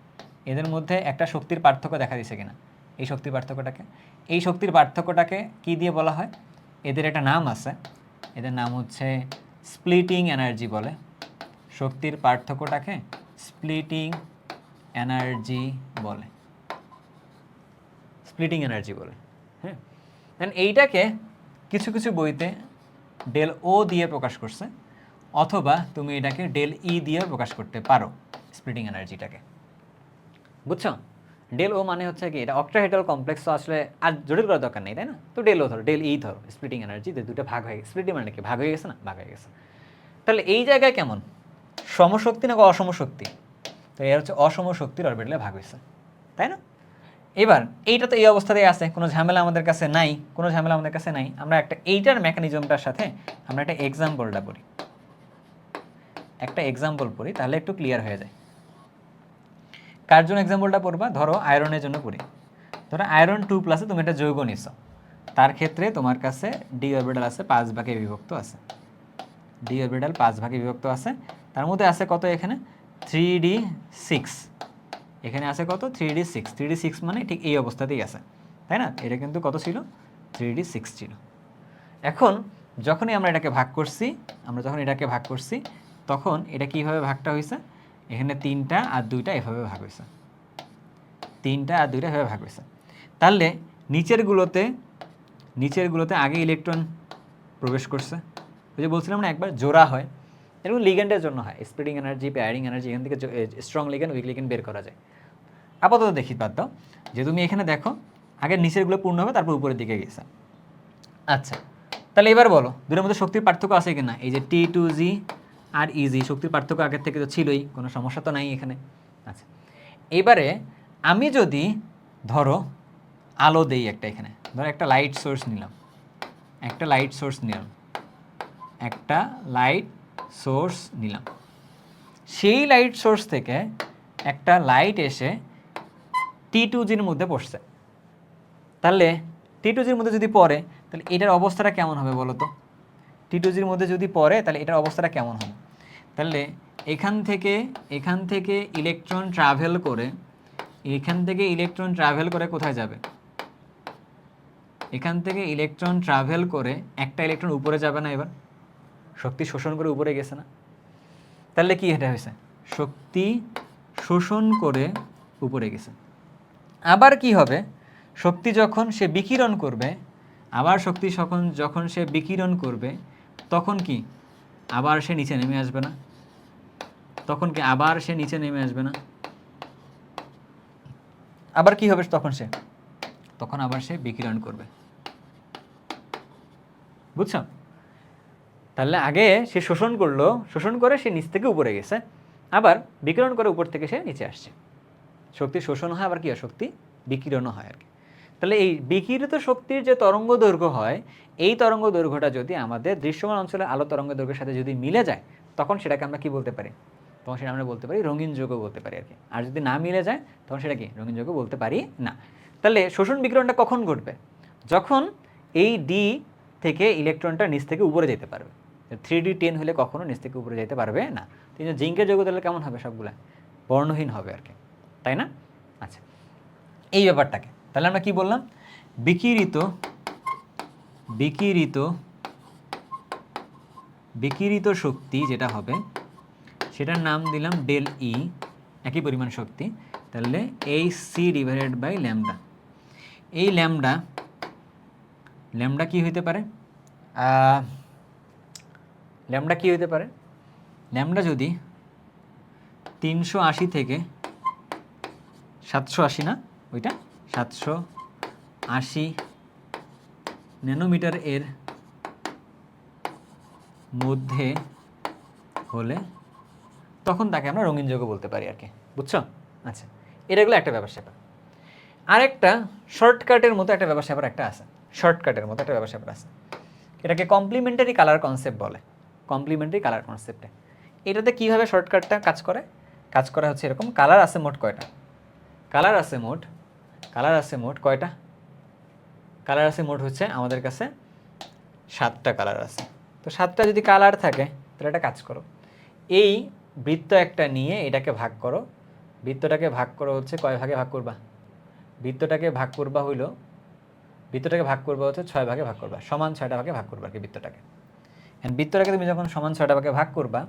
এদের মধ্যে একটা শক্তির পার্থক্য দেখা দিছে কিনা, এই শক্তির পার্থক্যটাকে কি দিয়ে বলা হয়? এদের একটা নাম আছে, এদের নাম হচ্ছে স্প্লিটিং এনার্জি বলে। শক্তির পার্থক্যটাকে স্প্লিটিং এনার্জি বলে, স্প্লিটিং এনার্জি বলে। হ্যাঁ, দেন এইটাকে কিছু কিছু বইতে ডেল ও দিয়ে প্রকাশ করছে, অথবা তুমি এটাকে ডেল ই দিয়ে প্রকাশ করতে পারো স্প্লিটিং এনার্জিটাকে, বুঝছো? ডেল ও মানে হচ্ছে কি, এটা অক্টাহেড্রাল কমপ্লেক্স, তো আসলে আর জটিল করার দরকার নেই, তাই না? তো ডেল ও ধরো, ডেল ই ধরো, স্প্লিটিং এনার্জি দুটো ভাগ হয়ে গেছে। স্প্লিটিং মানে কি, ভাগ হয়ে গেছে না? ভাগ হয়ে গেছে। তাহলে এই জায়গায় কেমন সমশক্তি না অসমশক্তি? তো এর হচ্ছে অসমশক্তির অরবিটালে ভাগ হয়েছে, তাই না? এবার এইটা তো এই অবস্থাতেই আছে, কোনো ঝামেলা আমাদের কাছে নাই, কোনো ঝামেলা আমাদের কাছে নাই। আমরা একটা এইটার মেকানিজমটার সাথে আমরা একটা এক্সাম্পলটা পড়ি, একটা এক্সাম্পল পড়ি, তাহলে একটু ক্লিয়ার হয়ে যায়। কার জন্য এক্সাম্পলটা পড়বা? ধরো আয়রনের জন্য পড়ি। ধরো আয়রন 2+ তুমি একটা যৌগ নিচ্ছ, তার ক্ষেত্রে তোমার কাছে ডি অরবিটাল আছে 5 ভাগে বিভক্ত আছে, ডি অরবিটাল 5 ভাগে বিভক্ত আছে। তার মধ্যে আছে কত এখানে? 3d6। এখানে আছে কত? 3d6। 3d6 মানে ঠিক এই অবস্থাতেই আছে, তাই না? এটা কিন্তু কত ছিল? 3d6 ছিল। এখন যখনই আমরা এটাকে ভাগ করছি, তখন এটা কিভাবে ভাগটা হয়েছে? এখানে 3টা আর 2টা এভাবে ভাগ হয়েছে, 3টা আর 2টা এভাবে ভাগ হয়েছে। তাহলে নিচেরগুলোতে আগে ইলেকট্রন প্রবেশ করছে, ওই যে বলছিলাম না একবার জোড়া হয়, এরকম লিগ্যান্ডের জন্য হয়, স্প্লিটিং এনার্জি, পেয়ারিং এনার্জি, এখান থেকে স্ট্রং লিগ্যান্ড উইক লিগ্যান্ড বের করা যায়। আপাতত দেখি, বাদ দাও, যে তুমি এখানে দেখো আগে নিচেরগুলো পূর্ণ হবে, তারপর উপরের দিকে গেছে। আচ্ছা, তাহলে এবার বলো দুটোর মধ্যে শক্তির পার্থক্য আছে কিনা? এই যে T2G আর ইজি, শক্তির পার্থক্য আগের থেকে তো ছিলই, কোনো সমস্যা তো নাই এখানে। আচ্ছা, এবারে আমি যদি ধরো আলো দেই একটা, এখানে ধরো একটা লাইট সোর্স নিলাম, সেই লাইট সোর্স থেকে একটা লাইট এসে T2Gর মধ্যে পড়ছে। তাহলে T2Gর মধ্যে যদি পড়ে, তাহলে এটার অবস্থাটা কেমন হবে বলো তো? T2Gর মধ্যে যদি পড়ে, তাহলে এটার অবস্থাটা কেমন হবে? তাহলে এখান থেকে ইলেকট্রন ট্রাভেল করে কোথায় যাবে? এখান থেকে ইলেকট্রন ট্রাভেল করে একটা ইলেকট্রন উপরে যাবে না? এবার শক্তি শোষণ করে উপরে গেছে না? তাহলে কি এটা হয়েছে? শক্তি শোষণ করে উপরে গেছে। আবার কি হবে? শক্তি যখন সে বিকিরণ করবে, তখন কি আবার সে নিচে নেমে আসবে না? আবার কি হবে তখন? তখন আবার সে বিকিরণ করবে। বুঝছো? তাহলে আগে সে শোষণ করলো, শোষণ করে সে নিচ থেকে উপরে গেছে, আবার বিকিরণ করে উপর থেকে সে নিচে আসছে। শক্তি শোষণ হয়, আবার কি হয়, শক্তি বিকিরণও হয় আর কি। তাহলে এই বিকিরিত শক্তির যে তরঙ্গ দৈর্ঘ্য হয়, এই তরঙ্গ দৈর্ঘ্যটা যদি আমাদের দৃশ্যমান অঞ্চলের আলো তরঙ্গ দৈর্ঘ্যের সাথে যদি মিলে যায়, তখন সেটাকে আমরা কি বলতে পারি? তখন সেটা আমরা বলতে পারি রঙিন যৌগ বলতে পারি আর কি। আর যদি না মিলে যায়, তখন সেটা কি রঙিন যৌগ বলতে পারি না। তাহলে শোষণ বিকিরণটা কখন ঘটবে? যখন এই ডি থেকে ইলেকট্রনটা নিচ থেকে উপরে যেতে পারবে। 3d10 হলে কখনো নিচ থেকে উপরে যেতে পারবে না। কিন্তু জিঙ্কের যৌগ তাহলে কেমন হবে? সবগুলা বর্ণহীন হবে আর কি, তাই না? আচ্ছা, এই ব্যাপারটাকে তাহলে আমরা কি বললাম? বিকিরিত বিকিরিত বিকিরিত শক্তি যেটা হবে সেটার নাম দিলাম ডেল ই, একই পরিমাণ শক্তি। তাহলে এই সি ডিভাইডেড বাই ল্যামডা। এই ল্যামডা কি হইতে পারে? ল্যামডা কি হইতে পারে? ল্যামডা যদি 380 থেকে 780, না ওইটা 780 ন্যানোমিটার এর মধ্যে হলে তখন তাকে আমরা রঙিন যৌগ বলতে পারি আর কি। বুঝছো? আচ্ছা, এটাগুলো একটা ব্যাপার স্যাপার। আরেকটা শর্টকাটের মতো একটা ব্যাপার স্যাপার একটা আছে। শর্টকাটের মতো একটা ব্যাপার স্যাপার আছে, এটাকে কমপ্লিমেন্টারি কালার কনসেপ্ট বলে। কমপ্লিমেন্টারি কালার কনসেপ্টে এটাতে কীভাবে শর্টকাটটা কাজ করে? কাজ করা হচ্ছে এরকম। কালার আছে মোট কয়টা? কালার আছে মোট কয়টা? কালার আছে মোট হচ্ছে আমাদের কাছে 7টা কালার আছে। তো 7টা যদি কালার থাকে, তাহলে একটা কাজ করো, এই বৃত্ত একটা নিয়ে এটাকে ভাগ করো। বৃত্তটাকে ভাগ করো হচ্ছে কয় ভাগে ভাগ করবা? বৃত্তটাকে ভাগ করবা হচ্ছে 6 ভাগে ভাগ করবা, সমান 6টা ভাগে ভাগ করবা আর কি বৃত্তটাকে। অ্যান্ড বৃত্তটাকে তুমি যখন সমান 6টা ভাগে ভাগ করবা,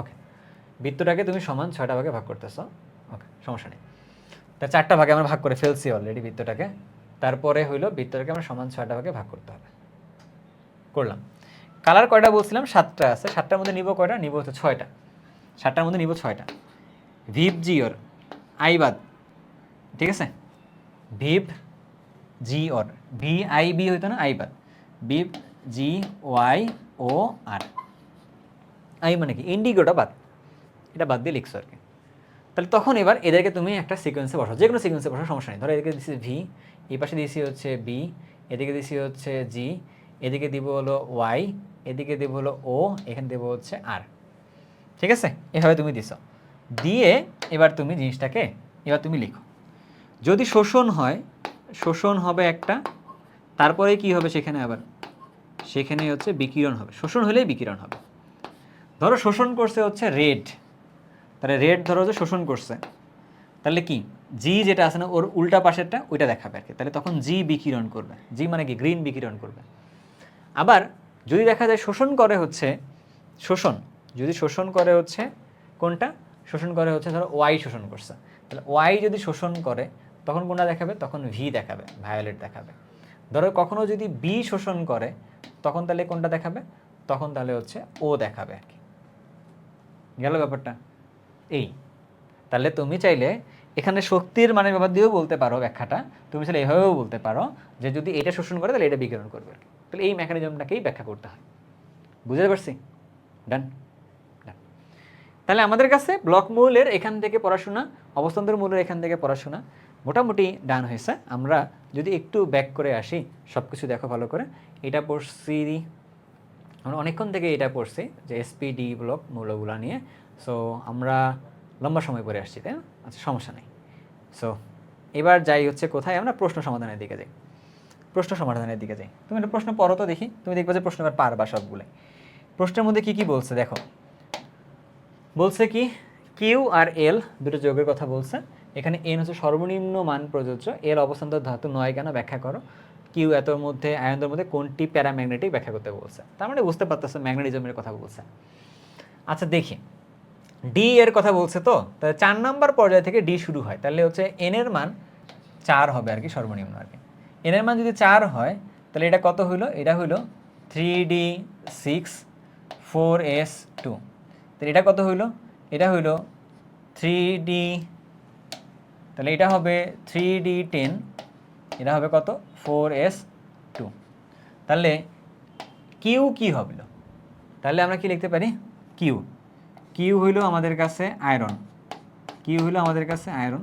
ওকে, বৃত্তটাকে তুমি সমান 6টা ভাগে ভাগ করতেছ, ওকে, সমস্যা নেই। তা 4টা ভাগে আমরা ভাগ করে ফেলছি অলরেডি বৃত্তটাকে। তারপরে হইলো বৃত্তটাকে আমরা সমান 6টা ভাগে ভাগ করতে হবে, করলাম। কালার কয়টা বলছিলাম? 7টা আছে। 7টার মধ্যে নিব কয়টা? নিব হচ্ছে 6টা। 7টার মধ্যে নিব 6টা। ভিভ জি ওর আই বাদ, ঠিক আছে? ভিভ জি ওর VIB হইতো না, আই বাদ। ভিভ GYOR, আই মানে কি? ইন্ডিগোটা বাদ, এটা বাদ দিয়ে লিখছো আর কি। তাহলে তখন এবার এদেরকে তুমি একটা সিকোয়েন্সে বসাও, যে কোনো সিকোয়েন্সে বসাও, সমস্যা নেই। ধরো এদিকে দিচ্ছি ভি, এই পাশে দিয়েছি হচ্ছে বি, এদিকে দিয়েছি হচ্ছে জি, এদিকে দিব হলো ওয়াই, এদিকে দিব হলো ও, এখানে দেবো হচ্ছে আর। ঠিক আছে? এভাবে তুমি দিছো, দিয়ে এবার তুমি জিনিসটাকে এবার তুমি লিখো। যদি শোষণ হয়, শোষণ হবে একটা, তারপরে কি হবে সেখানে? আবার সেখানে হচ্ছে বিকিরণ হবে। শোষণ হলেই বিকিরণ হবে। ধরো শোষণ করছে হচ্ছে রেড, তাহলে রেড ধরো যে শোষণ করছে, তাহলে কি জি যেটা আছে না ওর উল্টা পাশেরটা ওইটা দেখাবে আর কি। তাহলে তখন জি বিকিরণ করবে। জি মানে কি? গ্রিন বিকিরণ করবে। আবার যদি দেখা যায় শোষণ করে হচ্ছে যদি শোষণ করে হচ্ছে কোনটা? শোষণ করে হচ্ছে ধরো ওয়াই শোষণ করছে, তাহলে ওয়াই যদি শোষণ করে তখন কোনটা দেখাবে? তখন ভি দেখাবে, ভায়োলেট দেখাবে। ধরো কখনো যদি বি শোষণ করে তখন তাহলে কোনটা দেখাবে? তখন তাহলে হচ্ছে ও দেখাবে আর কি। গেল ব্যাপারটা এই। তাহলে তুমি চাইলে এখানে শক্তির মানের ব্যাপার দিয়েও বলতে পারো ব্যাখ্যাটা, তুমি চাইলে এভাবেও বলতে পারো যে যদি এটা শোষণ করে তাহলে এটা বিকিরণ করবে আর কি। তাহলে এই মেকানিজমটাকেই ব্যাখ্যা করতে হয়। বুঝতে পারছি? ডান। তাহলে আমাদের কাছে ব্লক মৌলের এখান থেকে পড়াশোনা, অবস্থান্তর মৌলের এখান থেকে পড়াশোনা মোটামুটি ডান হয়েছে। আমরা যদি একটু ব্যাক করে আসি, সব কিছু দেখো ভালো করে। এটা পড়ছি, আমরা অনেকক্ষণ থেকে এটা পড়ছি যে SPD ব্লক মৌলগুলো নিয়ে। সো আমরা লম্বা সময় পরে আসছি, তাই না? আচ্ছা, সমস্যা নেই। সো এবার যাই হচ্ছে কোথায়? আমরা প্রশ্ন সমাধানের দিকে যাই। তুমি একটা প্রশ্ন পড়ো তো দেখি, তুমি দেখবে যে প্রশ্ন এবার পারবা সবগুলো। প্রশ্নের মধ্যে কি কি বলছে দেখো। বলছে কি কিউ আর এল দুটো যৌগের কথা বলছে। এখানে এন হচ্ছে সর্বনিম্ন মান প্রযোজ্য, এল অবস্থান্তর ধাতু 9 কেন ব্যাখ্যা করো, কিউ এতর মধ্যে আয়নদের মধ্যে কোনটি প্যারাম্যাগনেটিক ব্যাখ্যা করতে বলছে। তার মানে বুঝতে পারতেছে ম্যাগনেটিজমের কথা বলছে। আচ্ছা দেখি, ডি এর কথা বলছে, তো তাহলে 4 নম্বর পর্যায় থেকে ডি শুরু হয়, তাহলে হচ্ছে এন এর মান 4 হবে আর কি, সর্বনিম্ন আর কি। এন এর মান যদি 4 হয় তাহলে এটা কত হইলো? এটা হইলো 3D6 4S2। তাহলে এটা কত হইলো? এটা হইলো 3D, তাহলে এটা হবে 3D10 এটা হবে কত 4s2। তাহলে কিউ কি হবে? তাহলে আমরা কি লিখতে পারি? কিউ কিউ হইল আমাদের কাছে আয়রন, কিউ হইল আমাদের কাছে আয়রন,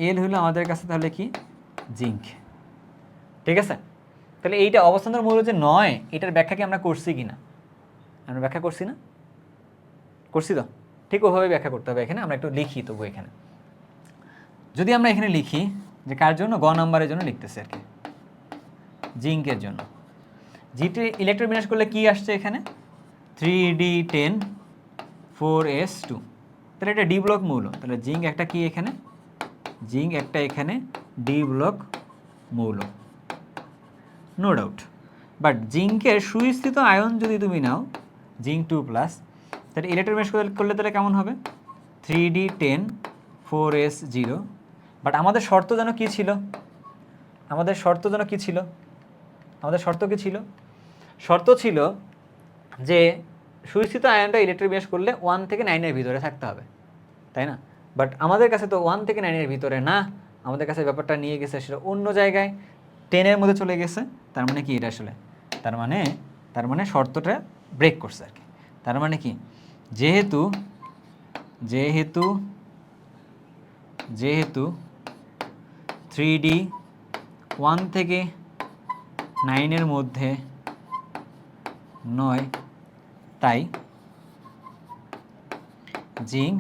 এল হইল আমাদের কাছে তাহলে কি জিঙ্ক। ঠিক আছে, তাহলে এইটা অবস্থান্তর মৌল যে নয় এটার ব্যাখ্যা কি আমরা করছি কি না? আমরা ব্যাখ্যা করছি না? করছি তো, ঠিক ওভাবে ব্যাখ্যা করতে হবে। এখানে আমরা একটু লিখি তবু এখানে, যদি আমরা এখানে লিখি যে কার জন্য, গ নাম্বারের জন্য লিখতেছি আর কি, জিঙ্কের জন্য। জিটি ইলেকট্রন বিন্যাস করলে কি আসছে এখানে 3d10 4s2, তাহলে এটা ডি ব্লক মৌল। তাহলে জিঙ্ক একটা কি এখানে, জিঙ্ক একটা এখানে ডি ব্লক মৌল, নো ডাউট। বাট জিঙ্কের সুস্থিত আয়ন যদি তুমি নাও জিঙ্ক 2+, তাহলে ইলেকট্রন বিন্যাস করলে তাহলে কেমন হবে 3d10 4s0। বাট আমাদের শর্ত যেন কি ছিল, আমাদের শর্ত যেন কি ছিল, আমাদের শর্ত কি ছিল? শর্ত ছিল যে সুস্থিত আয়নটা ইলেকট্রন বিন্যাস করলে 1 থেকে 9-এর ভিতরে থাকতে হবে, তাই না? বাট আমাদের কাছে তো 1 থেকে 9-এর ভিতরে না, আমাদের কাছে ব্যাপারটা নিয়ে গেছে সেটা অন্য জায়গায় 10-এর মধ্যে চলে গেছে। তার মানে কি এটা আসলে, তার মানে শর্তটা ব্রেক করছে আর কি। তার মানে কি, যেহেতু যেহেতু যেহেতু 3D 1 থেকে 9-এর মধ্যে নয়, তাই জিঙ্ক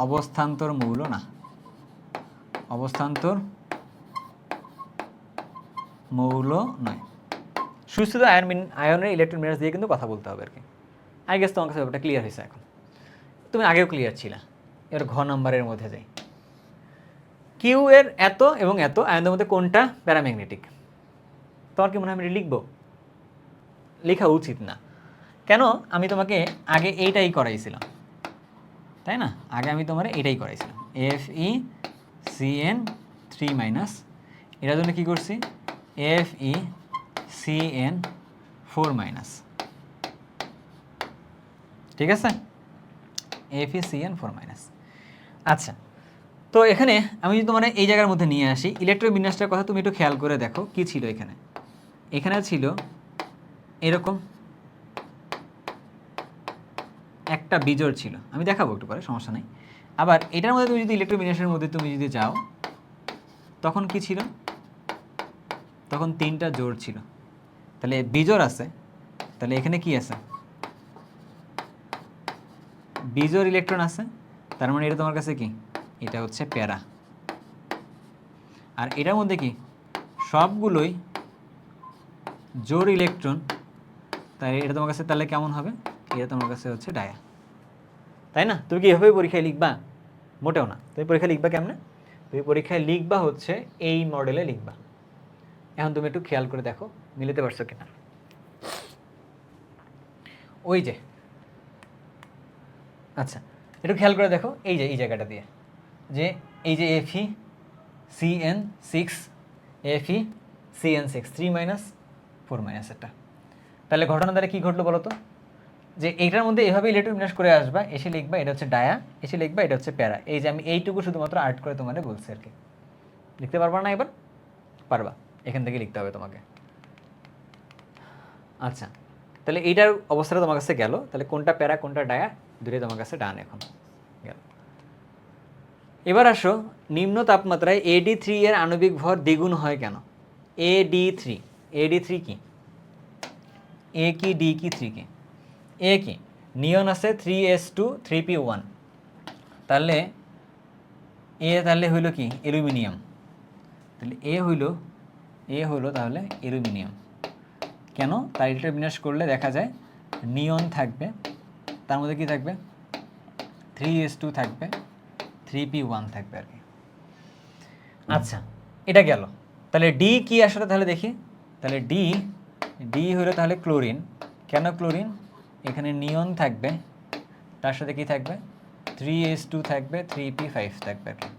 অবস্থান্তর মৌল না, অবস্থান্তর মৌল নয়। সুস্থিত আয়নের ইলেকট্রন বিন্যাস দিয়ে কিন্তু কথা বলতে হবে আর কি। আই গেস তোমার কাছে ব্যাপারটা ক্লিয়ার হয়েছে এখন, তুমি আগেও ক্লিয়ার ছিলা। এবার ঘ নাম্বারের মধ্যে যাই। কিউ এর এত এবং এত আয়নের মধ্যে কোনটা প্যারাম্যাগনেটিক? তোমার কি মনে হয় আমি লিখবো? লেখা উচিত না। কেন? আমি তোমাকে আগে এইটাই করাইছিলাম, তাই না? আগে আমি তোমার এটাই করাইছিলাম, FeCN3-, এটার জন্য কী করছি FeCN4-। ঠিক আছে, FeCN4-। আচ্ছা, তো এখানে আমি যদি তোমার এই জায়গার মধ্যে নিয়ে আসি ইলেকট্রন বিন্যাসটার কথা, তুমি একটু খেয়াল করে দেখো কি ছিল এখানে। এখানে ছিল এরকম একটা বিজোড় ছিল, আমি দেখাবো একটু পরে, সমস্যা নেই। আবার এটার মধ্যে তুমি যদি ইলেকট্রন বিন্যাসের মধ্যে তুমি যদি যাও তখন কি ছিল, তখন 3টা জোড় ছিল। তাহলে বিজোড় আছে, তাহলে এখানে কি আছে বিজোড় ইলেকট্রন আছে, তার মানে এটা তোমার কাছে কি, এটা হচ্ছে প্যারা। আর এটার মধ্যে কি সবগুলোই জোড় ইলেকট্রন, তাই এটা তোমার কাছে তাহলে কেমন হবে, এটা তোমার কাছে হচ্ছে ডায়া, তাই না? তুমি কি এভাবে পরীক্ষায় লিখবা? মোটেও না। তুমি পরীক্ষায় লিখবা কেমনে? তুমি পরীক্ষায় লিখবা হচ্ছে এই মডেলে লিখবা। এখন তুমি একটু খেয়াল করে দেখো মিলাতে পারছো কিনা। ওই যে, আচ্ছা একটু খেয়াল করে দেখো এই যে এই জায়গাটা দিয়ে, যে এই যে FeCN6 FeCN6 3-, 4-, একটা। তাহলে ঘটনা দ্বারা কী ঘটলো বলো তো, যে এইটার মধ্যে এভাবে ইলেকট্রন বিন্যাস করে আসবা, এসে লিখবা এটা হচ্ছে ডায়া, এসে লিখবা এটা হচ্ছে প্যারা। এই যে আমি এইটুকু শুধুমাত্র আর্ট করে তোমাদের বলছি আর কি। লিখতে পারবা না এবার? পারবা, এখান থেকে লিখতে হবে তোমাকে। আচ্ছা, তাহলে এইটার অবস্থাটা তোমার কাছে গেল। তাহলে কোনটা প্যারা কোনটা ডায়া দুটোই তোমার কাছে ডান এখন গেল। এবার আসো, নিম্ন তাপমাত্রায় AD3 এর আণবিক ভর দ্বিগুণ হয় কেন? AD3 কি? এ কি, ডি কি, 3 কি? এ কি, নিয়ন আছে 3s2 3p1, তাহলে এ তাহলে হইল কি অ্যালুমিনিয়াম। তাহলে এ হইল তাহলে অ্যালুমিনিয়াম। কেন? তার ইলেকট্রন বিন্যাস করলে দেখা যায় নিয়ন থাকবে, তার মধ্যে কি থাকবে 3s2 থাকবে, 3p1 থাকবে আর কি। আচ্ছা, এটা গেল। তাহলে ডি কি আসলে তাহলে দেখি। তাহলে ডি হইল তাহলে ক্লোরিন। কেন ক্লোরিন? এখানে নিয়ন থাকবে, তার সাথে কি থাকবে 3s2 থাকবে, 3p5 থাকবে আর কি।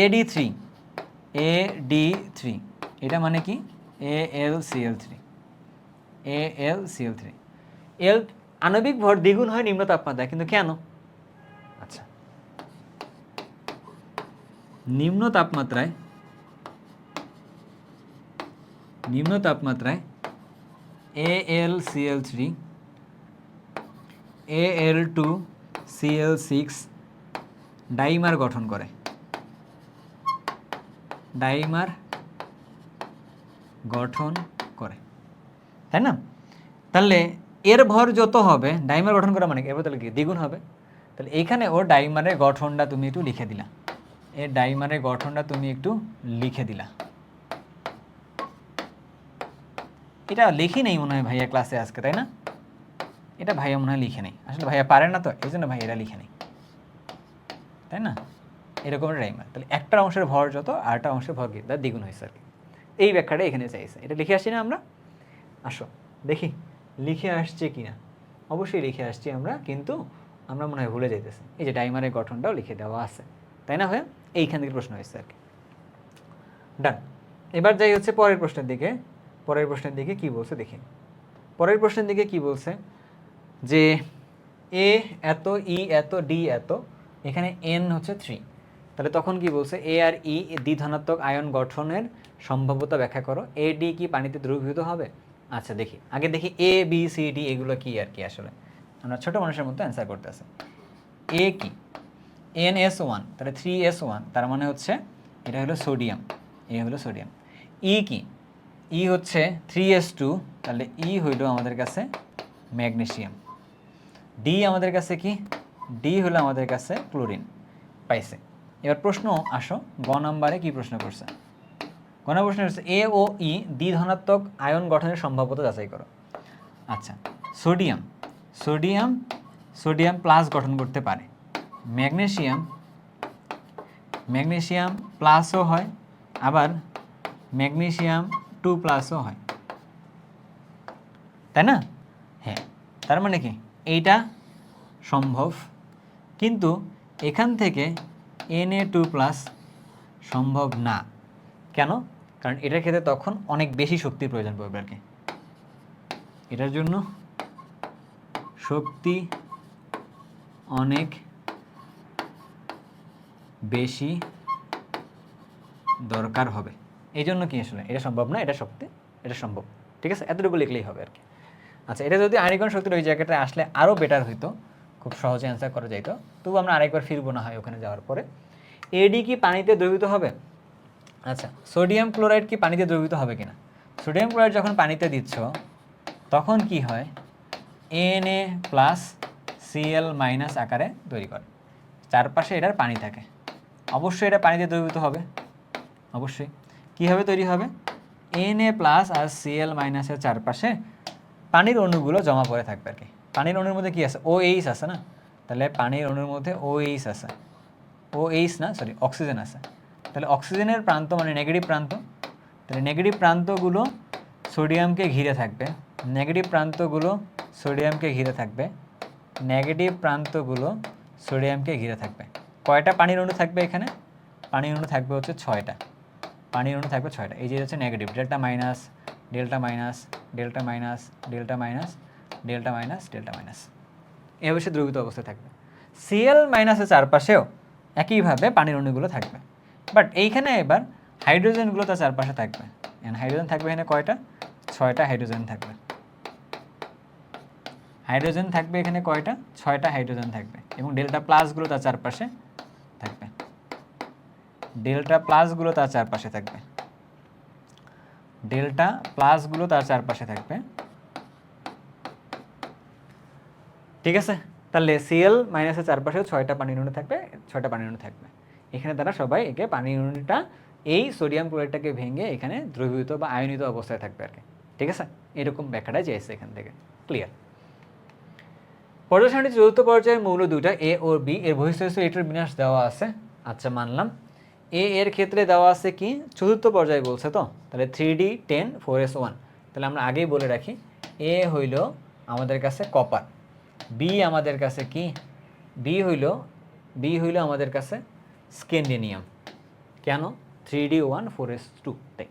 AD3 এটা মানে কি AlCl3 এল আণবিক ভর দ্বিগুণ হয় নিম্ন তাপমাত্রায়, কিন্তু কেন? আচ্ছা, নিম্ন তাপমাত্রায় নিম্ন তাপমাত্রায় AlCl3 Al2Cl6 ডাইমার গঠন করে, ডাইমার গঠন করে, তাই না? তাহলে এর ভর যত হবে, ডাইমার গঠন করা মানে এর তাহলে কি দ্বিগুণ হবে। তাহলে এইখানে ওর ডাইমারের গঠনটা তুমি একটু লিখে দিলা, এর ডাইমারের গঠনটা তুমি একটু লিখে দিলা। এটা লিখি নেই মনে হয় ভাইয়া ক্লাসে আজকে, তাই না? এটা ভাইয়া মনে হয় লিখে নেই, আসলে ভাইয়া পারে না তো এই জন্য ভাই এটা লিখে নেই, তাই না? এরকম ডাইমার, তাহলে একটা অংশের ভর যত আরেকটা অংশের ভর কি তার দ্বিগুণ হয়েছে আর কি। এই ব্যাখ্যাটা এখানে চাইছে, এটা লিখে আসছি না আমরা? আসো দেখি লিখে আসছে কিনা। অবশ্যই লিখে আসছি আমরা, কিন্তু আমরা মনে হয় ভুলে যাইতেছি। এই যে ডাইমারের গঠনটাও লিখে দেওয়া আছে, তাই না ভাইয়া? এইখান থেকে প্রশ্ন হয়েছে আর কি। ডান। এবার যাই হচ্ছে পরের প্রশ্নের দিকে। পরের প্রশ্নের দিকে কি বলছে দেখি। পরের প্রশ্নের দিকে কি বলছে যে এ এত, ই এত, ডি এত, এখানে এন হচ্ছে 3। তাহলে তখন কি বলছে, এ আর ই দ্বিধনাত্মক আয়ন গঠনের সম্ভাব্যতা ব্যাখ্যা করো। এ ডি কি পানিতে দ্রবীভূত হবে? আচ্ছা দেখি, আগে দেখি এ বি সি ডি এগুলো কি আর কি। আসলে আমরা ছোট মানুষের মতো অ্যান্সার করতে আছে। এ কি? NS1, তাহলে 3S1, তার মানে হচ্ছে এটা হলো সোডিয়াম, এ হলো সোডিয়াম। ই কি? ই হচ্ছে 3S2, তাহলে ই হইল আমাদের কাছে ম্যাগনেসিয়াম। ডি আমাদের কাছে কি? ডি হলো আমাদের কাছে ক্লোরিন। পাইছে। এবার প্রশ্ন আসো, গ নাম্বারে কি প্রশ্ন করছে? গ নাম্বার প্রশ্ন হচ্ছে এ ও ই দ্বিধনাত্মক আয়ন গঠনের সম্ভাব্যতা যাচাই করো। আচ্ছা, সোডিয়াম, সোডিয়াম সোডিয়াম প্লাস গঠন করতে পারে। ম্যাগনেসিয়াম, ম্যাগনেসিয়াম প্লাসও হয়, আবার ম্যাগনেসিয়াম 2+ হয়, তাই না? হ্যাঁ, তার মানে কি এইটা সম্ভব, কিন্তু এখান থেকে Na2+ সম্ভব না। কেন? কারণ এটার ক্ষেত্রে তখন অনেক বেশি শক্তির প্রয়োজন পড়বে আর কি। এটার জন্য শক্তি অনেক বেশি দরকার হবে। এই জন্য কি আসলে এটা সম্ভব না, এটা শক্তি, এটা সম্ভব। ঠিক আছে, এতটুকু লিখলেই হবে আর কি। আচ্ছা, এটা যদি আয়নিকরণ শক্তির ওই জায়গাটায় আসলে আরও বেটার হইতো, খুব সহজে অ্যান্সার করা যাইতো। তবু আমরা আরেকবার ফিরবো না হয় ওখানে যাওয়ার পরে। এডি কি পানিতে দ্রবীভূত হবে? আচ্ছা, সোডিয়াম ক্লোরাইড কি পানিতে দ্রবীভূত হবে কিনা? সোডিয়াম ক্লোরাইড যখন পানিতে দিচ্ছ তখন কি হয়, Na+Cl- আকারে তৈরি করে, চারপাশে এটার পানি থাকে। অবশ্যই এটা পানিতে দ্রবীভূত হবে, অবশ্যই। কীভাবে তৈরি হবে? Na+ আর Cl- এর চারপাশে পানির অণুগুলো জমা পড়ে থাকবে আর কি। পানির অণুর মধ্যে কি আছে? OH আছে না? তাহলে পানির অণুর মধ্যে OH আছে, OH না সরি অক্সিজেন আছে। তাহলে অক্সিজেনের প্রান্ত মানে নেগেটিভ প্রান্ত, তাহলে নেগেটিভ প্রান্তগুলো সোডিয়ামকে ঘিরে থাকবে, নেগেটিভ প্রান্তগুলো সোডিয়ামকে ঘিরে থাকবে, নেগেটিভ প্রান্তগুলো সোডিয়ামকে ঘিরে থাকবে। কয়টা পানির অণু থাকবে এখানে? পানির অণু থাকবে হচ্ছে 6টা, পানির অণু থাকবে 6টা। এই যে হচ্ছে negative, delta minus, delta minus, delta minus, delta minus, delta minus, delta minus, এভাবে সে দ্রবীভূত অবস্থায় থাকবে। Cl- চারপাশেও একইভাবে পানির অণুগুলো থাকবে, বাট এইখানে এবার হাইড্রোজেনগুলো তার চারপাশে থাকবে। হাইড্রোজেন থাকবে এখানে কয়টা? 6টা হাইড্রোজেন থাকবে। হাইড্রোজেন থাকবে এখানে কয়টা? 6টা হাইড্রোজেন থাকবে, এবং ডেল্টা প্লাসগুলো তার চারপাশে থাকবে, ডেল্টা প্লাসগুলো তার চারপাশে থাকবে, ডেল্টা প্লাসগুলো তার চারপাশে থাকবে। ঠিক আছে, তাহলে Cl- এর চারপাশেও 6টা পানির অণু থাকবে, 6টা পানির অণু থাকবে। এখানে তারা সবাই একে পানির অণুটা এই সোডিয়াম ক্লোরাইডটাকে ভেঙে এখানে দ্রবীভূত বা আয়নিত অবস্থায় থাকবে আর কি। ঠিক আছে, এরকম ব্যাখ্যাটা চেয়েছে এখান থেকে। ক্লিয়ার? পর্যায় সারণীর চতুর্থ পর্যায়ের মৌল দুইটা এ ও বি এর বহিঃস্থ ইলেকট্রন বিন্যাস দেওয়া আছে। আচ্ছা, মানলাম। এ এর ক্ষেত্রে দেওয়া আছে কি চতুর্থ পর্যায়ে বলছে, তো তাহলে 3D10 4s1। তাহলে আমরা আগেই বলে রাখি, এ হইল আমাদের কাছে কপার, বি আমাদের কাছে কি? বি হইল আমাদের কাছে স্ক্যান্ডিনিয়াম। কেন? 3D1 4s2 তাই।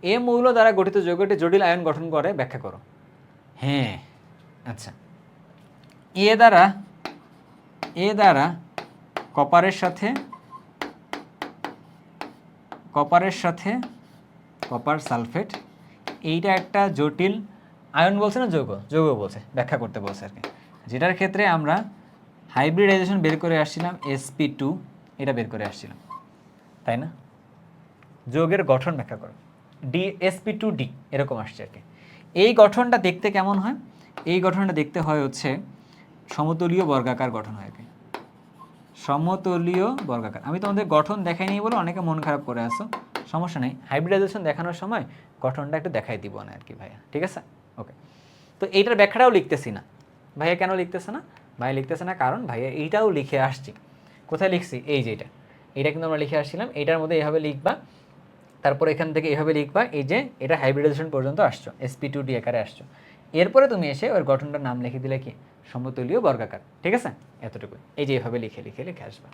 এ মৌল দ্বারা গঠিত যৌগটি জটিল আয়ন গঠন করে, ব্যাখ্যা করো। হ্যাঁ, আচ্ছা, এ দ্বারা কপারের সাথে কপার সালফেট এইটা একটা জটিল আয়ন বলছে না যৌগ, যৌগ বলছে, ব্যাখ্যা করতে বলছে আর কি, যেটার ক্ষেত্রে আমরা হাইব্রিডাইজেশন বের করে আসছিলাম sp2, এটা বের করে আসছিলাম, তাই না? যৌগের গঠন ব্যাখ্যা করো, sp2d এরকম আসছে আর কি। এই গঠনটা দেখতে কেমন হয়? এই গঠনটা দেখতে হয় হচ্ছে সমতলীয় বর্গাকার গঠন হয় আর কি, সমতলীয় বর্গাকার। আমি তোমাদের গঠন দেখাইনি বলে অনেকে মন খারাপ করে আসো, সমস্যা নেই, হাইব্রিডাইজেশন দেখানোর সময় গঠনটা একটু দেখাই দিব না আর কি ভাইয়া, ঠিক আছে? ওকে, তো এইটার ব্যাখ্যাটাও লিখতেছি না ভাইয়া। কেন লিখতেছে না ভাইয়া? লিখতেছে না কারণ ভাইয়া এইটাও লিখে আসছি। কোথায় লিখছি? এই যে এটা কিন্তু আমরা লিখে আসছিলাম, এইটার মধ্যে এইভাবে লিখবা, তারপর এখান থেকে এইভাবে লিখবা, এই যে এটা হাইব্রিডাইজেশন পর্যন্ত আসছো, sp2d আকারে আসছো, এরপরে তুমি এসে ওর গঠনটার নাম লিখে দিলে কি সমতলীয় বর্গাকার, ঠিক আছে? এতটুকু, এই যে এইভাবে লিখে লিখে লিখে আসবা।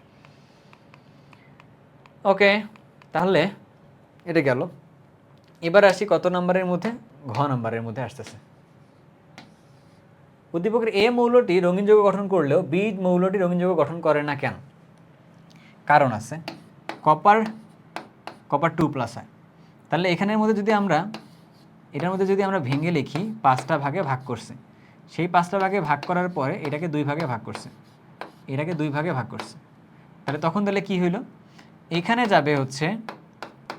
ওকে, তাহলে এটা গেল। এবার আসি কত নাম্বারের মধ্যে? ঘ নাম্বারের মধ্যে আসতেছে। উদ্দীপকের এ মৌলটি রঙিন যৌগ গঠন করলেও বি মৌলটি রঙিন যৌগ গঠন করে না কেন? কারণ আছে, কপার 2+ হয়। তাহলে এখানের মধ্যে যদি আমরা, এটার মধ্যে যদি আমরা ভেঙে লিখি 5টা ভাগে ভাগ করছে, সেই 5টা ভাগে ভাগ করার পরে এটাকে 2 ভাগে ভাগ করছে, এটাকে 2 ভাগে ভাগ করছে, তাহলে তখন তাহলে কি হইল? এখানে যাবে হচ্ছে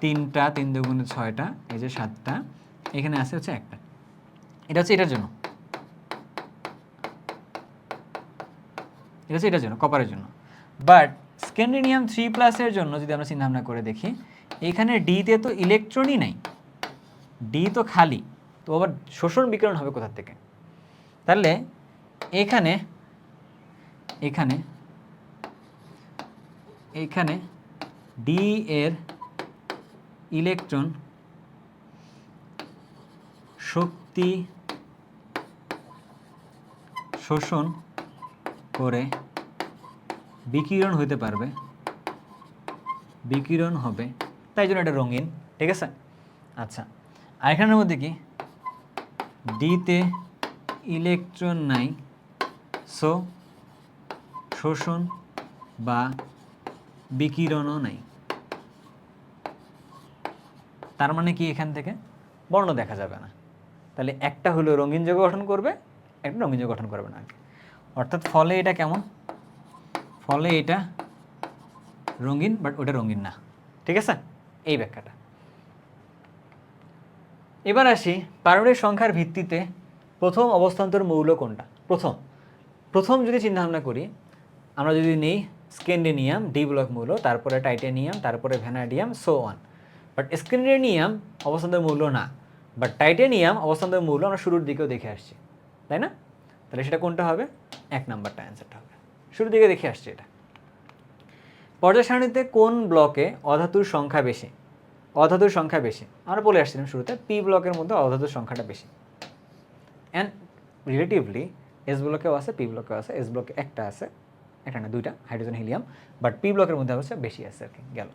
3টা, 3 দুগুণে 6টা, এই যে 7টা, এখানে আছে হচ্ছে 1টা। এটা হচ্ছে এটার জন্য, এটা হচ্ছে এটার জন্য, কপারের জন্য। বাট স্ক্যান্ডিনিয়াম 3+ জন্য যদি আমরা চিন্তা ভাবনা করে দেখি, এখানে ডিতে তো ইলেকট্রনই নাই, ডি তো খালি, তো আবার শোষণ বিকিরণ হবে কোথা থেকে? তাহলে এখানে এখানে এখানে ডি এর ইলেকট্রন শক্তি শোষণ করে বিকিরণ হইতে পারবে, বিকিরণ হবে, তাই জন্য এটা রঙিন, ঠিক আছে? আচ্ছা, আর এখানের মধ্যে কি ডিতে ইলেকট্রন নাই, সো শোষণ বা বিকিরণও নাই। তার মানে কি এখান থেকে বর্ণ দেখা যাবে না। তাহলে একটা হলো রঙিন যৌগ গঠন করবে, একটা রঙিন যৌগ গঠন করবে না। অর্থাৎ ফলে এটা কেমন? ফলে এটা রঙিন, বাট ওটা রঙিন না, ঠিক আছে? এই ব্যাখ্যাটা। এবার আসি পারমাণবিক সংখ্যার ভিত্তিতে প্রথম অবস্থান্তর মৌল কোনটা? প্রথম যদি চিন্তা ভাবনা করি, আমরা যদি নেই স্ক্যান্ডিনিয়াম ডি ব্লক মৌল, তারপরে টাইটানিয়াম, তারপরে ভ্যানাডিয়াম, সো অন। বাট স্ক্যান্ডিনিয়াম অবস্থান্তর মৌল না, বাট টাইটানিয়াম অবস্থান্তর মৌল আমরা শুরুর দিকেও দেখে আসছি, তাই না? তাহলে সেটা কোনটা হবে? 1 নাম্বারটা অ্যান্সারটা হবে, শুরুর দিকে দেখে আসছি এটা। পর্যায় সারণীতে কোন ব্লকে অধাতুর সংখ্যা বেশি? অধাতুর সংখ্যা বেশি আমরা বলে আসছিলাম শুরুতে, পি ব্লকের মধ্যে অধাতুর সংখ্যাটা বেশি। অ্যান্ড রিলেটিভলি এস ব্লকেও আছে, পি ব্লকেও আছে। এস ব্লকে একটা আছে, একটা না দুইটা, হাইড্রোজেন হিলিয়াম, বাট পি ব্লকের মধ্যে হচ্ছে বেশি আছে আর কি, গেল।